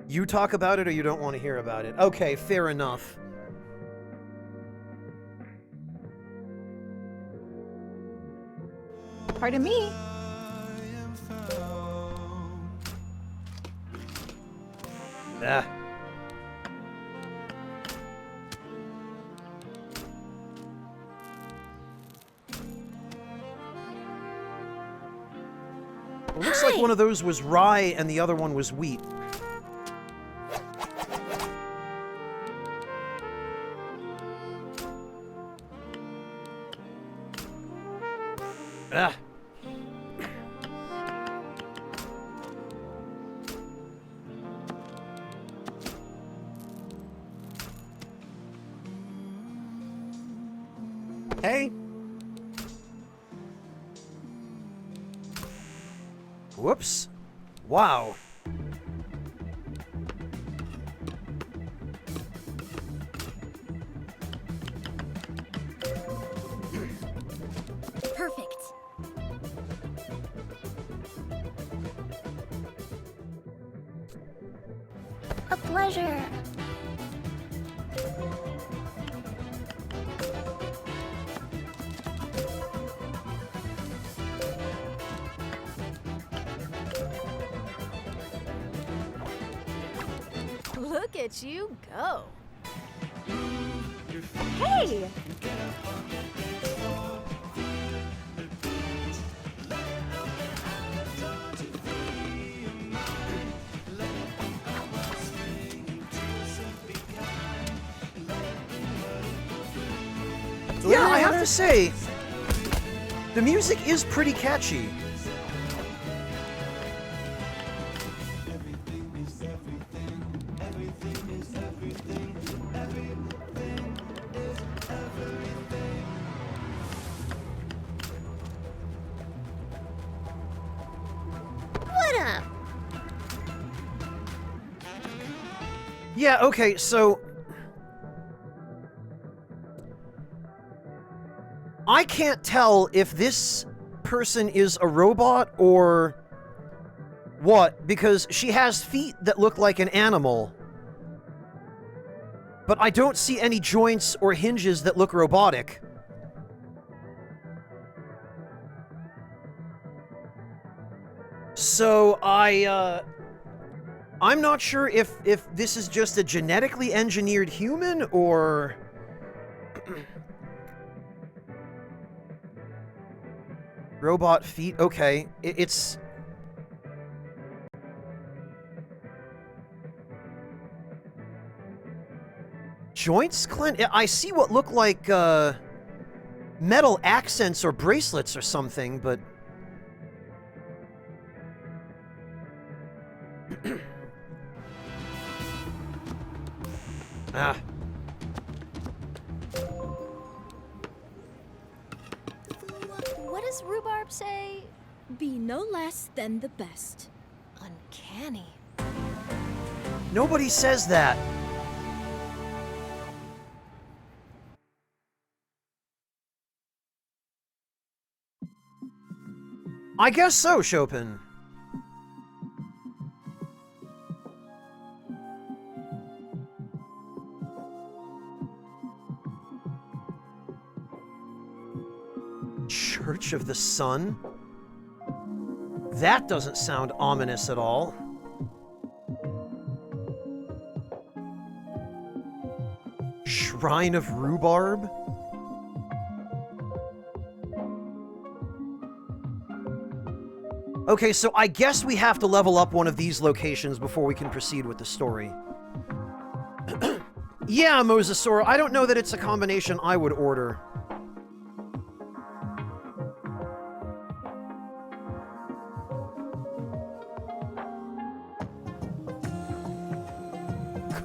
You talk about it or you don't want to hear about it? Okay, fair enough. Pardon me. Ah. It looks like one of those was rye and the other one was wheat. Ah. Hey. Whoops. Wow. Perfect. A pleasure. Look at you go. Hey! Yeah, I have to say, the music is pretty catchy. Yeah, okay, so... I can't tell if this person is a robot or what, because she has feet that look like an animal. But I don't see any joints or hinges that look robotic. So I'm not sure if this is just a genetically engineered human or robot feet. Okay, it's joints, Clint. I see what look like metal accents or bracelets or something, but ah. What does Rhubarb say? Be no less than the best. Uncanny. Nobody says that. I guess so, Chopin. Church of the Sun? That doesn't sound ominous at all. Shrine of Rhubarb? Okay, so I guess we have to level up one of these locations before we can proceed with the story. Yeah, Mosasaur, I don't know that it's a combination I would order.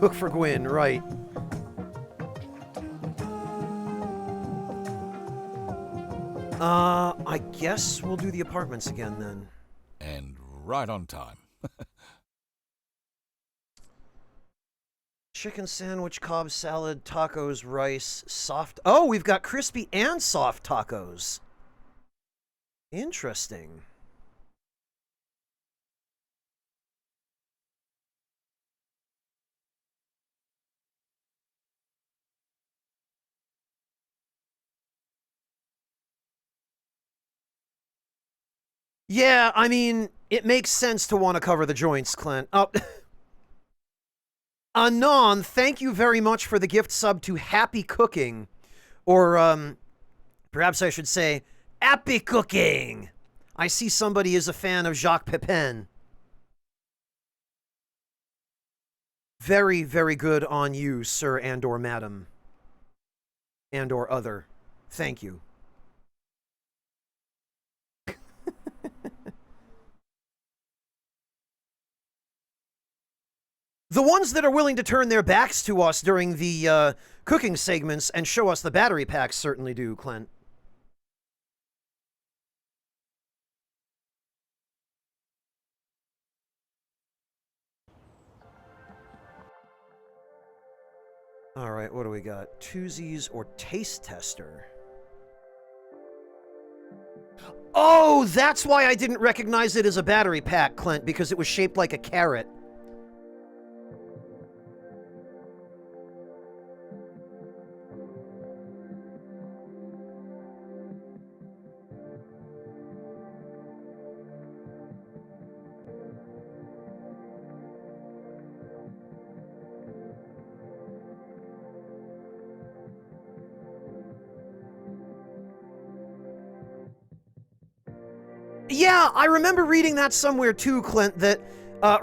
Cook for Gwyn, right. I guess we'll do the apartments again then. And right on time. Chicken sandwich, Cobb salad, tacos, rice, soft... Oh, we've got crispy and soft tacos. Interesting. Yeah, I mean, it makes sense to want to cover the joints, Clint. Oh. Anon, thank you very much for the gift sub to Happy Cooking. Or, perhaps I should say, Happy Cooking. I see somebody is a fan of Jacques Pepin. Very, very good on you, sir and or madam. And or other. Thank you. The ones that are willing to turn their backs to us during the cooking segments and show us the battery packs certainly do, Clint. All right, what do we got? Twosies or taste tester? Oh, that's why I didn't recognize it as a battery pack, Clint, because it was shaped like a carrot. Yeah, I remember reading that somewhere too, Clint, that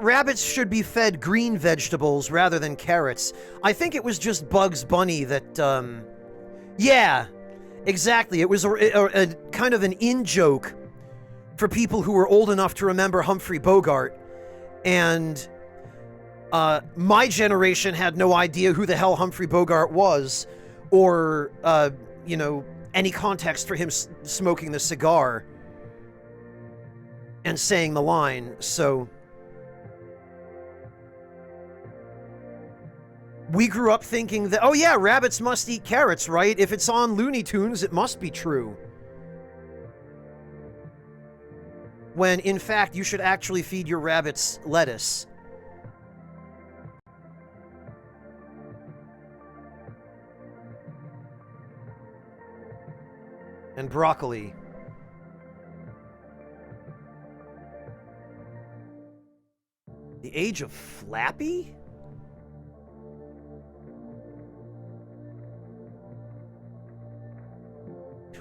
rabbits should be fed green vegetables rather than carrots. I think it was just Bugs Bunny that, yeah, exactly. It was a kind of an in-joke for people who were old enough to remember Humphrey Bogart. And my generation had no idea who the hell Humphrey Bogart was, or, you know, any context for him smoking the cigar and saying the line, so... We grew up thinking that, oh yeah, rabbits must eat carrots, right? If it's on Looney Tunes, it must be true. When, in fact, you should actually feed your rabbits lettuce. And broccoli. The Age of Flappy?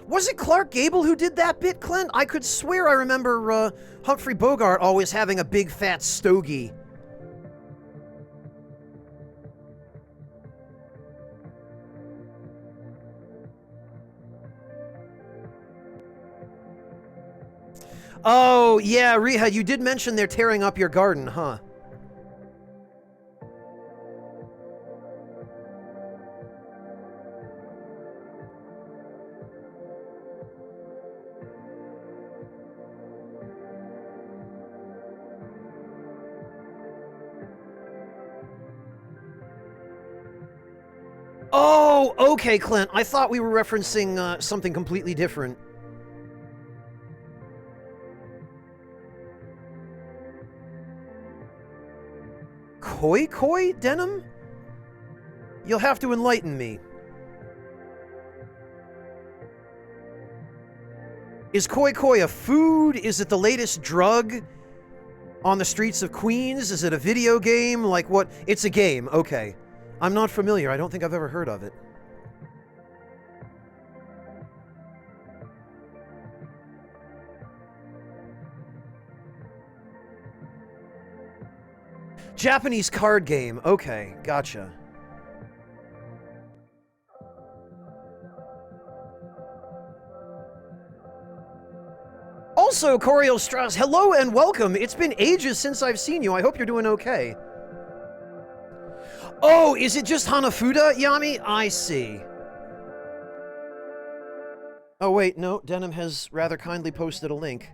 Was it Clark Gable who did that bit, Clint? I could swear I remember Humphrey Bogart always having a big fat stogie. Oh, yeah, Riha, you did mention they're tearing up your garden, huh? Oh, okay, Clint. I thought we were referencing something completely different. Koi Koi denim? You'll have to enlighten me. Is Koi Koi a food? Is it the latest drug on the streets of Queens? Is it a video game? Like what? It's a game, okay. I'm not familiar. I don't think I've ever heard of it. Japanese card game. Okay, gotcha. Also, Coriel Strauss, hello and welcome. It's been ages since I've seen you. I hope you're doing okay. Oh, is it just Hanafuda, Yami? I see. Oh, wait, no. Denim has rather kindly posted a link.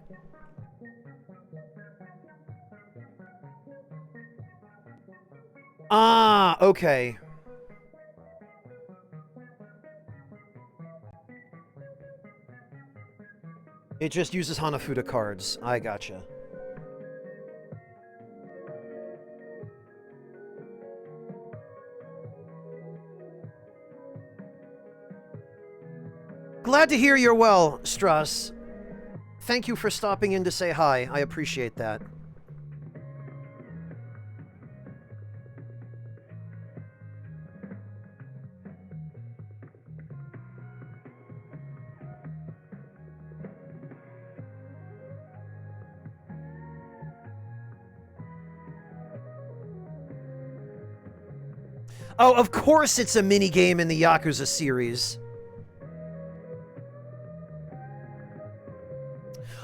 Ah, okay. It just uses Hanafuda cards. I gotcha. Glad to hear you're well, Strauss. Thank you for stopping in to say hi. I appreciate that. Oh, of course it's a minigame in the Yakuza series.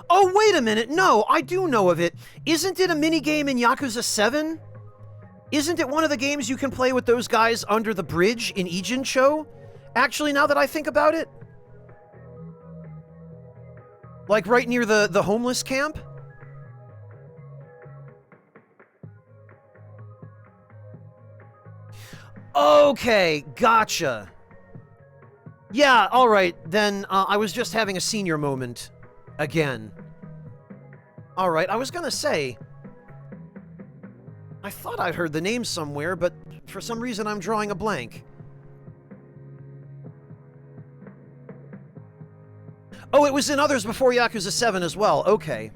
Oh, wait a minute. No, I do know of it. Isn't it a minigame in Yakuza 7? Isn't it one of the games you can play with those guys under the bridge in Ijincho? Actually, now that I think about it. Like right near the homeless camp? Okay, gotcha. Yeah, alright, then I was just having a senior moment. Again. Alright, I was gonna say... I thought I'd heard the name somewhere, but for some reason I'm drawing a blank. Oh, it was in others before Yakuza 7 as well, okay.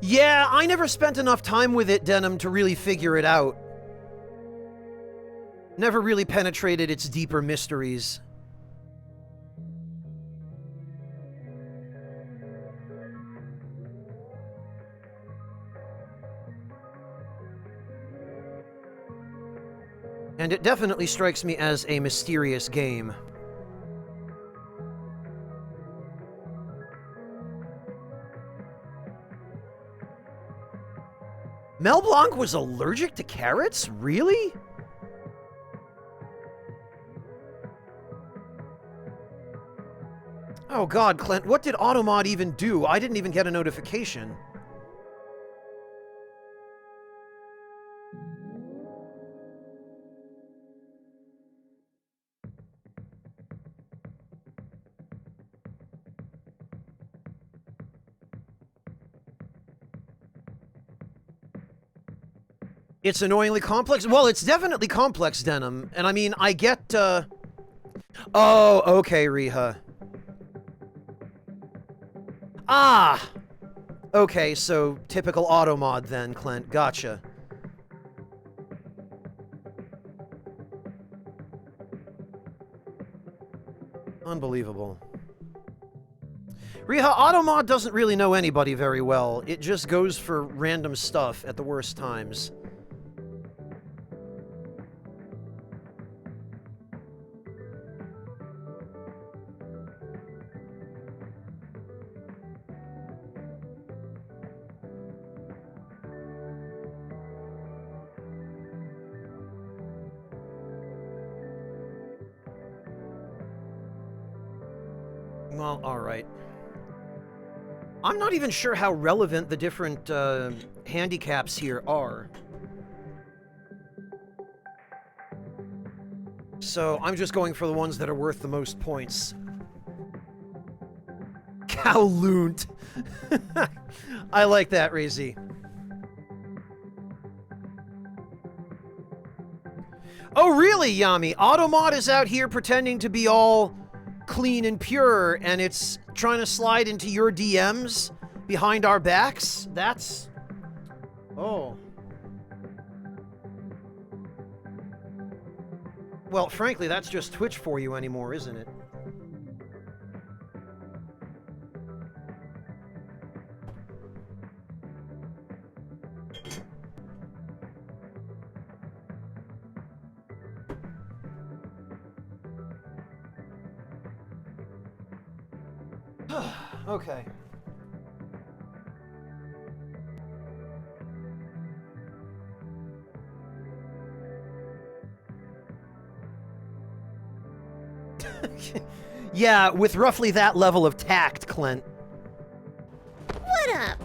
Yeah, I never spent enough time with it, Denim, to really figure it out. Never really penetrated its deeper mysteries. And it definitely strikes me as a mysterious game. Mel Blanc was allergic to carrots? Really? Oh god, Clint, what did Automod even do? I didn't even get a notification. It's annoyingly complex? Well, it's definitely complex, Denim. And I mean, I get, Oh, okay, Riha. Ah! Okay, so typical Automod then, Clint. Gotcha. Unbelievable. Riha, Automod doesn't really know anybody very well. It just goes for random stuff at the worst times. Well, alright. I'm not even sure how relevant the different handicaps here are. So I'm just going for the ones that are worth the most points. Kowloon. I like that, Razy. Oh, really, Yami? Automod is out here pretending to be all clean and pure, and it's trying to slide into your DMs behind our backs? That's... Oh. Well, frankly, that's just Twitch for you anymore, isn't it? Okay. Yeah, with roughly that level of tact, Clint. What up?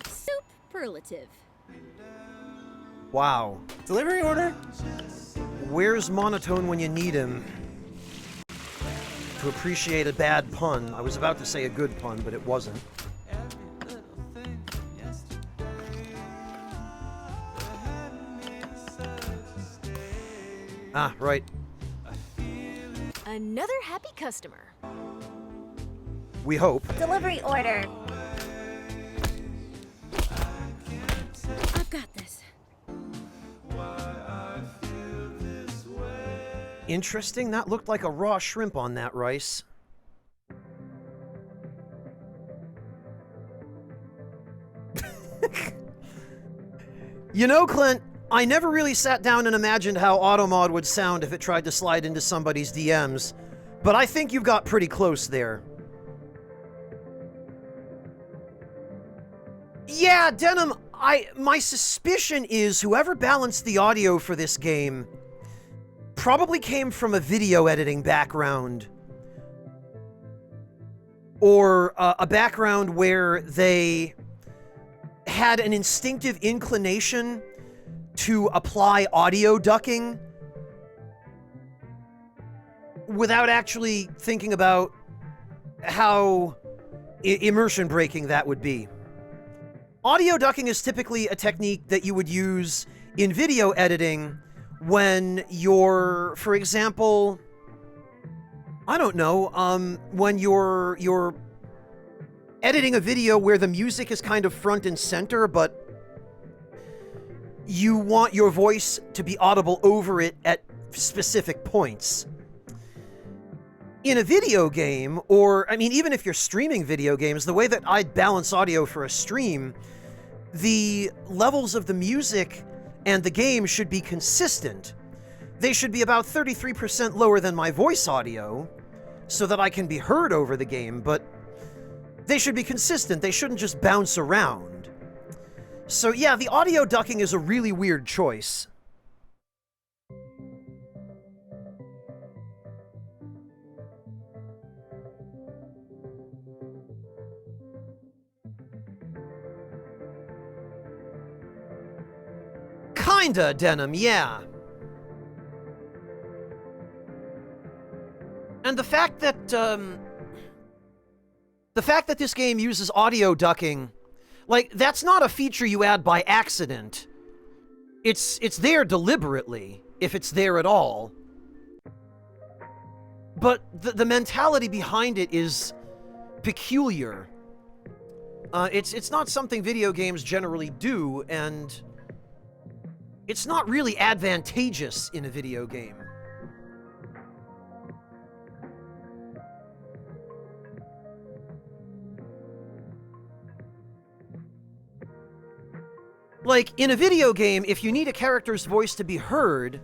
Superlative. Wow. Delivery order? Where's Monotone when you need him? To appreciate a bad pun. I was about to say a good pun, but it wasn't. Ah, right. Another happy customer. We hope. Delivery order. I've got this. Interesting. That looked like a raw shrimp on that rice. You know, Clint, I never really sat down and imagined how Automod would sound if it tried to slide into somebody's DMs, but I think you've got pretty close there. Yeah, Denim, my suspicion is whoever balanced the audio for this game probably came from a video editing background. Or a background where they had an instinctive inclination to apply audio ducking without actually thinking about how immersion breaking that would be. Audio ducking is typically a technique that you would use in video editing when you're, for example, I don't know, when you're editing a video where the music is kind of front and center, but you want your voice to be audible over it at specific points. In a video game, or, I mean, even if you're streaming video games, the way that I balance audio for a stream, the levels of the music and the game should be consistent. They should be about 33% lower than my voice audio, so that I can be heard over the game, but they should be consistent. They shouldn't just bounce around. So yeah, the audio ducking is a really weird choice. Kinda, Denim, yeah. And the fact that this game uses audio ducking, like, that's not a feature you add by accident. It's there deliberately, if it's there at all. But the mentality behind it is peculiar. It's not something video games generally do, and it's not really advantageous in a video game. Like, in a video game, if you need a character's voice to be heard,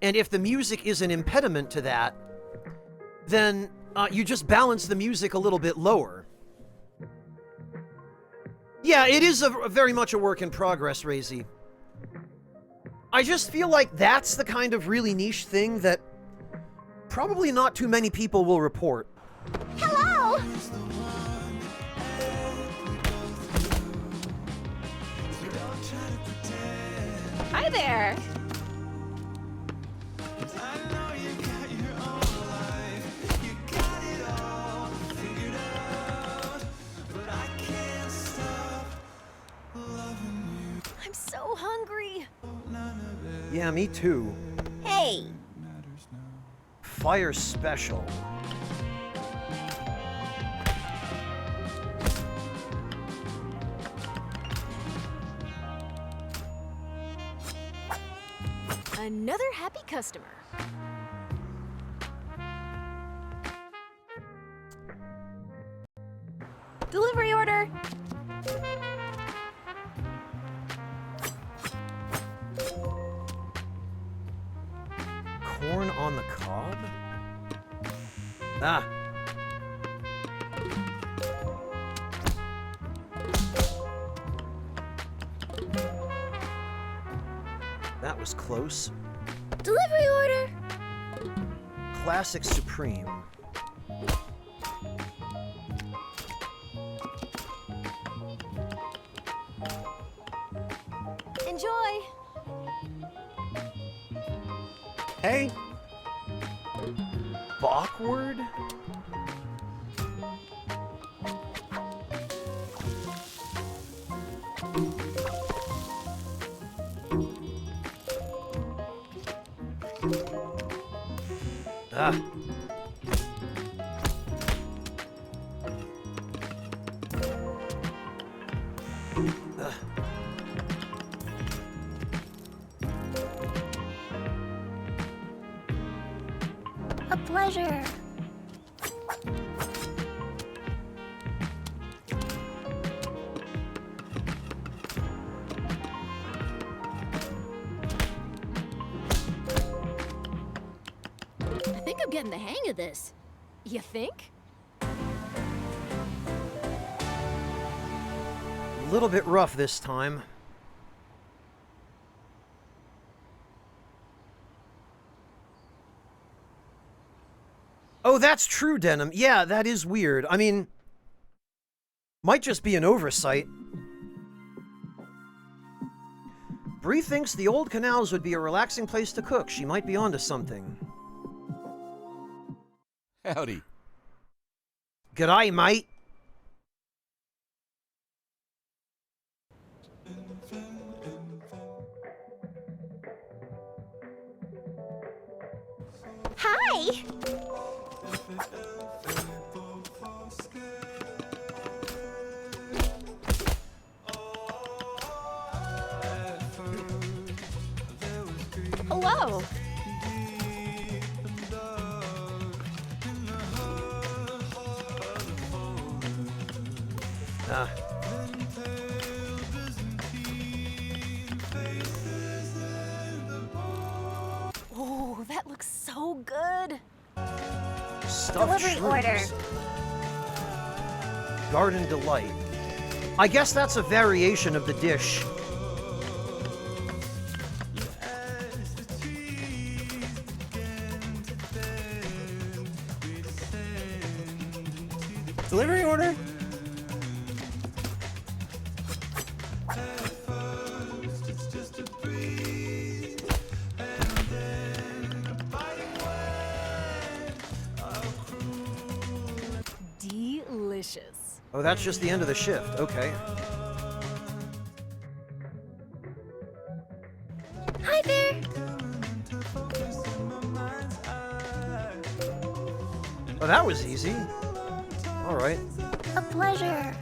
and if the music is an impediment to that, then you just balance the music a little bit lower. Yeah, it is very much a work in progress, Razy. I just feel like that's the kind of really niche thing that probably not too many people will report. Hello! Hi there! I'm so hungry. Yeah, me too. Hey! Fire special. Another happy customer. Delivery order. Corn on the cob? Ah. That was close. Delivery order! Classic Supreme. Enjoy. Hey. Awkward? Ah. A pleasure. I think I'm getting the hang of this. You think? A little bit rough this time. Oh, that's true, Denim. Yeah, that is weird. I mean, might just be an oversight. Bree thinks the old canals would be a relaxing place to cook. She might be onto something. Howdy. G'day, mate. Hi! Hello! Oh, Stuffed Delivery shrooms. order. Garden Delight. I guess that's a variation of the dish. Delivery order? Delicious. Oh, that's just the end of the shift. Okay. Hi there. Oh, that was easy. All right. A pleasure.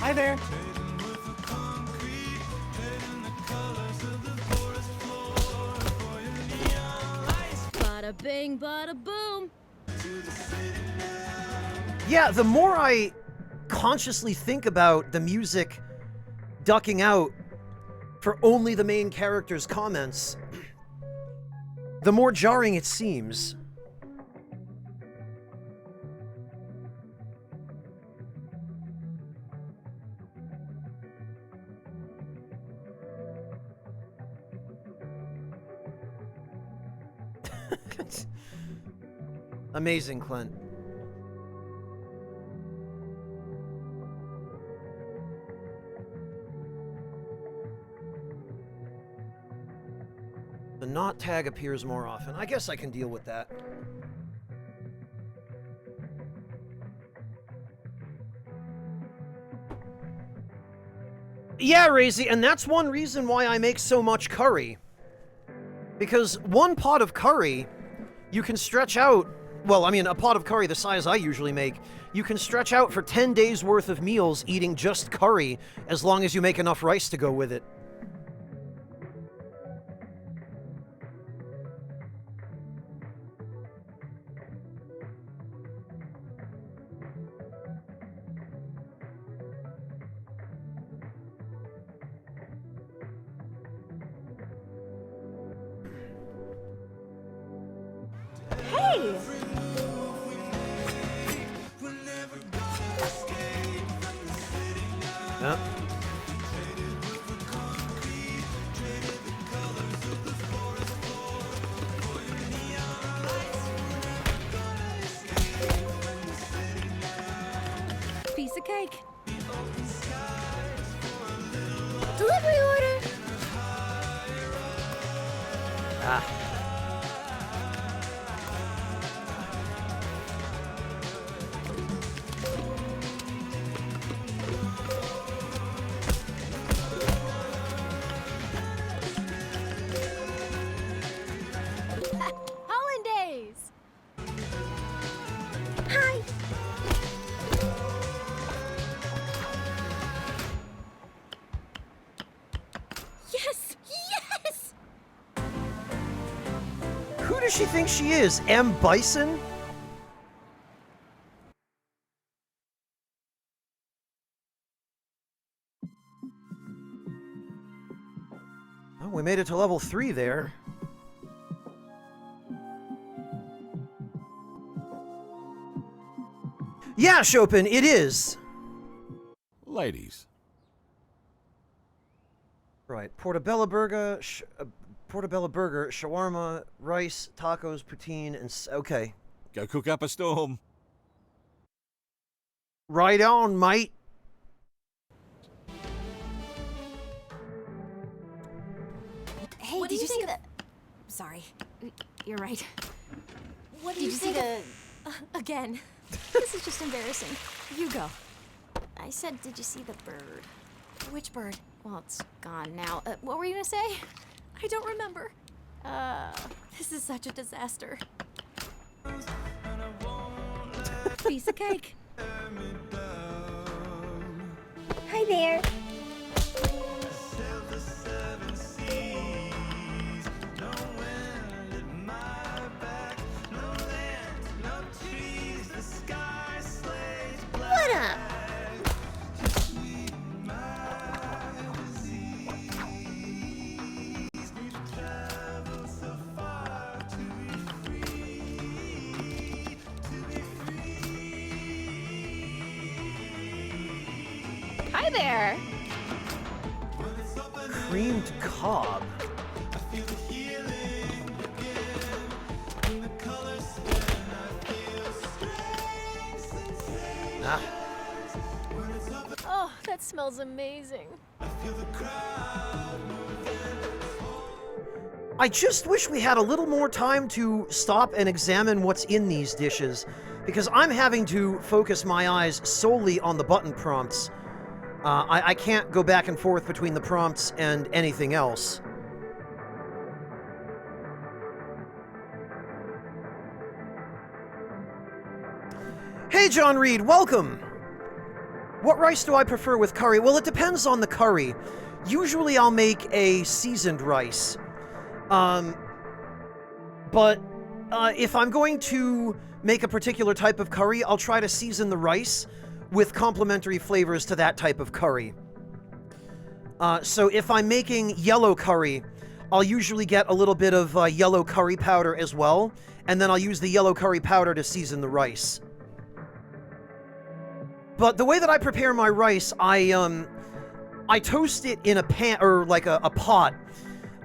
Hi there. Bada bing, bada boom. Yeah, the more I consciously think about the music ducking out for only the main character's comments, the more jarring it seems. Amazing, Clint. The not tag appears more often. I guess I can deal with that. Yeah, Razy, and that's one reason why I make so much curry. Because one pot of curry, you can stretch out, well, I mean, a pot of curry the size I usually make, you can stretch out for 10 days worth of meals eating just curry, as long as you make enough rice to go with it. Hey! Yep. Piece of cake. Delivery order. Ah. Hollandaise. Hi. Yes! Yes! Who does she think she is? M. Bison? Oh, we made it to level 3 there. Yeah, Chopin, it is. Ladies. Right. Portobello burger, portobello burger, shawarma, rice, tacos, poutine, and okay. Go cook up a storm. Right on, mate. Hey, What do did you you see think the... Sorry. You're right. What do Did you you see think the... again? This is just embarrassing. You go. I said, did you see the bird? Which bird? Well, it's gone now. What were you gonna say? I don't remember. This is such a disaster. Piece of cake. Hi there. Hi there. Creamed cob. Ah. Oh, that smells amazing. I just wish we had a little more time to stop and examine what's in these dishes, because I'm having to focus my eyes solely on the button prompts. I can't go back and forth between the prompts and anything else. Hey, John Reed, welcome! What rice do I prefer with curry? Well, it depends on the curry. Usually I'll make a seasoned rice. But if I'm going to make a particular type of curry, I'll try to season the rice with complementary flavors to that type of curry. So if I'm making yellow curry, I'll usually get a little bit of yellow curry powder as well, and then I'll use the yellow curry powder to season the rice. But the way that I prepare my rice, I toast it in a pan, or like a pot.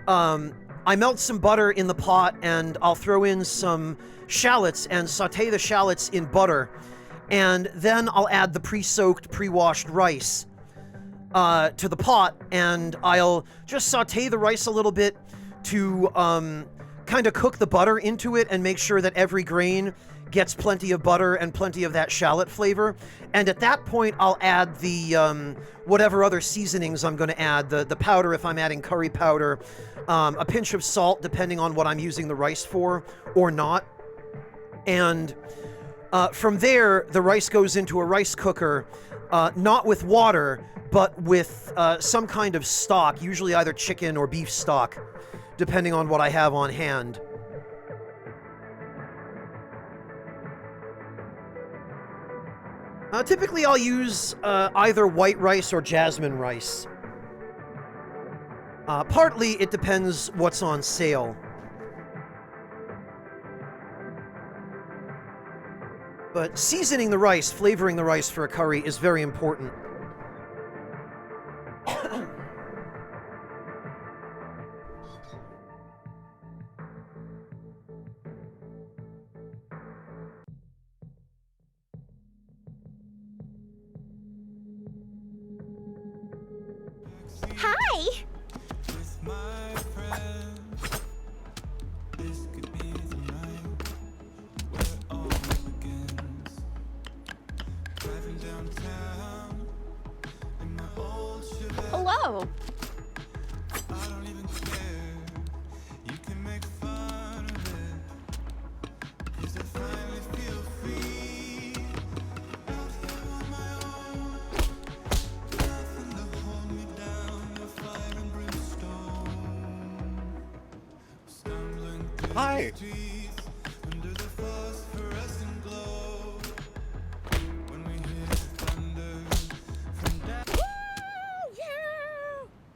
I melt some butter in the pot, and I'll throw in some shallots and saute the shallots in butter. And then I'll add the pre-soaked, pre-washed rice to the pot, and I'll just saute the rice a little bit to kind of cook the butter into it and make sure that every grain gets plenty of butter and plenty of that shallot flavor. And at that point, I'll add the whatever other seasonings I'm going to add, the powder if I'm adding curry powder, a pinch of salt depending on what I'm using the rice for or not. And from there, the rice goes into a rice cooker, not with water, but with some kind of stock, usually either chicken or beef stock, depending on what I have on hand. Typically, I'll use either white rice or jasmine rice. Partly, it depends what's on sale. But seasoning the rice, flavoring the rice for a curry is very important. Hi! Hello. Hi.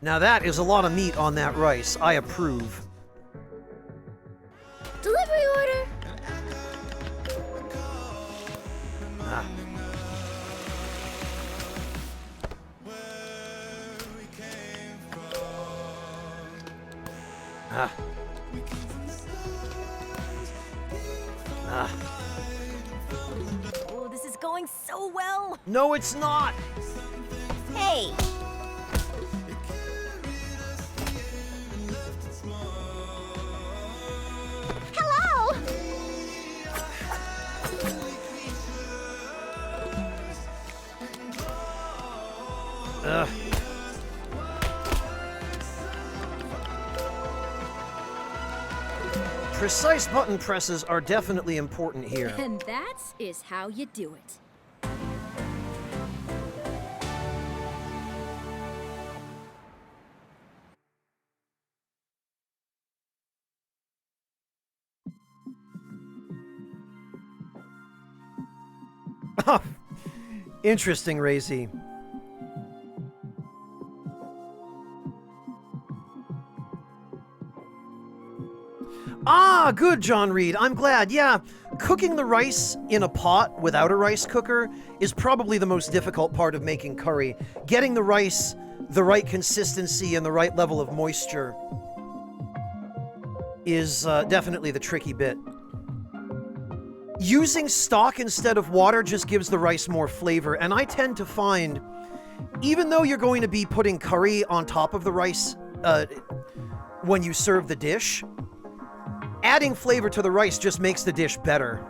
Now that is a lot of meat on that rice. I approve. Delivery order! Ah. Ah. Ah. Oh, this is going so well. No, it's not. Hey. Hello! Ugh. Precise button presses are definitely important here. And that is how you do it. Interesting, Razy. Ah, good, John Reed. I'm glad. Yeah, Cooking the rice in a pot without a rice cooker is probably the most difficult part of making curry. Getting the rice the right consistency and the right level of moisture is definitely the tricky bit. Using stock instead of water just gives the rice more flavor, and I tend to find, even though you're going to be putting curry on top of the rice when you serve the dish, adding flavor to the rice just makes the dish better.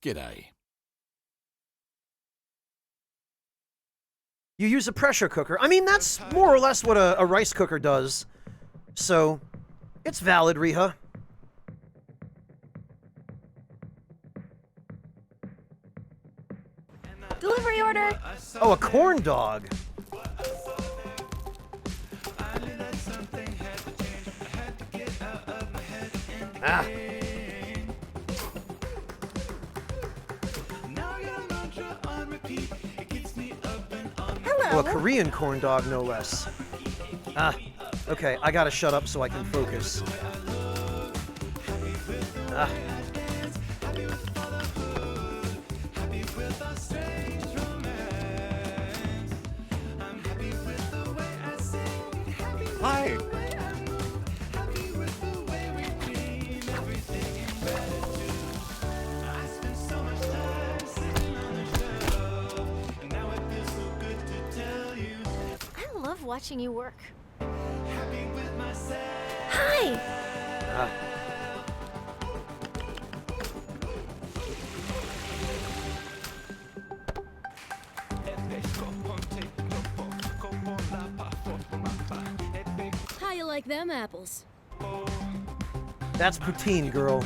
G'day. You use a pressure cooker. I mean, that's more or less what a rice cooker does. So, it's valid, Riha. Delivery order. Oh, a corn dog. Ah. Oh, a Korean corn dog, no less. Ah. Okay, I gotta shut up so I can focus. Ah. Hi. I love watching you work. Hi. Ah. How you like them apples? That's poutine, girl.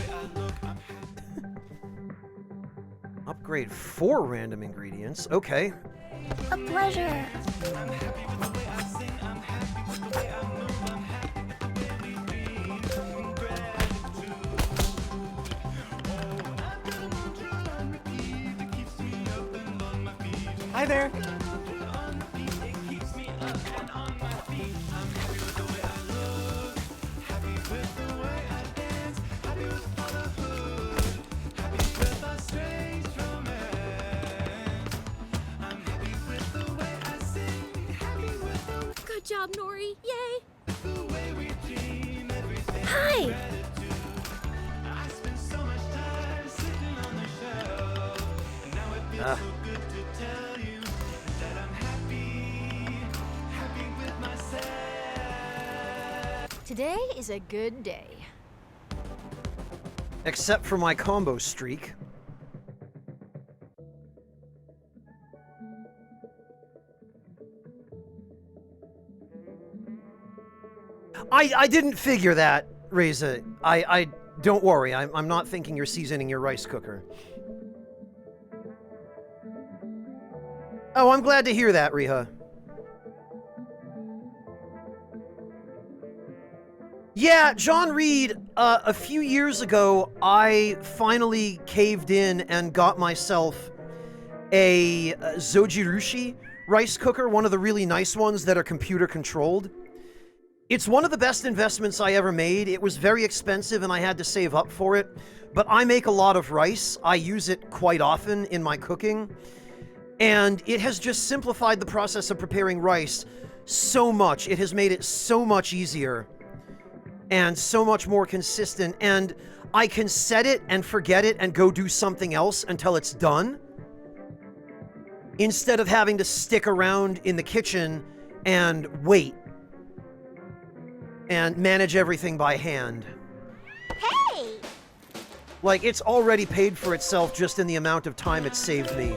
Upgrade 4 random ingredients. Okay. A pleasure. Hi there. Good job, Nori. Yay! Hi. Ah. Today is a good day. Except for my combo streak. I didn't figure that, Reza. I don't worry. I'm not thinking you're seasoning your rice cooker. Oh, I'm glad to hear that, Riha. Yeah, John Reed, a few years ago, I finally caved in and got myself a Zojirushi rice cooker, one of the really nice ones that are computer controlled. It's one of the best investments I ever made. It was very expensive and I had to save up for it, but I make a lot of rice. I use it quite often in my cooking, and it has just simplified the process of preparing rice so much. It has made it so much easier and so much more consistent, and I can set it and forget it and go do something else until it's done, instead of having to stick around in the kitchen and wait and manage everything by hand. Hey! Like, it's already paid for itself just in the amount of time it saved me.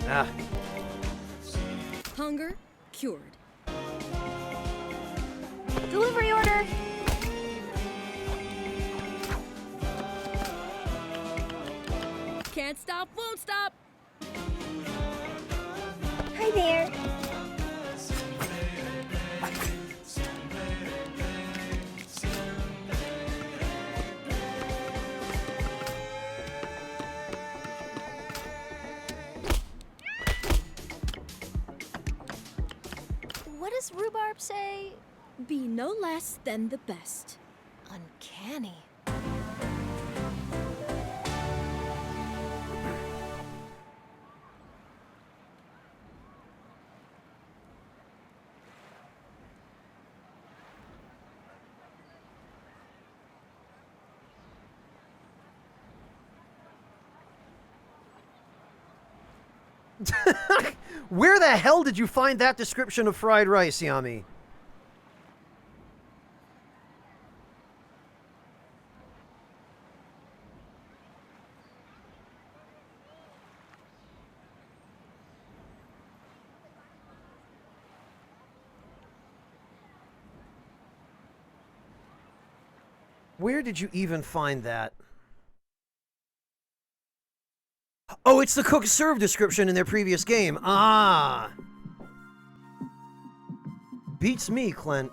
Ah. Hunger cured. Delivery order. Can't stop, won't stop. Hi there. rhubarb say? Be no less than the best. Uncanny. Where the hell did you find that description of fried rice, Yami? Where did you even find that? Oh, it's the cook serve description in their previous game. Ah. Beats me, Clint.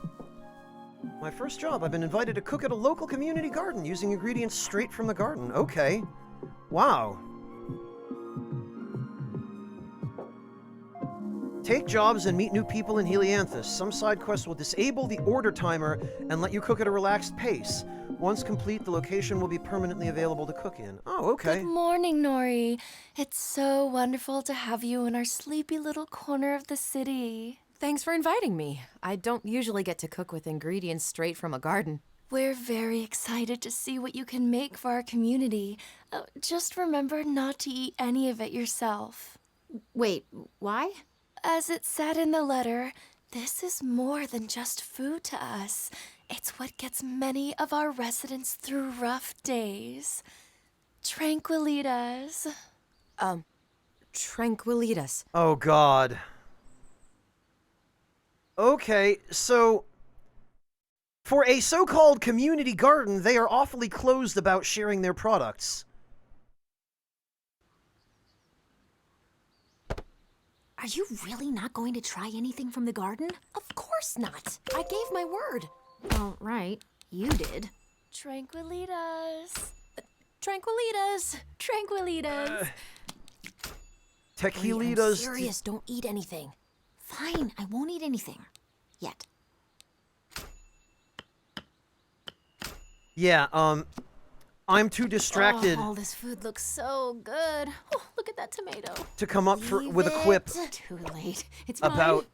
My first job, I've been invited to cook at a local community garden using ingredients straight from the garden. Okay. Wow. Take jobs and meet new people in Helianthus. Some side quests will disable the order timer and let you cook at a relaxed pace. Once complete, the location will be permanently available to cook in. Oh, okay. Good morning, Nori. It's so wonderful to have you in our sleepy little corner of the city. Thanks for inviting me. I don't usually get to cook with ingredients straight from a garden. We're very excited to see what you can make for our community. Just remember not to eat any of it yourself. Wait, why? As it said in the letter, this is more than just food to us. It's what gets many of our residents through rough days. Tranquilitas. Tranquilitas. Oh, God. Okay, so for a so-called community garden, they are awfully closed about sharing their products. Are you really not going to try anything from the garden? Of course not. I gave my word. Well, right. You did. Tranquilitas. Tranquilitas. Tranquilitas. Tequilitas. I'm serious. Don't eat anything. Fine, I won't eat anything. Yet. Yeah, I'm too distracted Oh, all this food looks so good. Oh, look at that tomato. to come up with a Leave quip it. Too late. It's about...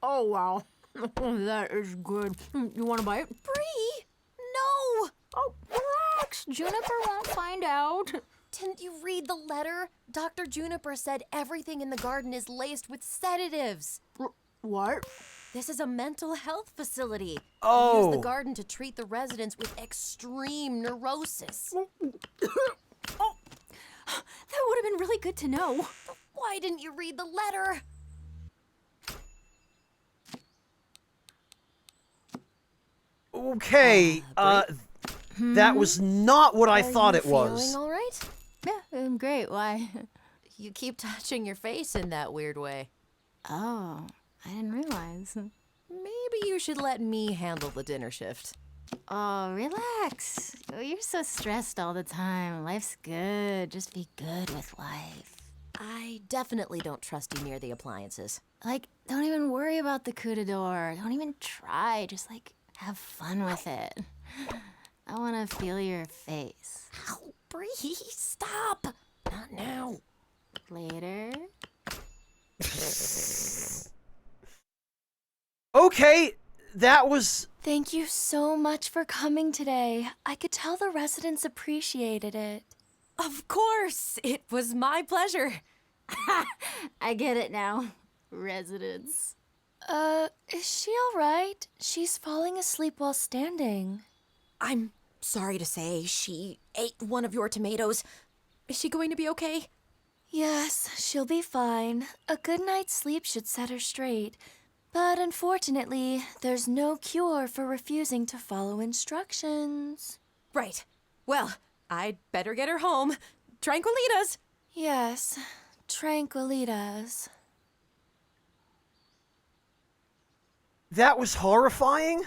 Oh, wow. That is good. You want to bite? Bree! No! Oh, relax. Juniper won't find out. Didn't you read the letter? Dr. Juniper said everything in the garden is laced with sedatives. What? This is a mental health facility. Oh. They use the garden to treat the residents with extreme neurosis. Oh, that would have been really good to know. Why didn't you read the letter? Okay, that was not what I thought it was. Feeling all right? Yeah, I'm great. Why? You keep touching your face in that weird way. Oh, I didn't realize. Maybe you should let me handle the dinner shift. Oh, relax. Oh, you're so stressed all the time. Life's good. Just be good with life. I definitely don't trust you near the appliances. Like, don't even worry about the coup de door. Don't even try. Just, like, have fun with it. I want to feel your face. Ow, Bree, stop! Not now. Later. Okay, that was... Thank you so much for coming today. I could tell the residents appreciated it. Of course! It was my pleasure. I get it now. Residents. Is she all right? She's falling asleep while standing. I'm sorry to say she ate one of your tomatoes. Is she going to be okay? Yes, she'll be fine. A good night's sleep should set her straight. But unfortunately, there's no cure for refusing to follow instructions. Right. Well, I'd better get her home. Tranquilitas! Yes, tranquilitas. That was horrifying?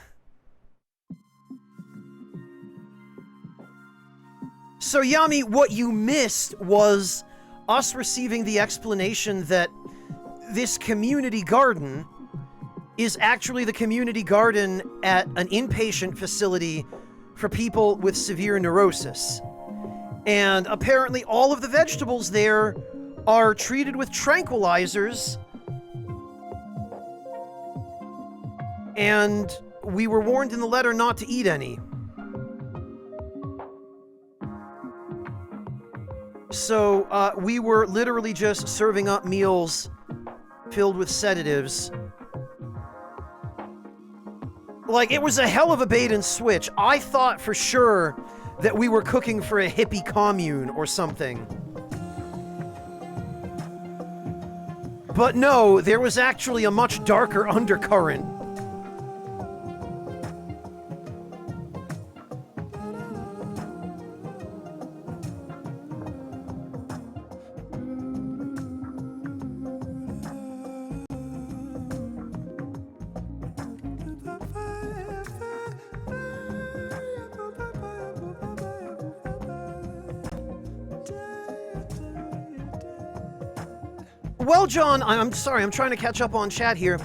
So, Yami, what you missed was us receiving the explanation that this community garden is actually the community garden at an inpatient facility for people with severe neurosis. And apparently all of the vegetables there are treated with tranquilizers. And we were warned in the letter not to eat any. So we were literally just serving up meals filled with sedatives. Like, it was a hell of a bait and switch. I thought for sure that we were cooking for a hippie commune or something. But no, there was actually a much darker undercurrent. Well, John, I'm sorry, I'm trying to catch up on chat here.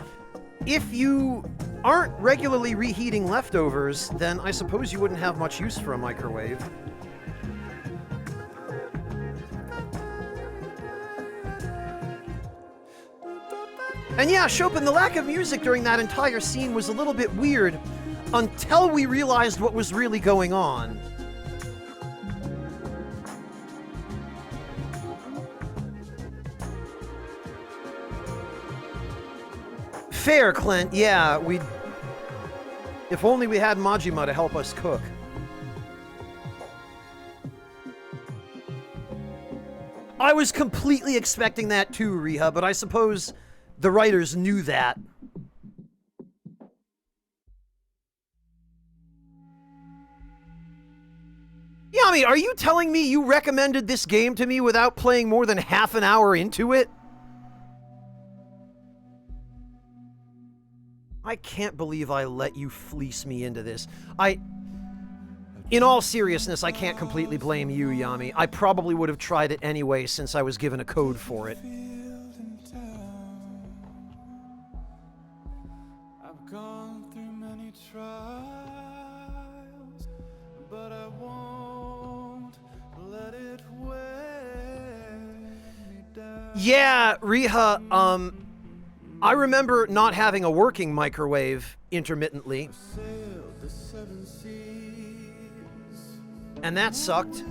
If you aren't regularly reheating leftovers, then I suppose you wouldn't have much use for a microwave. And yeah, Chopin, the lack of music during that entire scene was a little bit weird until we realized what was really going on. Fair, Clint. Yeah, if only we had Majima to help us cook. I was completely expecting that too, Riha, but I suppose the writers knew that. Yami, are you telling me you recommended this game to me without playing more than half an hour into it? I can't believe I let you fleece me into this. In all seriousness, I can't completely blame you, Yami. I probably would have tried it anyway since I was given a code for it. I've gone through many trials, but I won't let it weigh me down. Yeah, Riha, I remember not having a working microwave intermittently. And that sucked.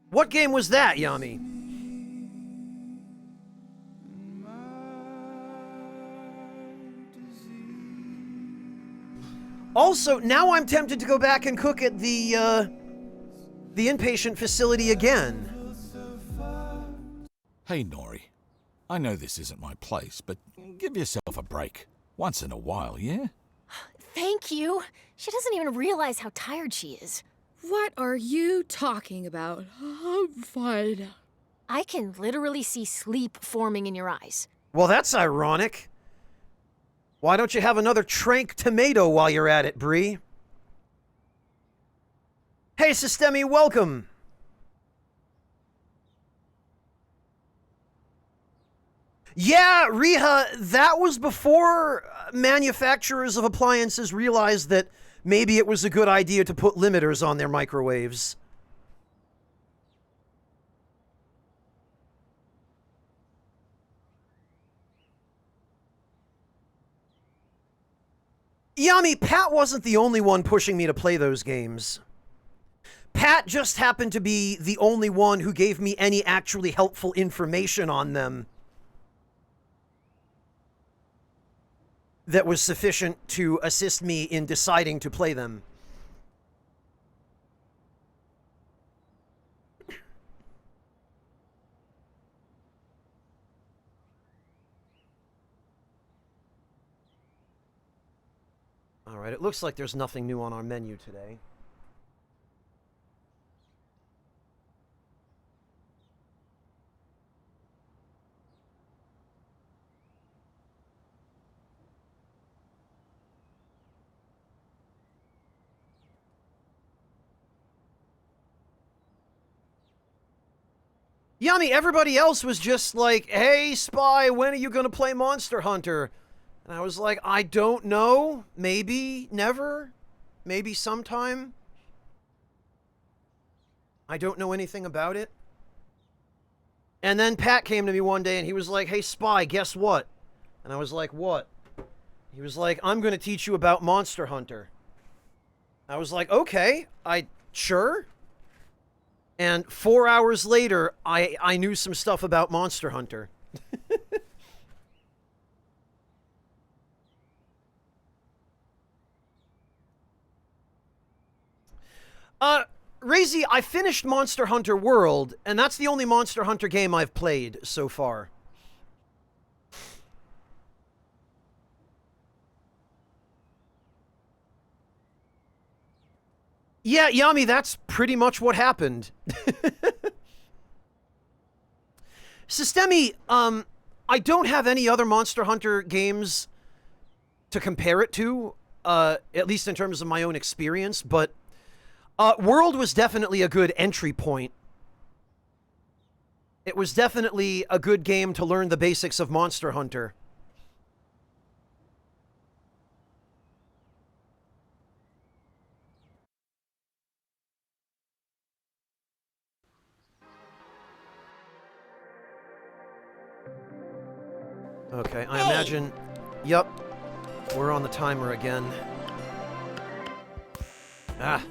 What game was that, Yami? Also, now I'm tempted to go back and cook at the inpatient facility again. Hey, Nori. I know this isn't my place, but give yourself a break. Once in a while, yeah? Thank you. She doesn't even realize how tired she is. What are you talking about? I'm fine. I can literally see sleep forming in your eyes. Well, that's ironic. Why don't you have another trank tomato while you're at it, Bree? Hey, Systemi, welcome. Yeah, Riha, that was before manufacturers of appliances realized that maybe it was a good idea to put limiters on their microwaves. Yami, Pat wasn't the only one pushing me to play those games. Pat just happened to be the only one who gave me any actually helpful information on them that was sufficient to assist me in deciding to play them. All right, it looks like there's nothing new on our menu today. Yami, everybody else was just like, hey, Spy, when are you going to play Monster Hunter? And I was like, I don't know. Maybe never. Maybe sometime. I don't know anything about it. And then Pat came to me one day and he was like, hey, Spy, guess what? And I was like, what? He was like, I'm going to teach you about Monster Hunter. I was like, okay, sure. And 4 hours later, I knew some stuff about Monster Hunter. Razy, I finished Monster Hunter World, and that's the only Monster Hunter game I've played so far. Yeah, Yami, that's pretty much what happened. Systemi, I don't have any other Monster Hunter games to compare it to, at least in terms of my own experience, but World was definitely a good entry point. It was definitely a good game to learn the basics of Monster Hunter. Okay, I imagine... Yup. We're on the timer again. Ah.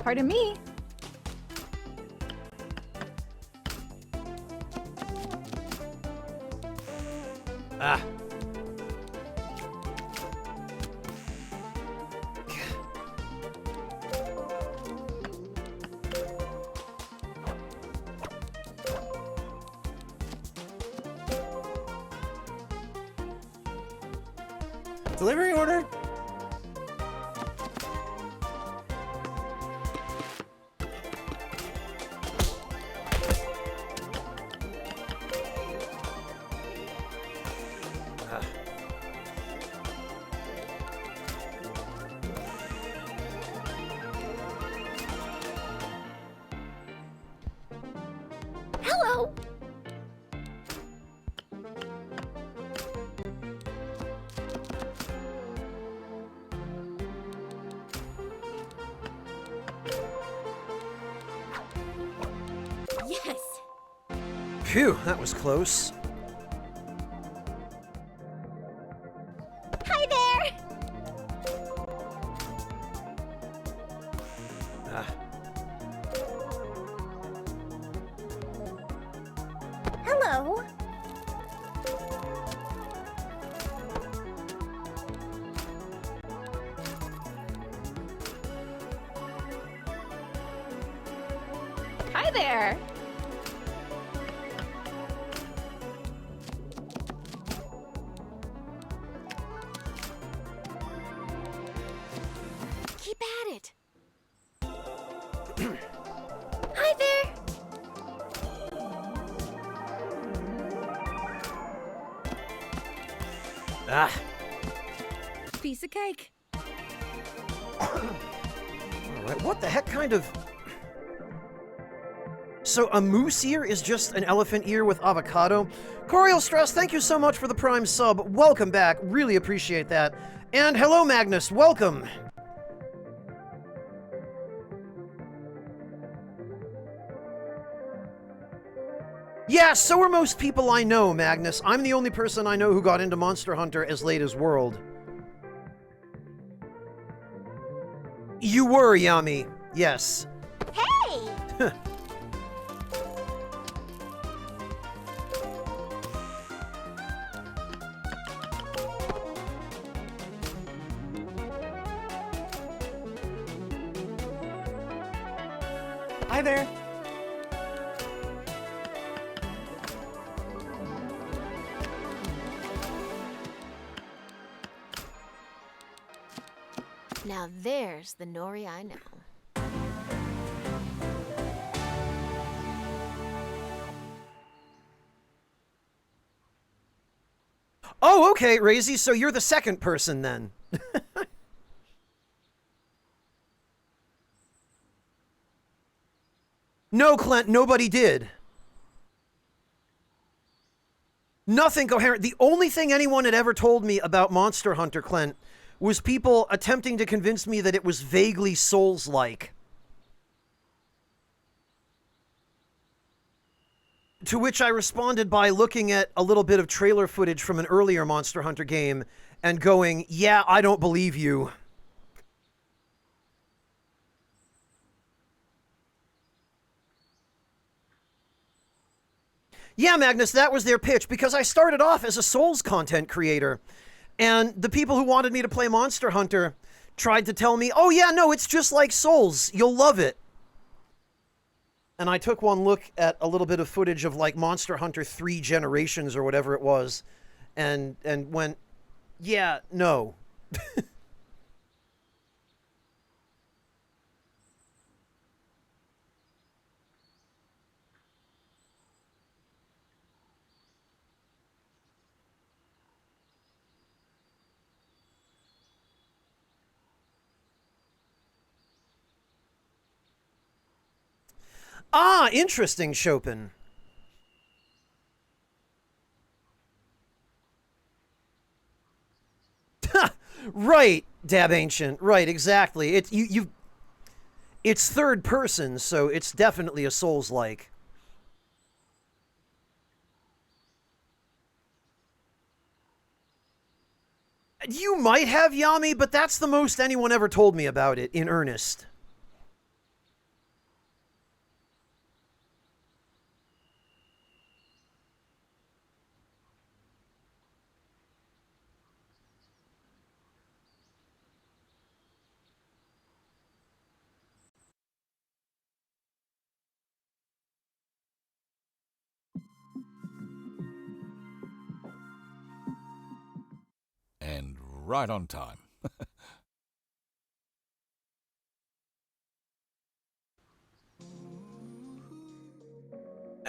Pardon me. Ah. Delivery order? Hello! Yes! Phew, that was close. Hi there! Ah. Hello! Hi there. Keep at it. Hi there. Ah. Piece of cake. Alright, what the heck kind of... So a moose ear is just an elephant ear with avocado? Corial Stress, thank you so much for the Prime sub. Welcome back. Really appreciate that. And hello, Magnus. Welcome. Yeah, so are most people I know, Magnus. I'm the only person I know who got into Monster Hunter as late as World. You were, Yami. Yes. Hey! Hi there. Now there's the Nori I know. Okay, Razy, so you're the second person then. No, Clint, nobody did. Nothing coherent. The only thing anyone had ever told me about Monster Hunter, Clint, was people attempting to convince me that it was vaguely Souls-like. To which I responded by looking at a little bit of trailer footage from an earlier Monster Hunter game and going, yeah, I don't believe you. Yeah, Magnus, that was their pitch, because I started off as a Souls content creator, and the people who wanted me to play Monster Hunter tried to tell me, oh yeah, no, it's just like Souls, you'll love it. And I took one look at a little bit of footage of like Monster Hunter 3 Generations or whatever it was, and went, yeah, no. Ah, interesting, Chopin. Right, Dab Ancient. Right, exactly. It's third person, so it's definitely a Souls-like. You might have, Yami, but that's the most anyone ever told me about it, in earnest. And right on time.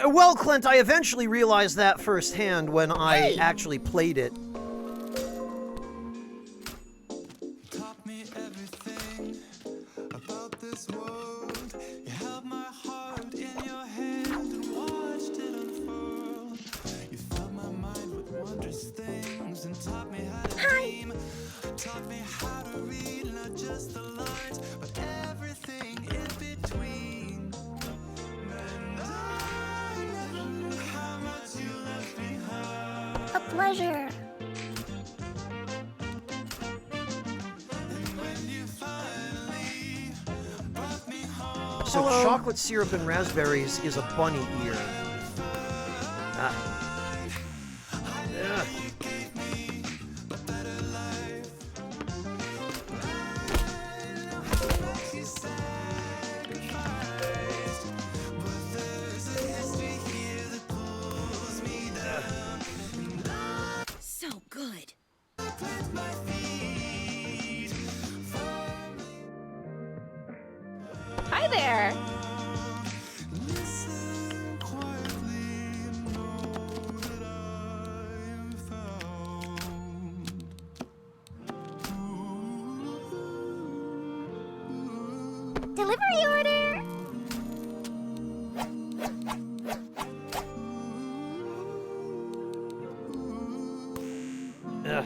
Well, Clint, I eventually realized that firsthand when I actually played it. Taught me everything about this world. You held my heart in your hand and watched it unfurl. You filled my mind with wondrous things and taught me how to dream. Taught me how to read not just the lines, but everything in between. And I never knew how much you left behind. A pleasure. So chocolate syrup and raspberries is a bunny ear. Ah. Yeah. So good. Hi there. Delivery order. Ugh.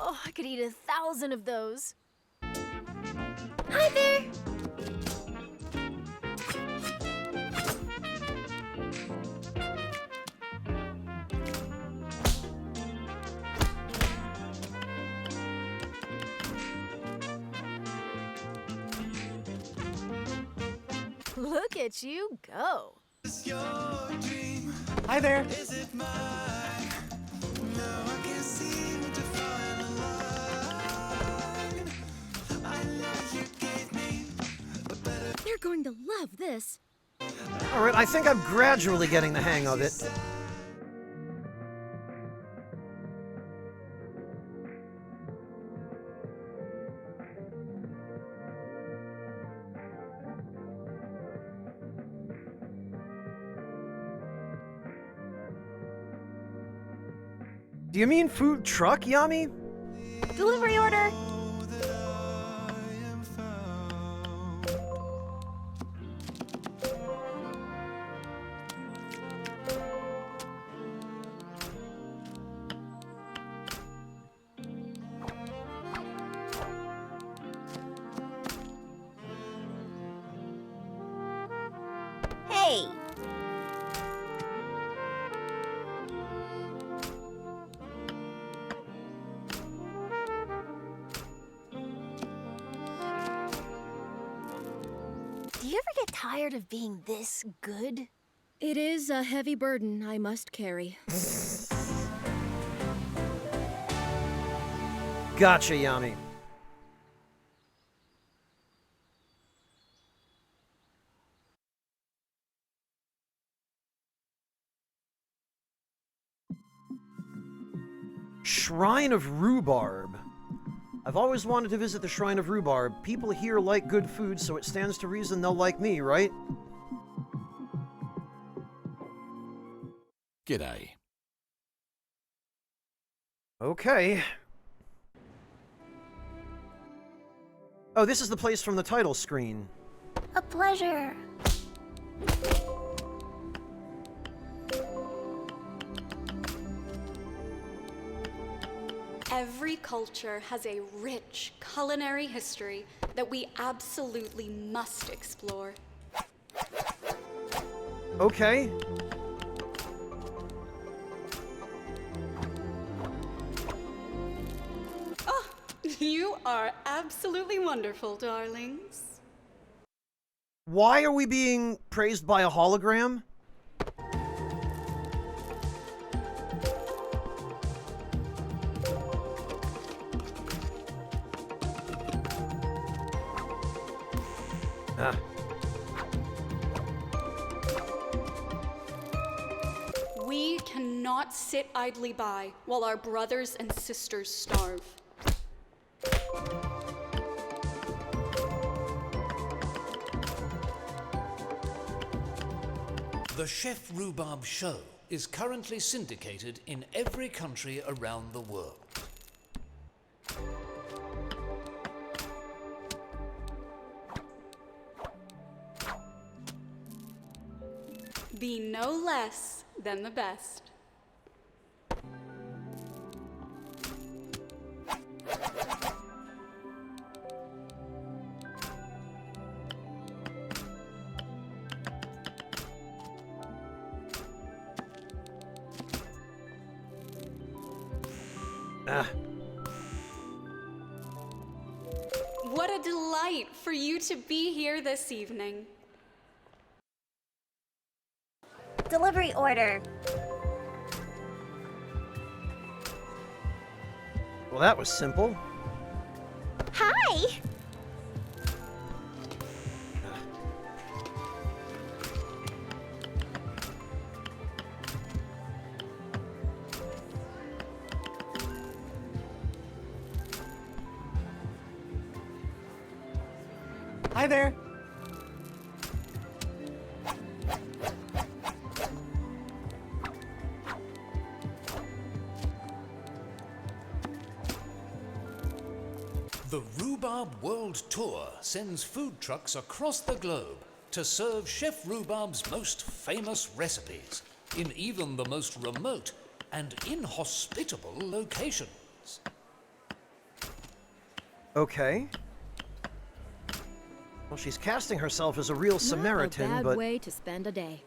Oh, I could eat 1,000 of those. Hi there. Look at you go. Hi there. They're going to love this. All right, I think I'm gradually getting the hang of it. Do you mean food truck, Yami? Delivery order! Hey! Do you ever get tired of being this good? It is a heavy burden I must carry. Gotcha, Yami. Shrine of Rhubarb. I've always wanted to visit the Shrine of Rhubarb. People here like good food, so it stands to reason they'll like me, right? G'day. Okay. Oh, this is the place from the title screen. A pleasure. Every culture has a rich culinary history that we absolutely must explore. Okay. Oh, you are absolutely wonderful, darlings. Why are we being praised by a hologram? Ah. We cannot sit idly by while our brothers and sisters starve. The Chef Rhubarb Show is currently syndicated in every country around the world. Be no less than the best. Ah. What a delight for you to be here this evening. Delivery order. Well, that was simple. Hi! Hi there. The Rhubarb World Tour sends food trucks across the globe to serve Chef Rhubarb's most famous recipes in even the most remote and inhospitable locations. Okay. Well, she's casting herself as a real Samaritan, Not a bad but... way to spend a day.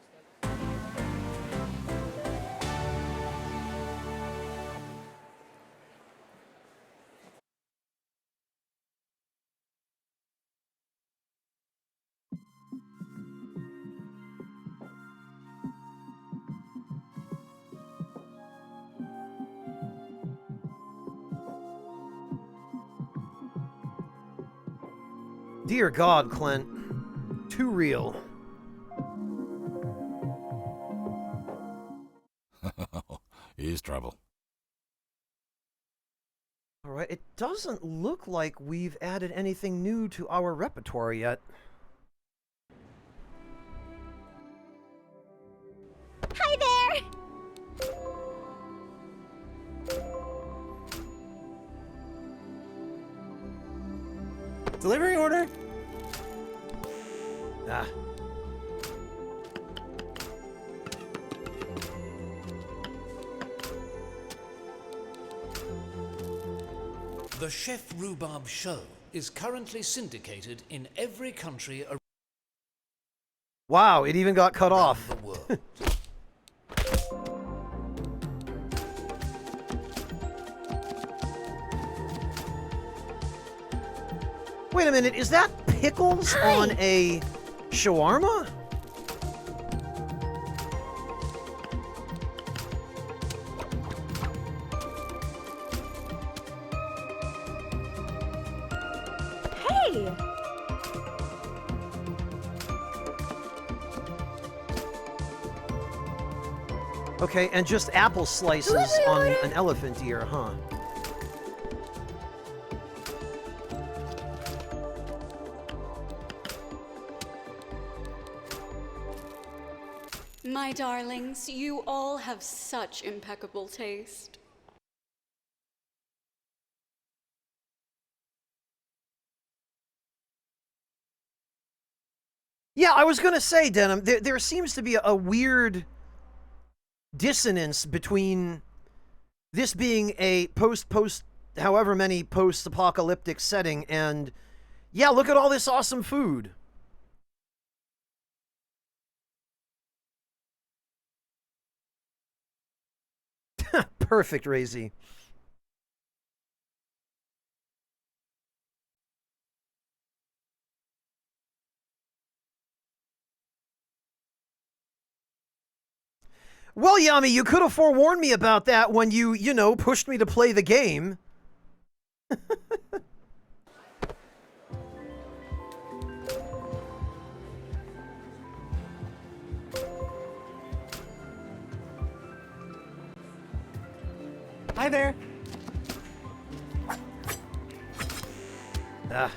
Dear God, Clint. Too real. Here's trouble. Alright, it doesn't look like we've added anything new to our repertoire yet. Hi there! Delivery order? Ah. The Chef Rhubarb Show is currently syndicated in every country around Wow, it even got cut off. the world. Wait a minute, is that pickles on a shawarma? Hey! Okay, and just apple slices on an elephant ear, huh? My darlings, you all have such impeccable taste. Yeah, I was gonna say, Denim, there seems to be a weird dissonance between this being a however many post-apocalyptic setting and, yeah, look at all this awesome food. Perfect, Razy. Well, Yami, you could have forewarned me about that when you know, pushed me to play the game. Hi there. Ah.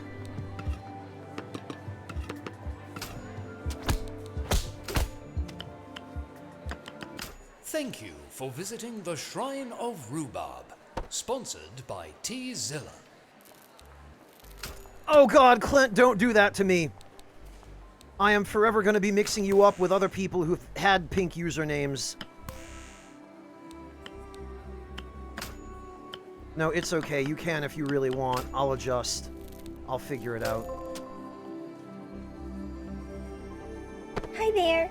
Thank you for visiting the Shrine of Rhubarb, sponsored by T-Zilla. Oh God, Clint, don't do that to me. I am forever going to be mixing you up with other people who've had pink usernames. No, it's okay. You can if you really want. I'll adjust. I'll figure it out. Hi there.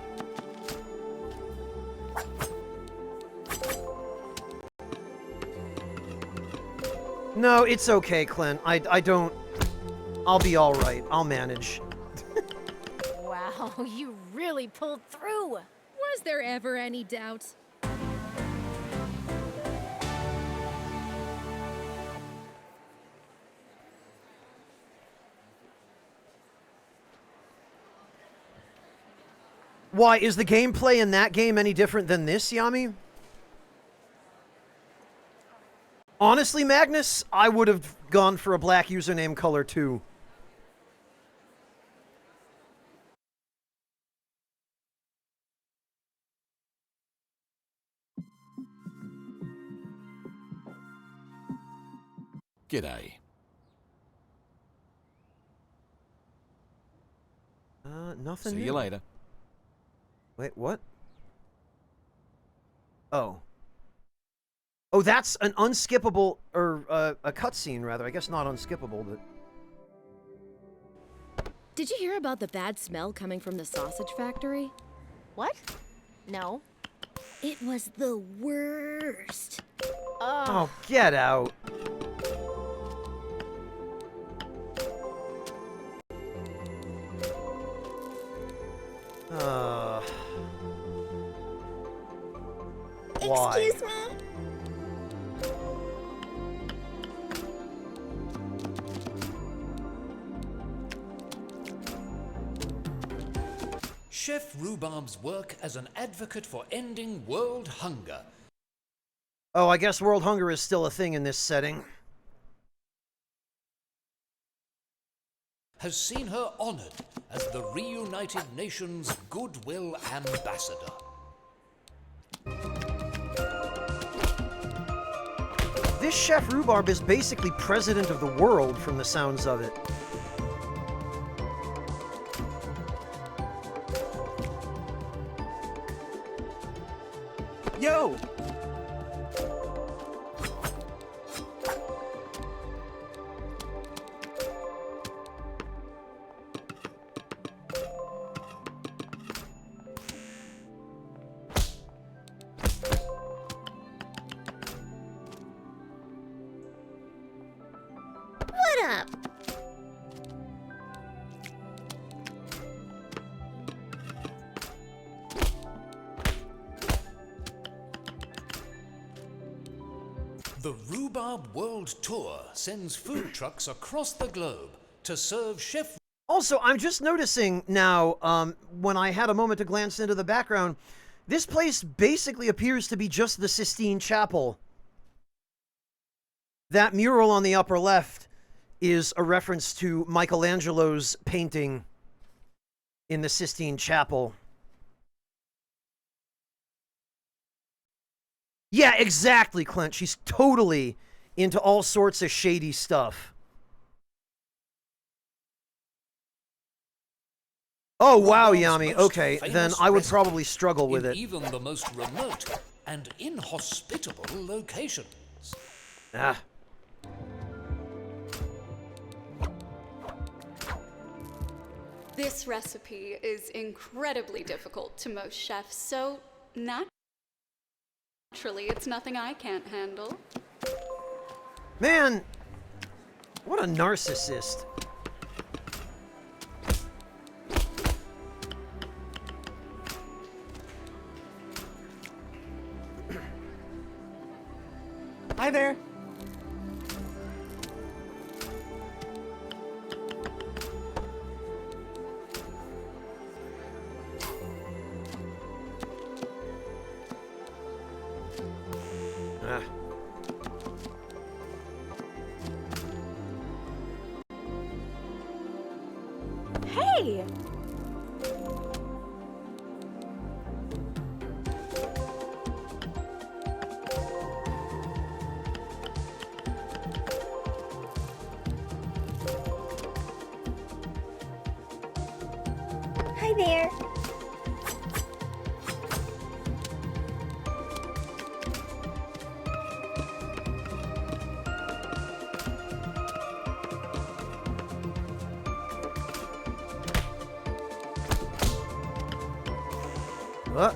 No, it's okay, Clint. I don't... I'll be alright. I'll manage. Wow, you really pulled through. Was there ever any doubt? Why, is the gameplay in that game any different than this, Yami? Honestly, Magnus, I would have gone for a black username color too. G'day. Nothing See new. you later. Wait, what? Oh. Oh, that's an unskippable, or a cutscene, rather. I guess not unskippable, but... Did you hear about the bad smell coming from the sausage factory? What? No. It was the worst. Oh, get out. Why? Excuse me? Chef Rhubarb's work as an advocate for ending world hunger Oh, I guess world hunger is still a thing in this setting. has seen her honored as the Reunited Nations Goodwill Ambassador. This Chef Rhubarb is basically president of the world from the sounds of it. Yo! What up? The Rhubarb World Tour sends food trucks across the globe to serve Chef. Also, I'm just noticing now, when I had a moment to glance into the background, this place basically appears to be just the Sistine Chapel. That mural on the upper left is a reference to Michelangelo's painting in the Sistine Chapel. Yeah, exactly, Clint. She's totally into all sorts of shady stuff. Oh, wow, Yami. Okay, then I would probably struggle with in it. even the most remote and inhospitable locations. Ah. This recipe is incredibly difficult to most chefs, so naturally it's nothing I can't handle. Man, what a narcissist. Hi there. Ah. Hey! Hi there. What?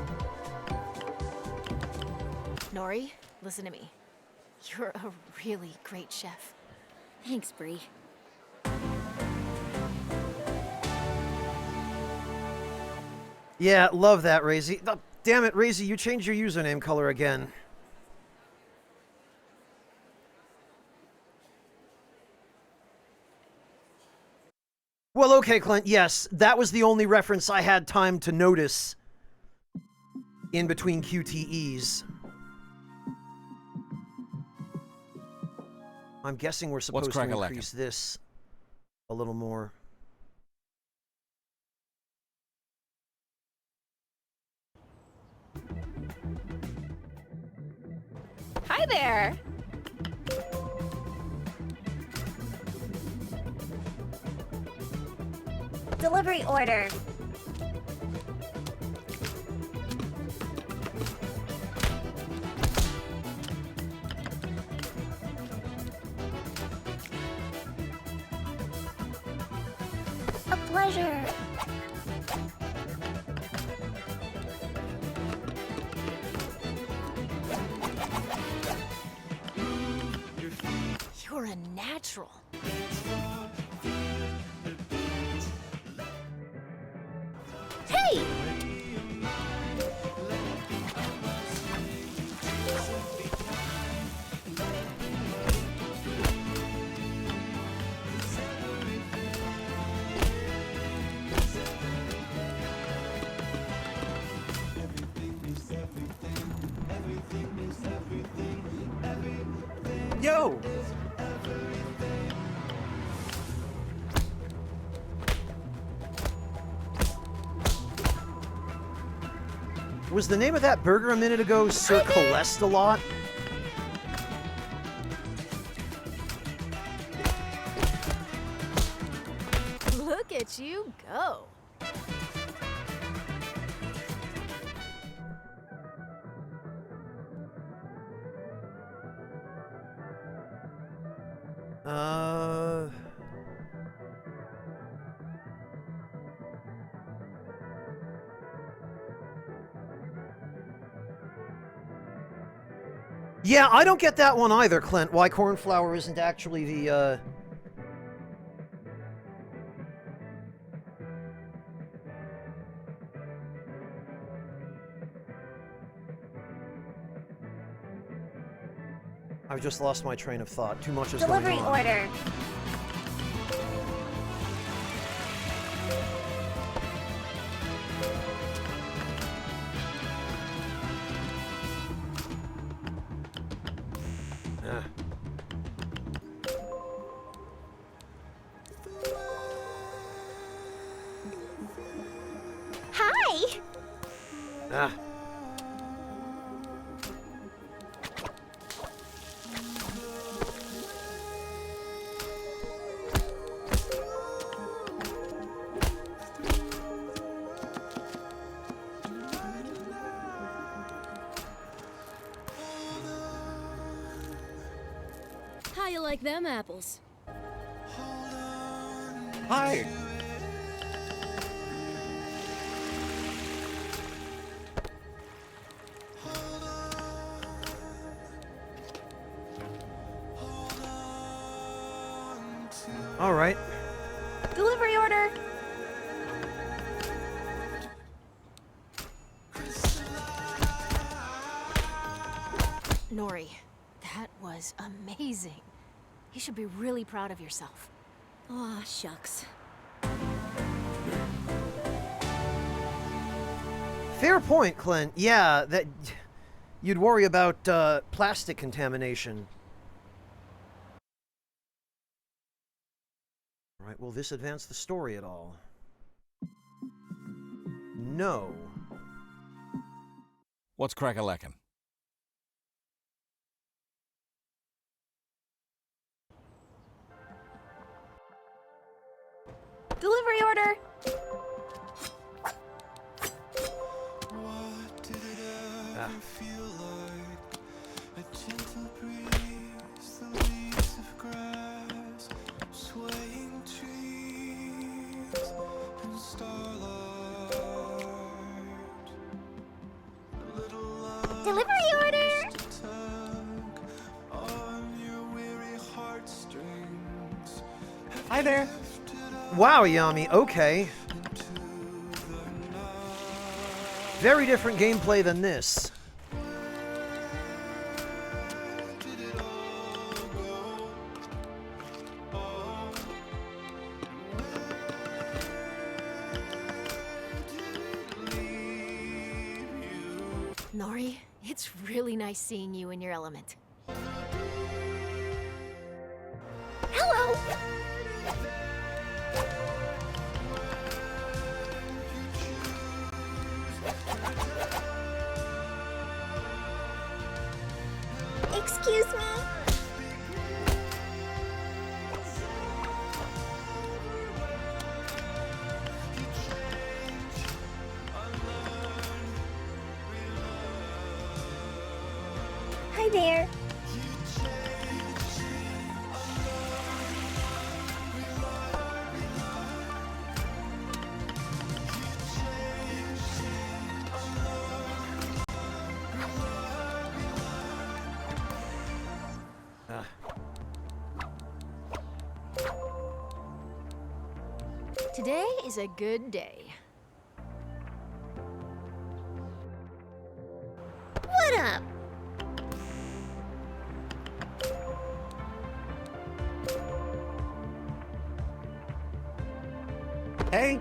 Nori, listen to me. You're a really great chef. Thanks, Bree. Yeah, love that, Razy. Oh, damn it, Razy, you changed your username color again. Well, okay, Clint, yes, that was the only reference I had time to notice in between QTEs. I'm guessing we're supposed to crack-a-lackin'? increase this a little more. Hi there. Delivery order. A pleasure. You're a natural. Hey! Yo! Was the name of that burger a minute ago Sir Cholesterol? Look at you go. Yeah, I don't get that one either, Clint. Why cornflower isn't actually the, I've just lost my train of thought. Too much is going on. Delivery order. Ah. Hi. Ah. How you like them apples? Hi. All right. Delivery order. Nori, that was amazing. You should be really proud of yourself. Aw, shucks. Fair point, Clint. Yeah, that you'd worry about plastic contamination. All right, will this advance the story at all? No. What's crack-a-lackin'? Delivery order. Ah. Feel like a gentle breeze, the leaves of grass, swaying trees and starlight. Delivery order. Tug on your weary heartstrings. Hi there. Wow, Yami, okay. Very different gameplay than this. Nori, it's really nice seeing you in your element. Hello. Excuse me. Hi there. Today is a good day. What up? Hey.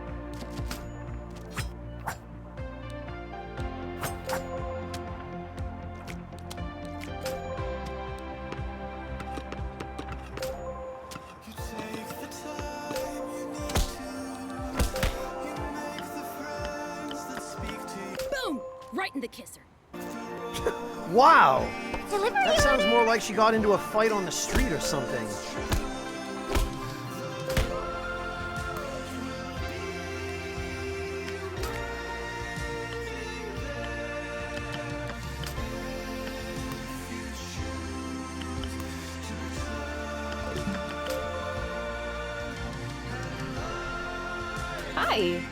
Boom! Right in the kisser. Wow! Delivery That sounds order. more like she got into a fight on the street or something. Hi.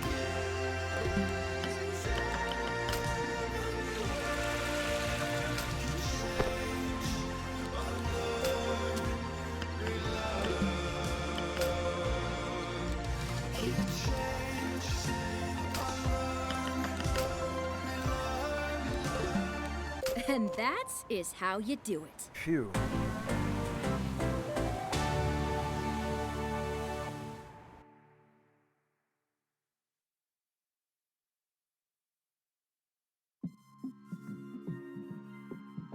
And that is how you do it. Phew.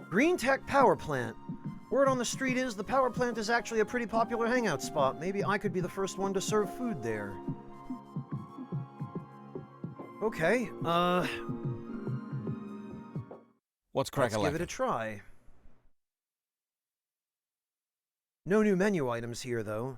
Green Tech Power Plant. Word on the street is the power plant is actually a pretty popular hangout spot. Maybe I could be the first one to serve food there. Okay, What's let's crack-a-lack? give it a try. No new menu items here, though.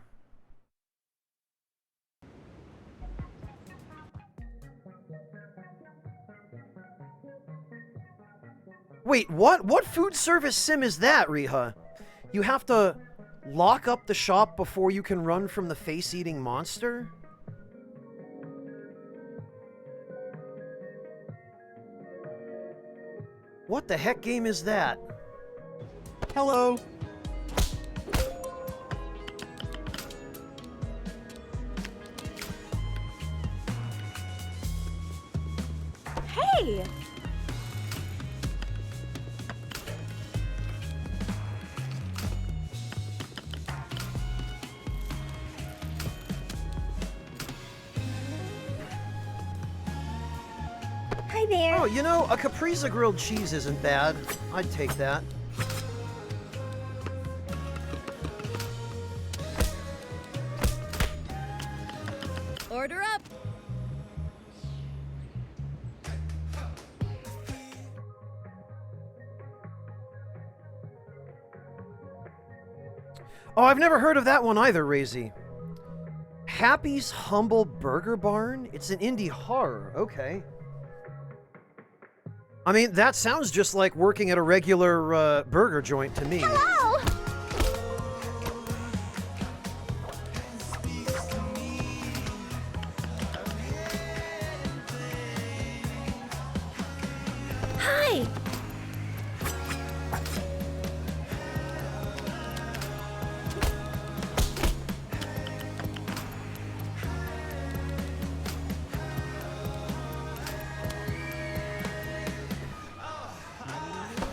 Wait, what? What food service sim is that, Riha? You have to lock up the shop before you can run from the face-eating monster? What the heck game is that? Hello. Hey! Hi there. Oh, you know, a caprese grilled cheese isn't bad. I'd take that. Order up! Oh, I've never heard of that one either, Razy. Happy's Humble Burger Barn? It's an indie horror. Okay. I mean, that sounds just like working at a regular burger joint to me. Hello. Hi!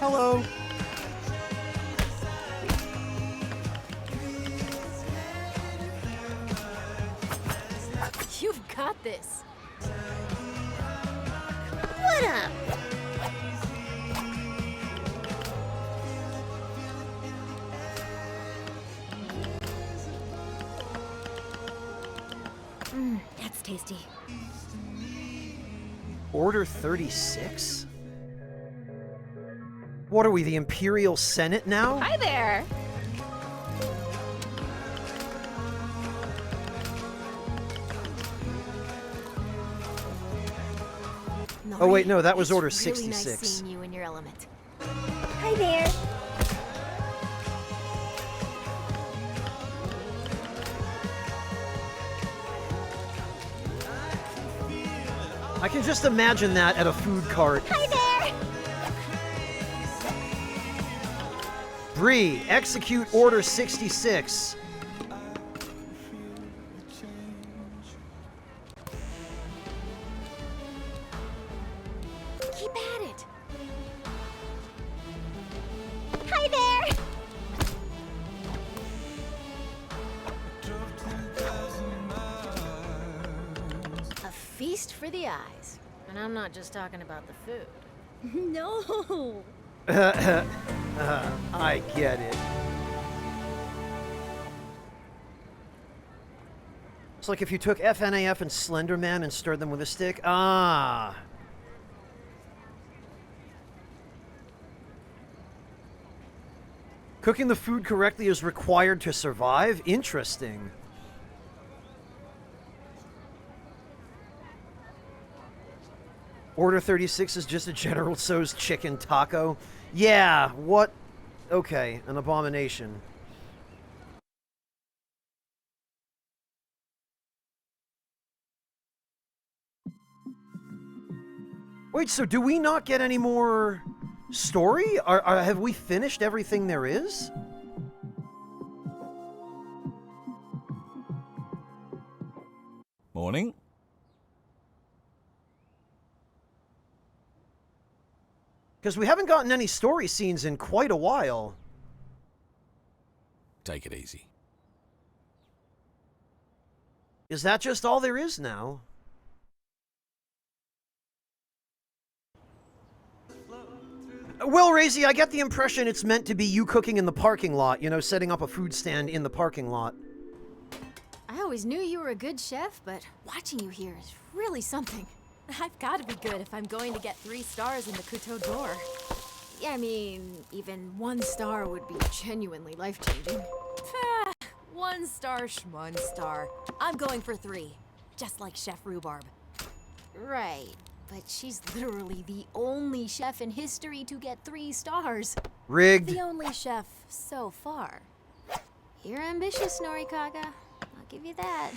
Hello. You've got this. What up? That's tasty. Order 36? What are we, the Imperial Senate now? Hi there! Oh wait, no, that was It's order really 66. Nice seeing you in your element. Hi there. I can just imagine that at a food cart. Hi there. Bree, execute order 66. Keep at it. Hi there. A feast for the eyes. And I'm not just talking about the food. No! I get it. It's like if you took FNAF and Slender Man and stirred them with a stick. Ah. Cooking the food correctly is required to survive? Interesting. Order 36 is just a General Tso's chicken taco. Yeah, what? Okay, an abomination. Wait, so do we not get any more story? Have we finished everything there is? Morning. Because we haven't gotten any story scenes in quite a while. Take it easy. Is that just all there is now? Well, Razy, I get the impression it's meant to be you cooking in the parking lot, you know, setting up a food stand in the parking lot. I always knew you were a good chef, but watching you here is really something. I've got to be good if I'm going to get 3 stars in the Couteau d'Or. Yeah, I mean, even 1 star would be genuinely life-changing. 1 star, 1 star. I'm going for 3, just like Chef Rhubarb. Right, but she's literally the only chef in history to get 3 stars. Rigged. The only chef so far. You're ambitious, Norikaga. I'll give you that.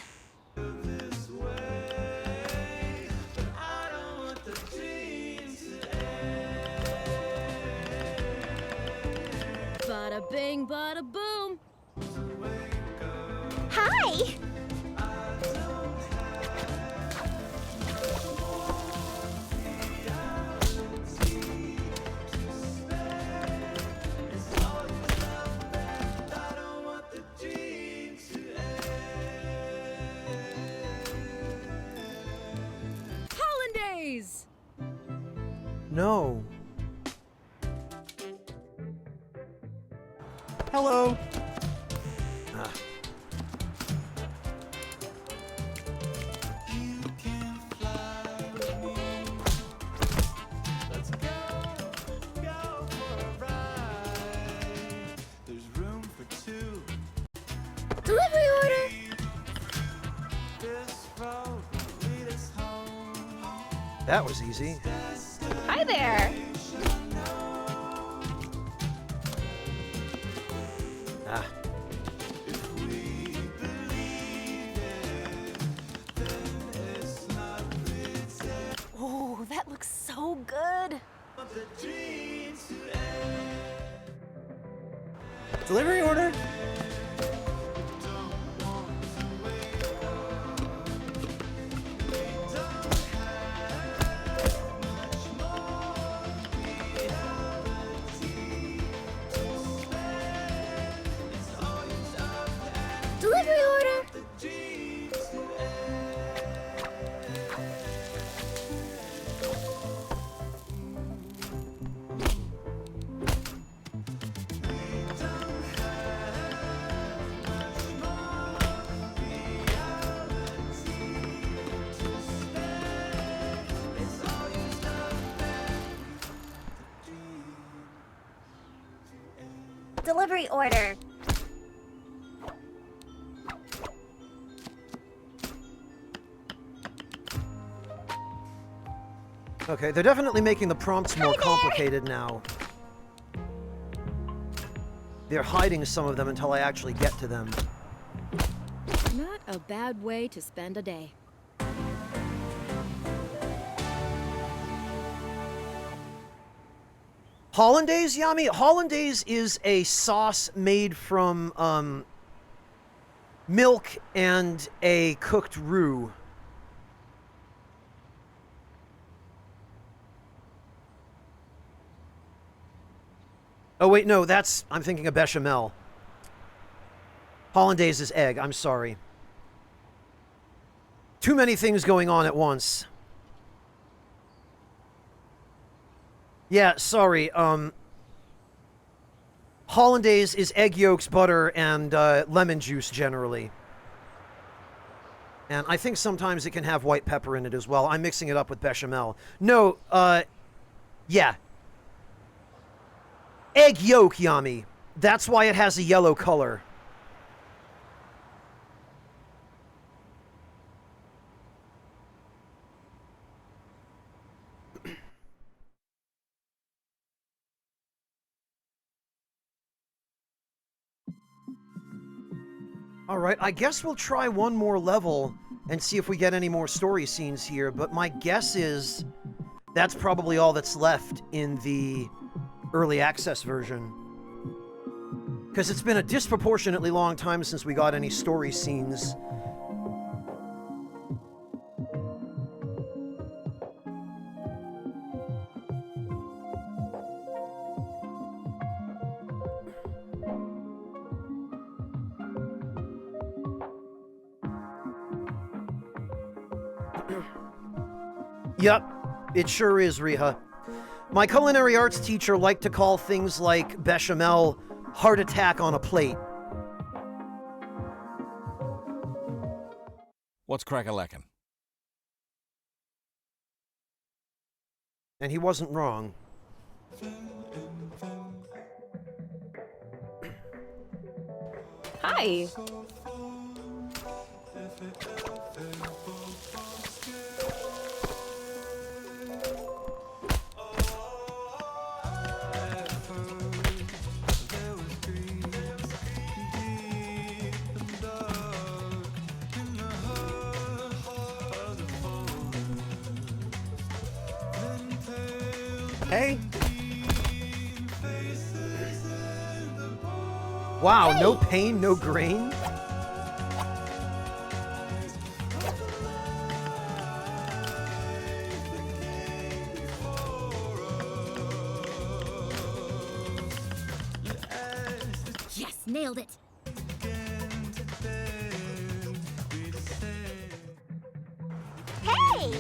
Bada bing, bada boom. Hi! Hollandaise! No. Hello. Ah. Delivery order! That was easy. Hi there! Ah. Oh, that looks so good. Delivery order? Delivery order! Delivery order. Okay, they're definitely making the prompts more complicated now. They're hiding some of them until I actually get to them. Not a bad way to spend a day. Hollandaise, Yami? Hollandaise is a sauce made from milk and a cooked roux. Oh wait, no, I'm thinking of bechamel. Hollandaise is egg, I'm sorry. Too many things going on at once. Yeah, sorry, Hollandaise is egg yolks, butter, and lemon juice generally. And I think sometimes it can have white pepper in it as well. I'm mixing it up with bechamel. No, yeah. Egg yolk, Yami. That's why it has a yellow color. Alright, I guess we'll try one more level and see if we get any more story scenes here, but my guess is that's probably all that's left in the early access version. Because it's been a disproportionately long time since we got any story scenes. Yep, it sure is, Riha. My culinary arts teacher liked to call things like bechamel heart attack on a plate. What's crack-a-lackin'? And he wasn't wrong. Hi. Hey. Wow, no pain, no grain? Yes, nailed it. Hey!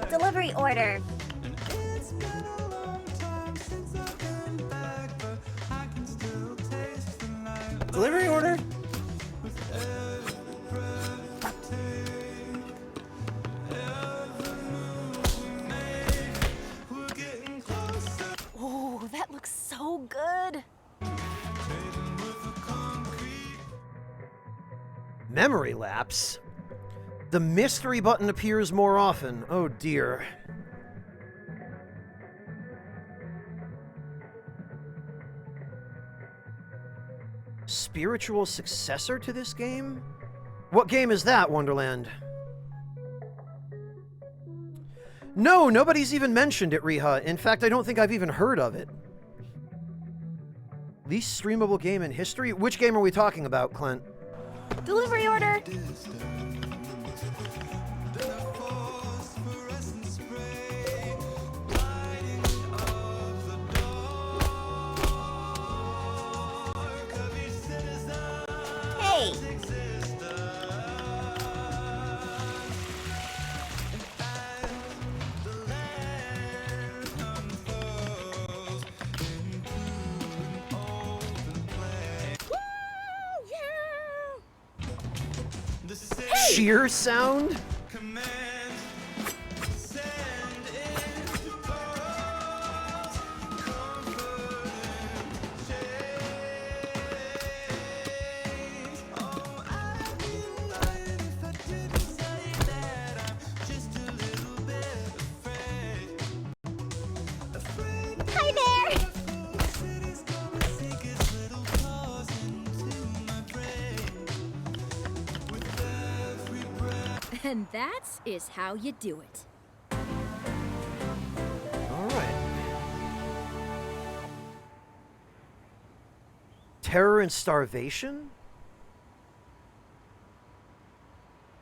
Delivery order. Delivery order? Oh, that looks so good. Memory lapse? The mystery button appears more often. Oh dear. Spiritual successor to this game? What game is that, Wonderland? No, nobody's even mentioned it, Riha. In fact, I don't think I've even heard of it. Least streamable game in history? Which game are we talking about, Clint? Delivery order. Hey! Sheer sound? Hi there! And that is how you do it. All right. Terror and starvation?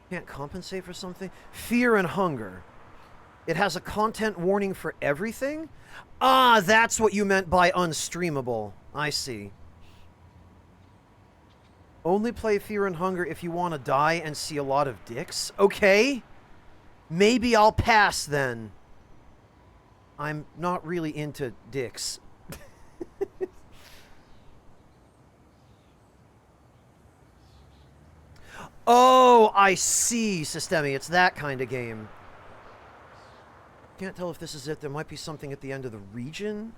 Can't compensate for something? Fear and hunger. It has a content warning for everything? Ah, that's what you meant by unstreamable. I see. Only play Fear and Hunger if you want to die and see a lot of dicks? Okay. Maybe I'll pass then. I'm not really into dicks. Oh, I see, Systemi. It's that kind of game. Can't tell if this is it. There might be something at the end of the region.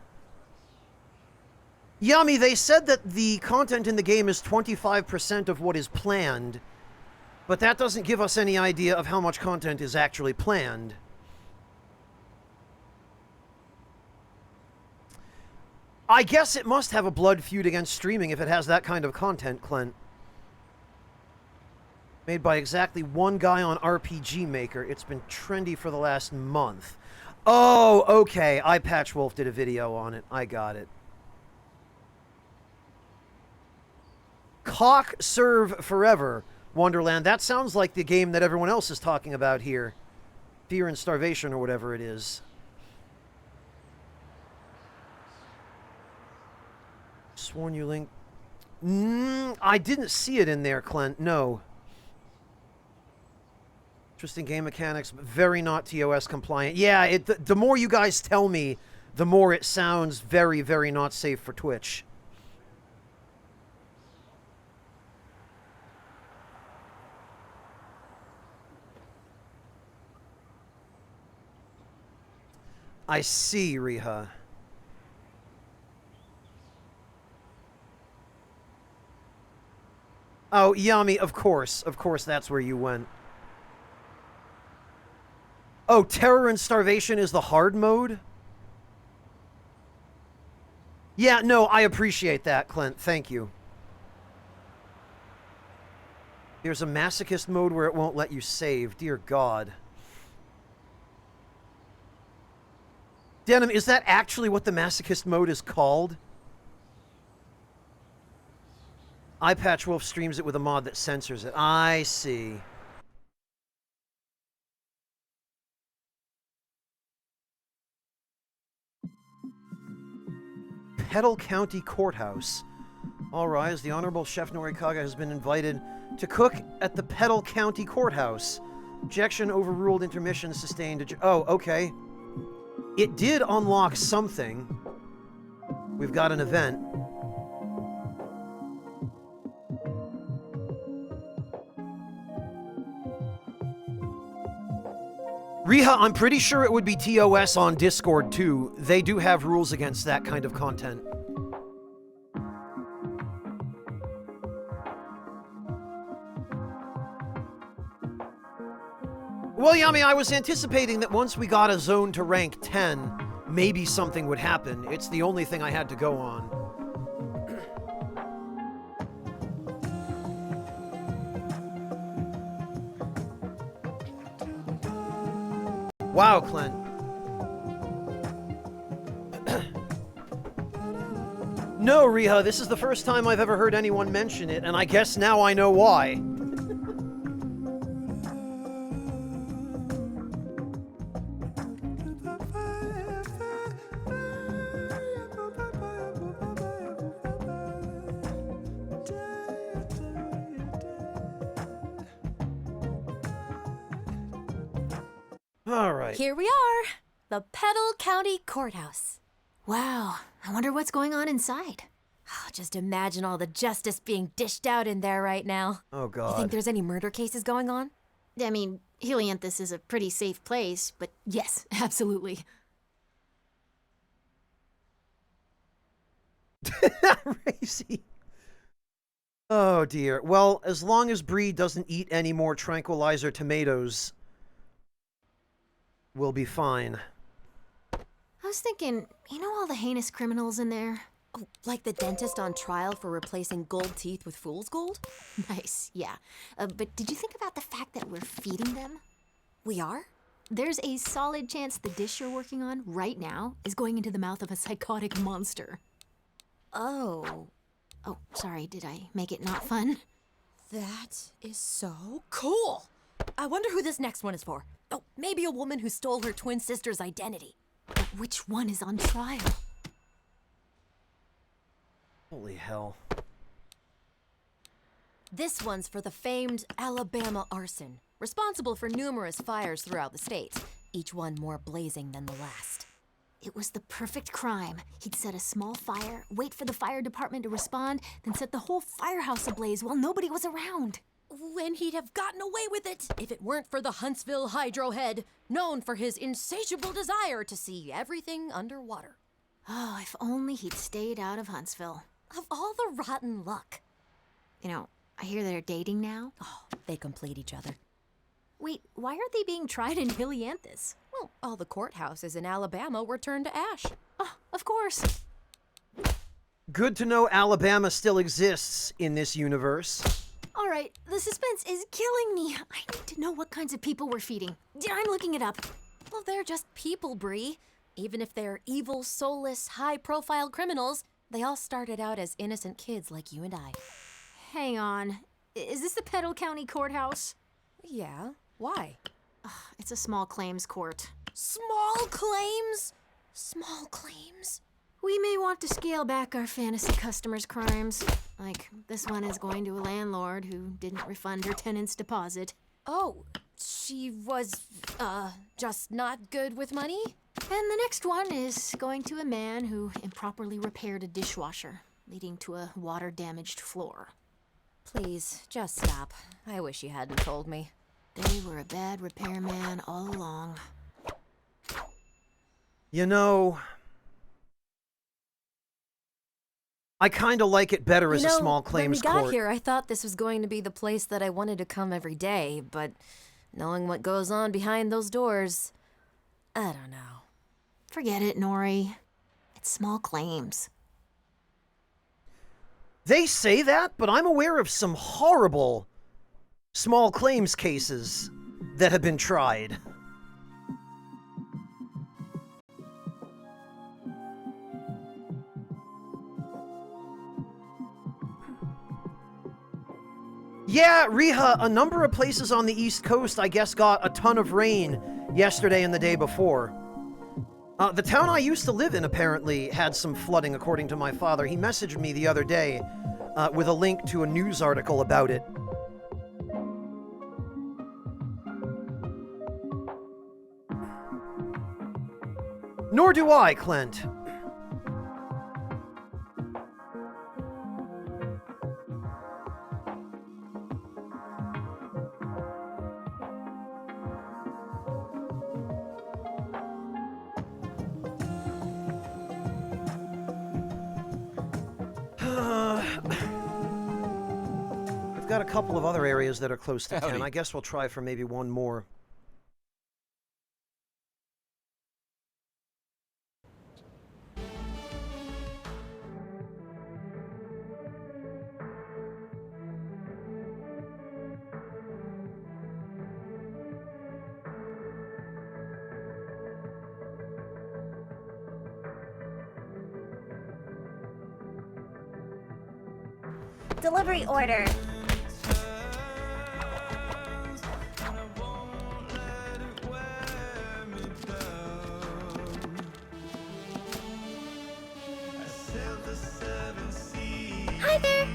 Yummy, they said that the content in the game is 25% of what is planned, but that doesn't give us any idea of how much content is actually planned. I guess it must have a blood feud against streaming if it has that kind of content, Clint. Made by exactly one guy on RPG Maker. It's been trendy for the last month. Oh, okay. iPatchWolf did a video on it. I got it. Cock Serve Forever, Wonderland. That sounds like the game that everyone else is talking about here. Fear and Starvation or whatever it is. Sworn you link. I didn't see it in there, Clint. No. Interesting game mechanics, but very not TOS compliant. Yeah, the more you guys tell me, the more it sounds very, very not safe for Twitch. I see, Riha. Oh, Yami, of course. Of course, that's where you went. Oh, Terror and Starvation is the hard mode? Yeah, no, I appreciate that, Clint. Thank you. There's a masochist mode where it won't let you save. Dear God. Denim, is that actually what the masochist mode is called? iPatchWolf streams it with a mod that censors it. I see. Petal County Courthouse. All rise. The Honorable Chef Norikaga has been invited to cook at the Petal County Courthouse. Objection overruled. Intermission sustained. Oh, okay. It did unlock something. We've got an event. Riha, I'm pretty sure it would be TOS on Discord too. They do have rules against that kind of content. Well, Yami, I was anticipating that once we got a zone to rank 10, maybe something would happen. It's the only thing I had to go on. Wow, Clint. No, Riha, this is the first time I've ever heard anyone mention it, and I guess now I know why. All right. Here we are, the Petal County Courthouse. Wow, I wonder what's going on inside. Oh, just imagine all the justice being dished out in there right now. Oh, God. You think there's any murder cases going on? I mean, Helianthus is a pretty safe place, but yes, absolutely. Crazy. Oh, dear. Well, as long as Bree doesn't eat any more tranquilizer tomatoes, we'll be fine. I was thinking, you know all the heinous criminals in there? Oh, like the dentist on trial for replacing gold teeth with fool's gold? Nice, yeah. But did you think about the fact that we're feeding them? We are? There's a solid chance the dish you're working on right now is going into the mouth of a psychotic monster. Oh. Oh, sorry, did I make it not fun? That is so cool. I wonder who this next one is for. Oh, maybe a woman who stole her twin sister's identity. But which one is on trial? Holy hell. This one's for the famed Alabama arson, responsible for numerous fires throughout the state, each one more blazing than the last. It was the perfect crime. He'd set a small fire, wait for the fire department to respond, then set the whole firehouse ablaze while nobody was around. When he'd have gotten away with it if it weren't for the Huntsville Hydro Head, known for his insatiable desire to see everything underwater. Oh, if only he'd stayed out of Huntsville. Of all the rotten luck. You know, I hear they're dating now. Oh, they complete each other. Wait, why aren't they being tried in Helianthus? Well, all the courthouses in Alabama were turned to ash. Oh, of course. Good to know Alabama still exists in this universe. All right, the suspense is killing me. I need to know what kinds of people we're feeding. I'm looking it up. Well, they're just people, Bree. Even if they're evil, soulless, high-profile criminals, they all started out as innocent kids like you and I. Hang on. Is this the Petal County Courthouse? Yeah, why? It's a small claims court. Small claims? Small claims? We may want to scale back our fantasy customers' crimes. Like, this one is going to a landlord who didn't refund her tenant's deposit. Oh, she was, just not good with money? And the next one is going to a man who improperly repaired a dishwasher, leading to a water-damaged floor. Please, just stop. I wish you hadn't told me. They were a bad repairman all along. You know, I kind of like it better as a small claims when we got court. here, I thought this was going to be the place that I wanted to come every day, but knowing what goes on behind those doors, I don't know. Forget it, Nori. It's small claims. They say that, but I'm aware of some horrible small claims cases that have been tried. Yeah, Riha, a number of places on the East Coast, I guess, got a ton of rain yesterday and the day before. The town I used to live in, apparently, had some flooding, according to my father. He messaged me the other day with a link to a news article about it. Nor do I, Clint. We've got a couple of other areas that are close to 10. I guess we'll try for maybe one more. Delivery order. Hi there.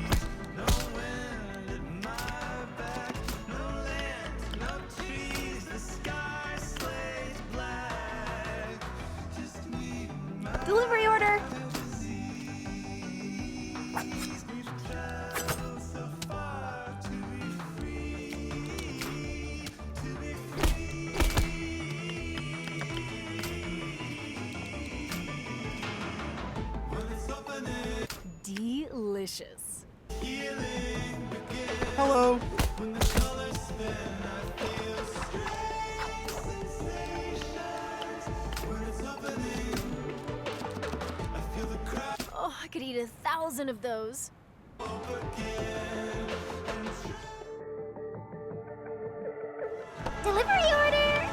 Delivery order. Delicious. Hello. Oh, I could eat 1,000 of those. Delivery order.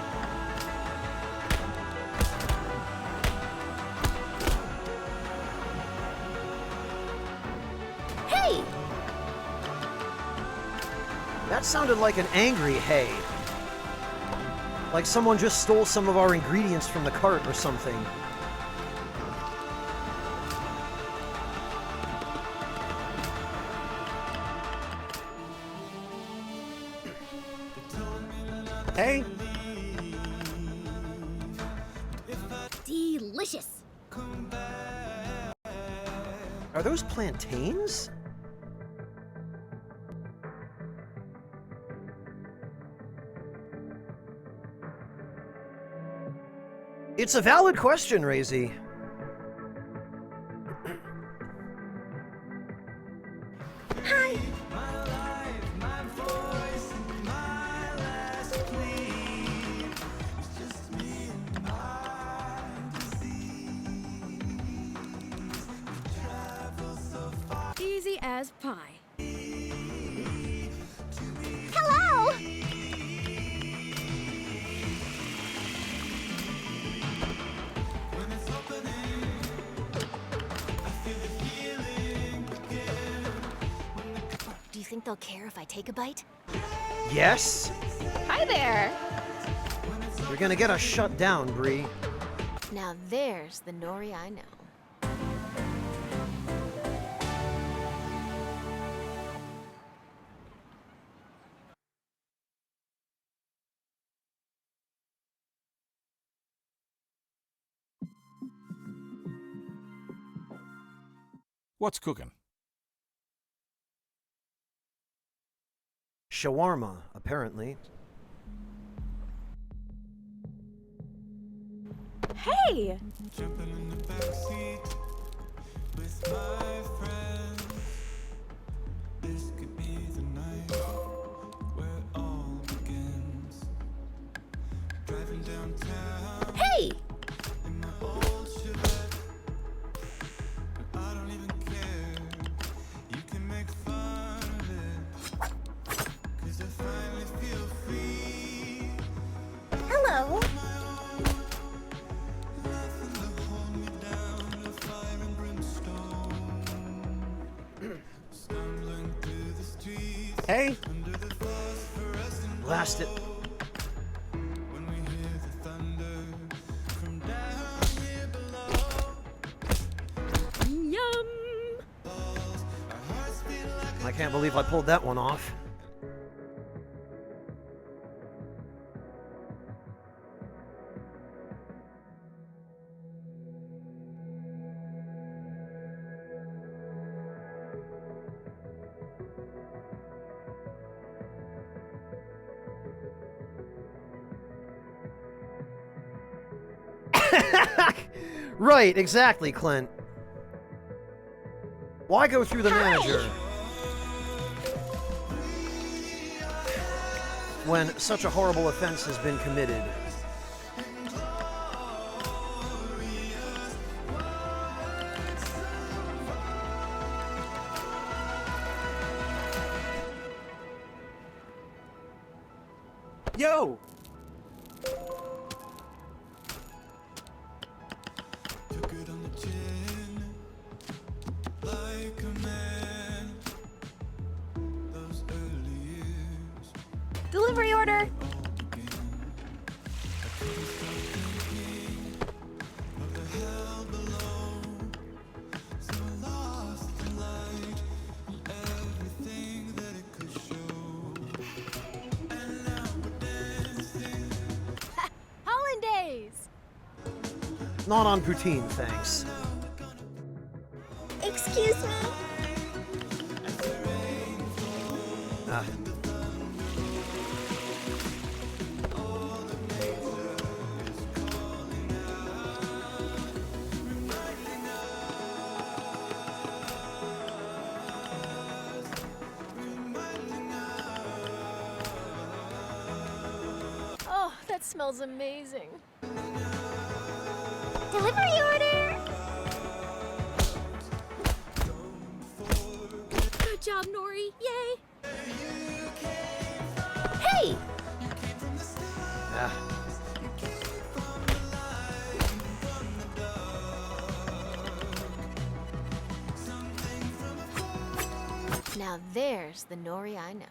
Hey! That sounded like an angry hey. Like someone just stole some of our ingredients from the cart or something. Hey. Delicious. Are those plantains? It's a valid question, Razy. Hi. Easy as pie. Hello. Do you think they'll care if I take a bite? Yes? Hi there! You're gonna get us shut down, Bree. Now there's the Nori I know. What's cooking? Shawarma, apparently. Hey! Jumping in the backseat with my friends. This could be the night where it all begins. Driving downtown. Hey! In my old Chevette. But I don't even care. You can make fun of it. 'Cause I finally feel free. Hello. Hey! Blast it. Yum! I can't believe I pulled that one off. Right, exactly, Clint. Why go through the manager when such a horrible offense has been committed? Yo! Took it on the chin, like a man. Those early years Delivery order! of the hell below. So I lost the light and everything that it could show. And now we're dancing. Hollandaise! Not on poutine, thanks. Excuse me? Ah. Oh, that smells amazing. Delivery order! Good job, Nori. Yay! Hey! Ah. Now there's the Nori I know.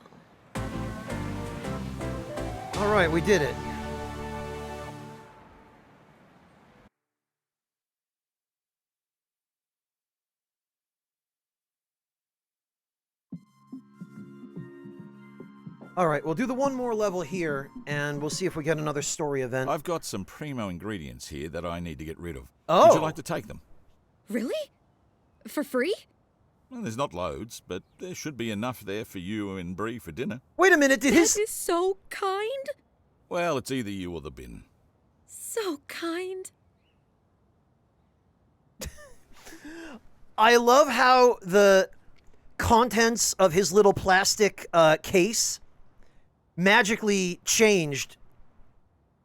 All right, we did it. All right, we'll do the one more level here, and we'll see if we get another story event. I've got some primo ingredients here that I need to get rid of. Oh. Would you like to take them? Really? For free? Well, there's not loads, but there should be enough there for you and Bree for dinner. Wait a minute, did his... That is so kind. Well, it's either you or the bin. So kind. I love how the contents of his little plastic case magically changed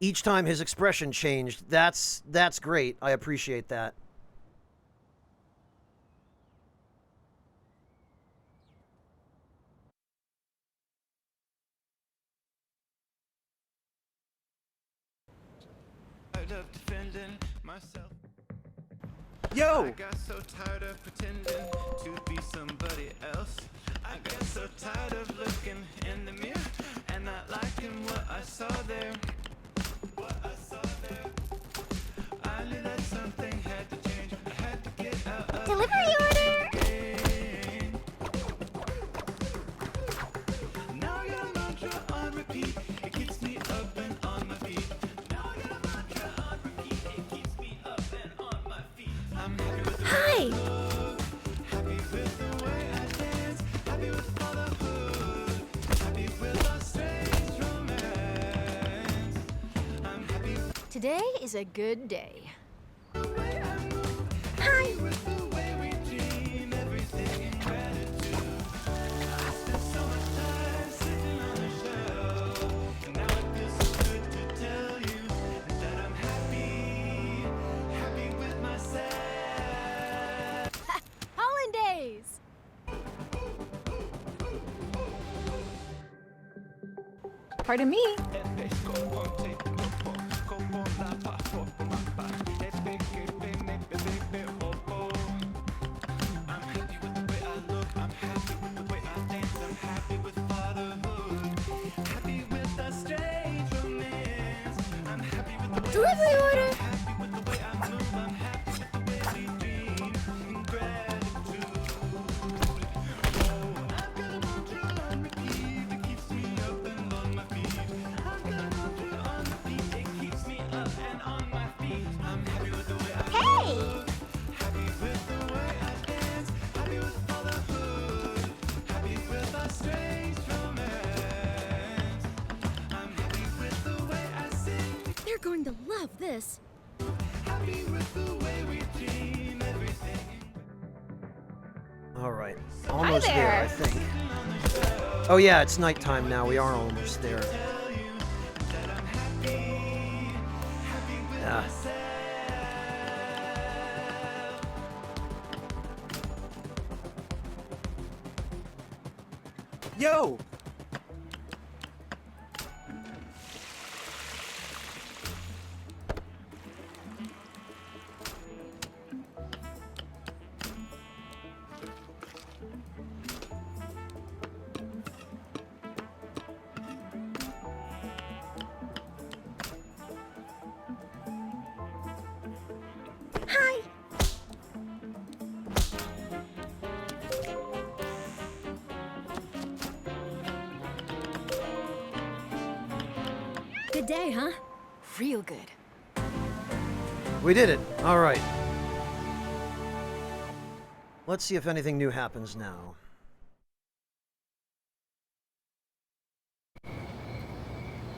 each time his expression changed. That's great. I appreciate that. I love defending myself. Yo! I got so tired of pretending to be somebody else. I got so tired of looking in the mirror and not liking what I saw there. I knew that something had to change. I had to get out of Delivery order! Now I got a mantra on repeat. It keeps me up and on my feet. Now I got a mantra on repeat. It keeps me up and on my feet. I'm happy with the Hi! happy with the way I dance. Happy with fatherhood. Happy with our strange romance. I'm happy Today is a good day. Hi! with the way we dream. Everything in gratitude. I spent so much time sitting on the shelf. And now it feels so good to tell you that I'm happy. Happy with myself. Hollandaise! Pardon me. Delivery order! Hey! They're going to love this. All right. Almost there, there. I think. Oh yeah, it's nighttime now. We are almost there. Yeah. Yo! Hi! Good day, huh? Real good. We did it. All right. Let's see if anything new happens now.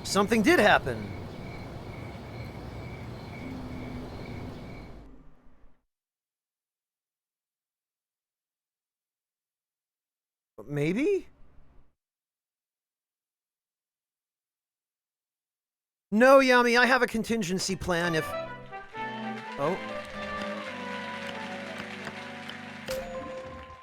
Something did happen. Maybe? No, Yami, I have a contingency plan if... Oh.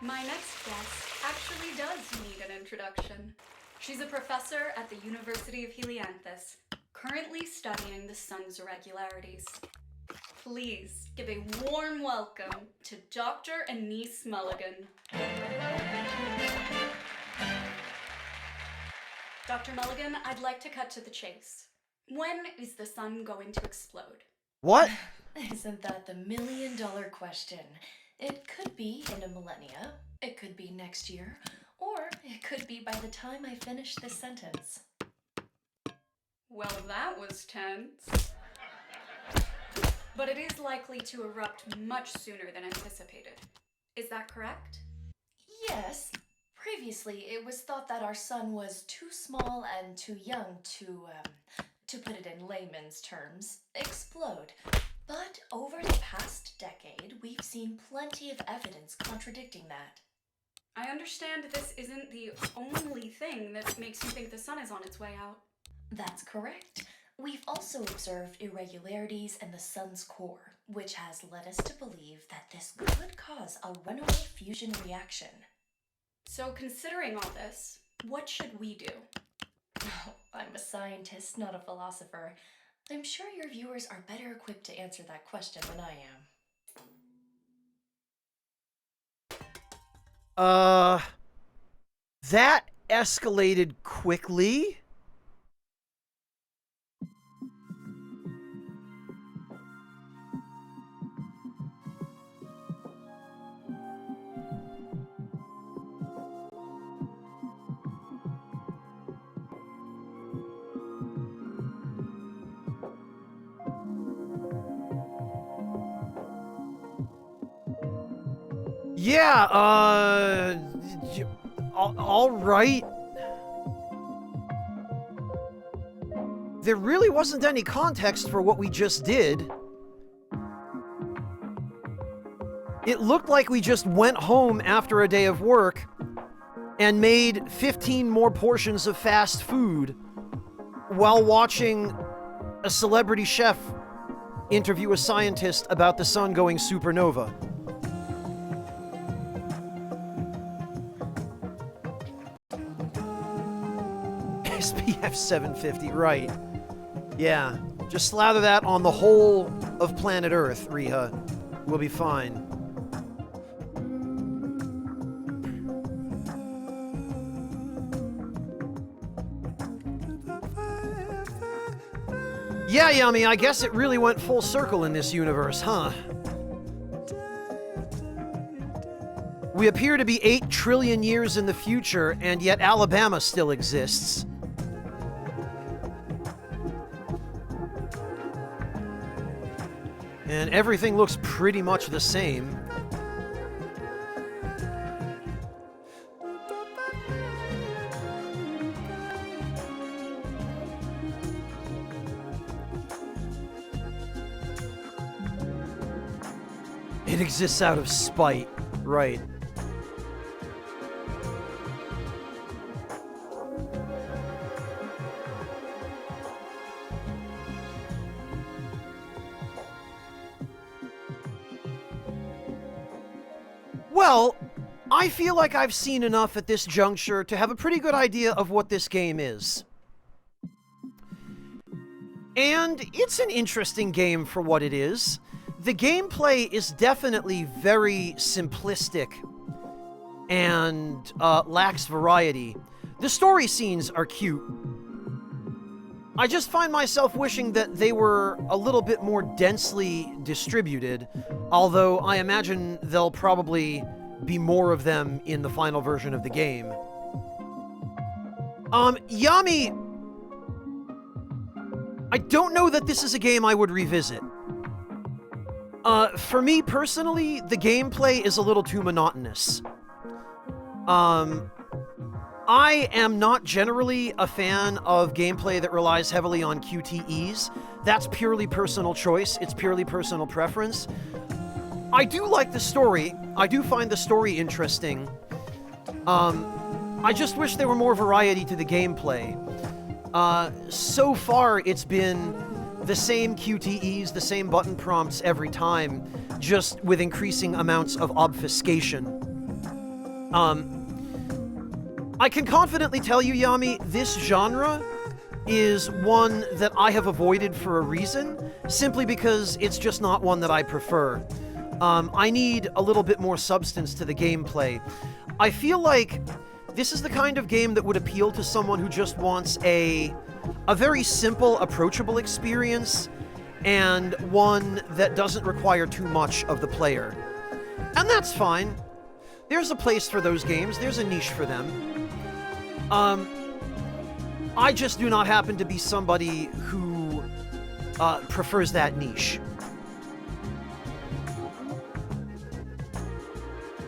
My next guest actually does need an introduction. She's a professor at the University of Helianthus, currently studying the sun's irregularities. Please give a warm welcome to Dr. Anise Mulligan. Dr. Mulligan, I'd like to cut to the chase. When is the sun going to explode? What? Isn't that the million-dollar question? It could be in a millennia, it could be next year, or it could be by the time I finish this sentence. Well, that was tense. But it is likely to erupt much sooner than anticipated. Is that correct? Yes. Previously, it was thought that our sun was too small and too young to put it in layman's terms, explode. But over the past decade, we've seen plenty of evidence contradicting that. I understand this isn't the only thing that makes you think the sun is on its way out. That's correct. We've also observed irregularities in the sun's core, which has led us to believe that this could cause a runaway fusion reaction. So considering all this, what should we do? Oh, I'm a scientist, not a philosopher. I'm sure your viewers are better equipped to answer that question than I am. That escalated quickly. Yeah, all right. There really wasn't any context for what we just did. It looked like we just went home after a day of work and made 15 more portions of fast food while watching a celebrity chef interview a scientist about the sun going supernova. SPF 750, right. Yeah, just slather that on the whole of planet Earth, Riha. We'll be fine. Yeah, Yummy, I guess it really went full circle in this universe, huh? We appear to be 8 trillion years in the future, and yet Alabama still exists. And everything looks pretty much the same. It exists out of spite, right. Well, I feel like I've seen enough at this juncture to have a pretty good idea of what this game is. And it's an interesting game for what it is. The gameplay is definitely very simplistic and lacks variety. The story scenes are cute. I just find myself wishing that they were a little bit more densely distributed, although I imagine there'll probably be more of them in the final version of the game. Yami, I don't know that this is a game I would revisit. For me personally, the gameplay is a little too monotonous. I am not generally a fan of gameplay that relies heavily on QTEs. That's purely personal choice. It's purely personal preference. I do like the story. I do find the story interesting. I just wish there were more variety to the gameplay. So far, it's been the same QTEs, the same button prompts every time, just with increasing amounts of obfuscation. I can confidently tell you, Yami, this genre is one that I have avoided for a reason, simply because it's just not one that I prefer. I need a little bit more substance to the gameplay. I feel like this is the kind of game that would appeal to someone who just wants a very simple, approachable experience, and one that doesn't require too much of the player. And that's fine. There's a place for those games. There's a niche for them. I just do not happen to be somebody who prefers that niche.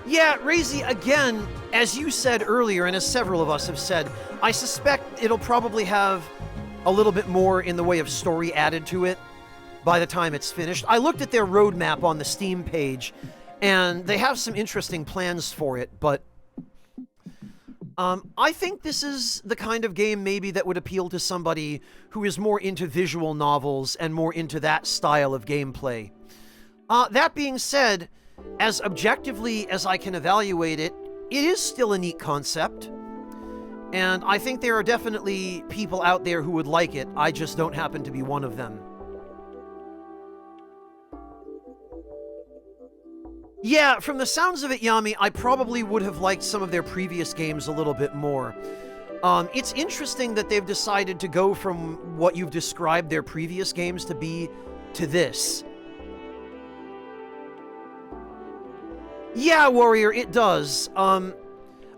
Yeah, Razy, again, as you said earlier, and as several of us have said, I suspect it'll probably have a little bit more in the way of story added to it by the time it's finished. I looked at their roadmap on the Steam page, and they have some interesting plans for it, but I think this is the kind of game maybe that would appeal to somebody who is more into visual novels and more into that style of gameplay. That being said, as objectively as I can evaluate it, it is still a neat concept. And I think there are definitely people out there who would like it. I just don't happen to be one of them. Yeah, from the sounds of it, Yami, I probably would have liked some of their previous games a little bit more. It's interesting that they've decided to go from what you've described their previous games to be to this. Yeah, Warrior, it does.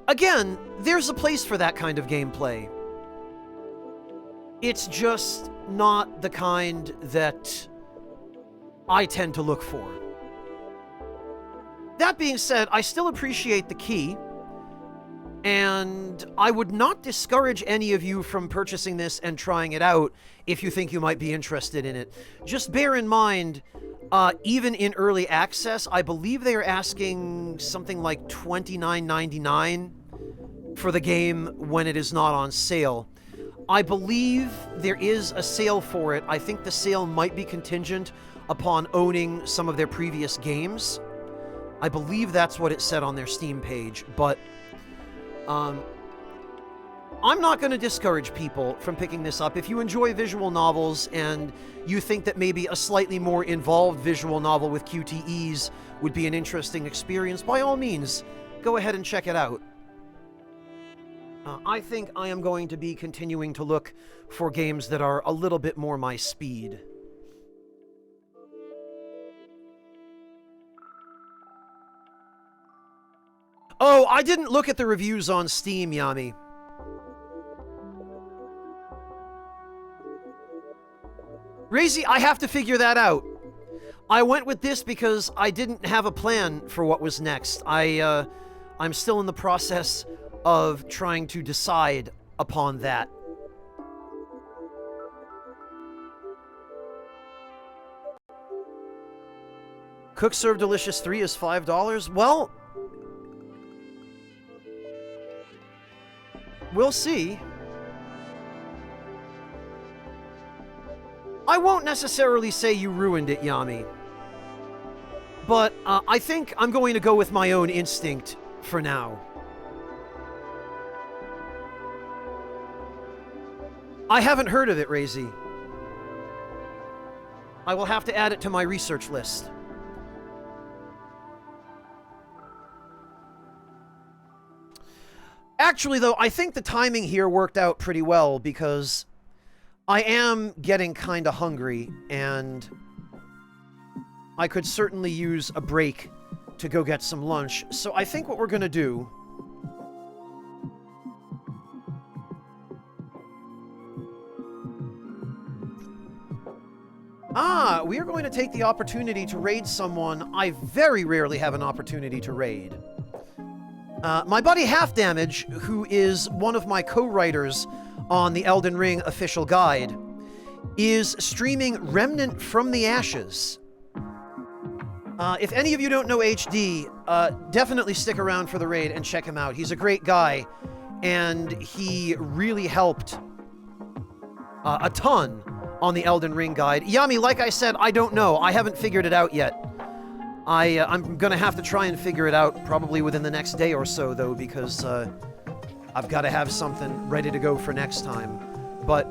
Again, there's a place for that kind of gameplay. It's just not the kind that I tend to look for. That being said, I still appreciate the key, and I would not discourage any of you from purchasing this and trying it out if you think you might be interested in it. Just bear in mind, even in early access, I believe they are asking something like $29.99 for the game when it is not on sale. I believe there is a sale for it. I think the sale might be contingent upon owning some of their previous games. I believe that's what it said on their Steam page, but I'm not going to discourage people from picking this up. If you enjoy visual novels and you think that maybe a slightly more involved visual novel with QTEs would be an interesting experience, by all means, go ahead and check it out. I think I am going to be continuing to look for games that are a little bit more my speed. Oh, I didn't look at the reviews on Steam, Yami. Razy, I have to figure that out. I went with this because I didn't have a plan for what was next. I'm still in the process of trying to decide upon that. Cook Serve Delicious 3 is $5. Well, we'll see. I won't necessarily say you ruined it, Yami. But I think I'm going to go with my own instinct for now. I haven't heard of it, Razy. I will have to add it to my research list. Actually, though, I think the timing here worked out pretty well because I am getting kinda hungry, and I could certainly use a break to go get some lunch. So I think what we're gonna do... we are going to take the opportunity to raid someone I very rarely have an opportunity to raid. My buddy Half Damage, who is one of my co-writers on the Elden Ring official guide, is streaming Remnant from the Ashes. If any of you don't know HD, definitely stick around for the raid and check him out. He's a great guy, and he really helped a ton on the Elden Ring guide. Yami, like I said, I don't know. I haven't figured it out yet. I'm gonna have to try and figure it out probably within the next day or so, though, because I've got to have something ready to go for next time. But...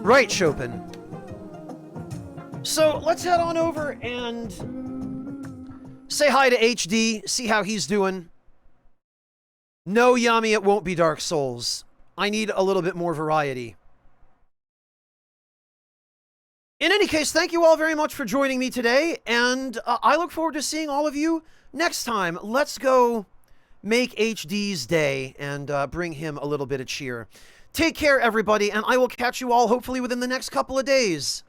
right, Chopin. So, let's head on over and say hi to HD, see how he's doing. No, Yami, it won't be Dark Souls. I need a little bit more variety. In any case, thank you all very much for joining me today, and I look forward to seeing all of you next time. Let's go make HD's day and bring him a little bit of cheer. Take care, everybody, and I will catch you all hopefully within the next couple of days.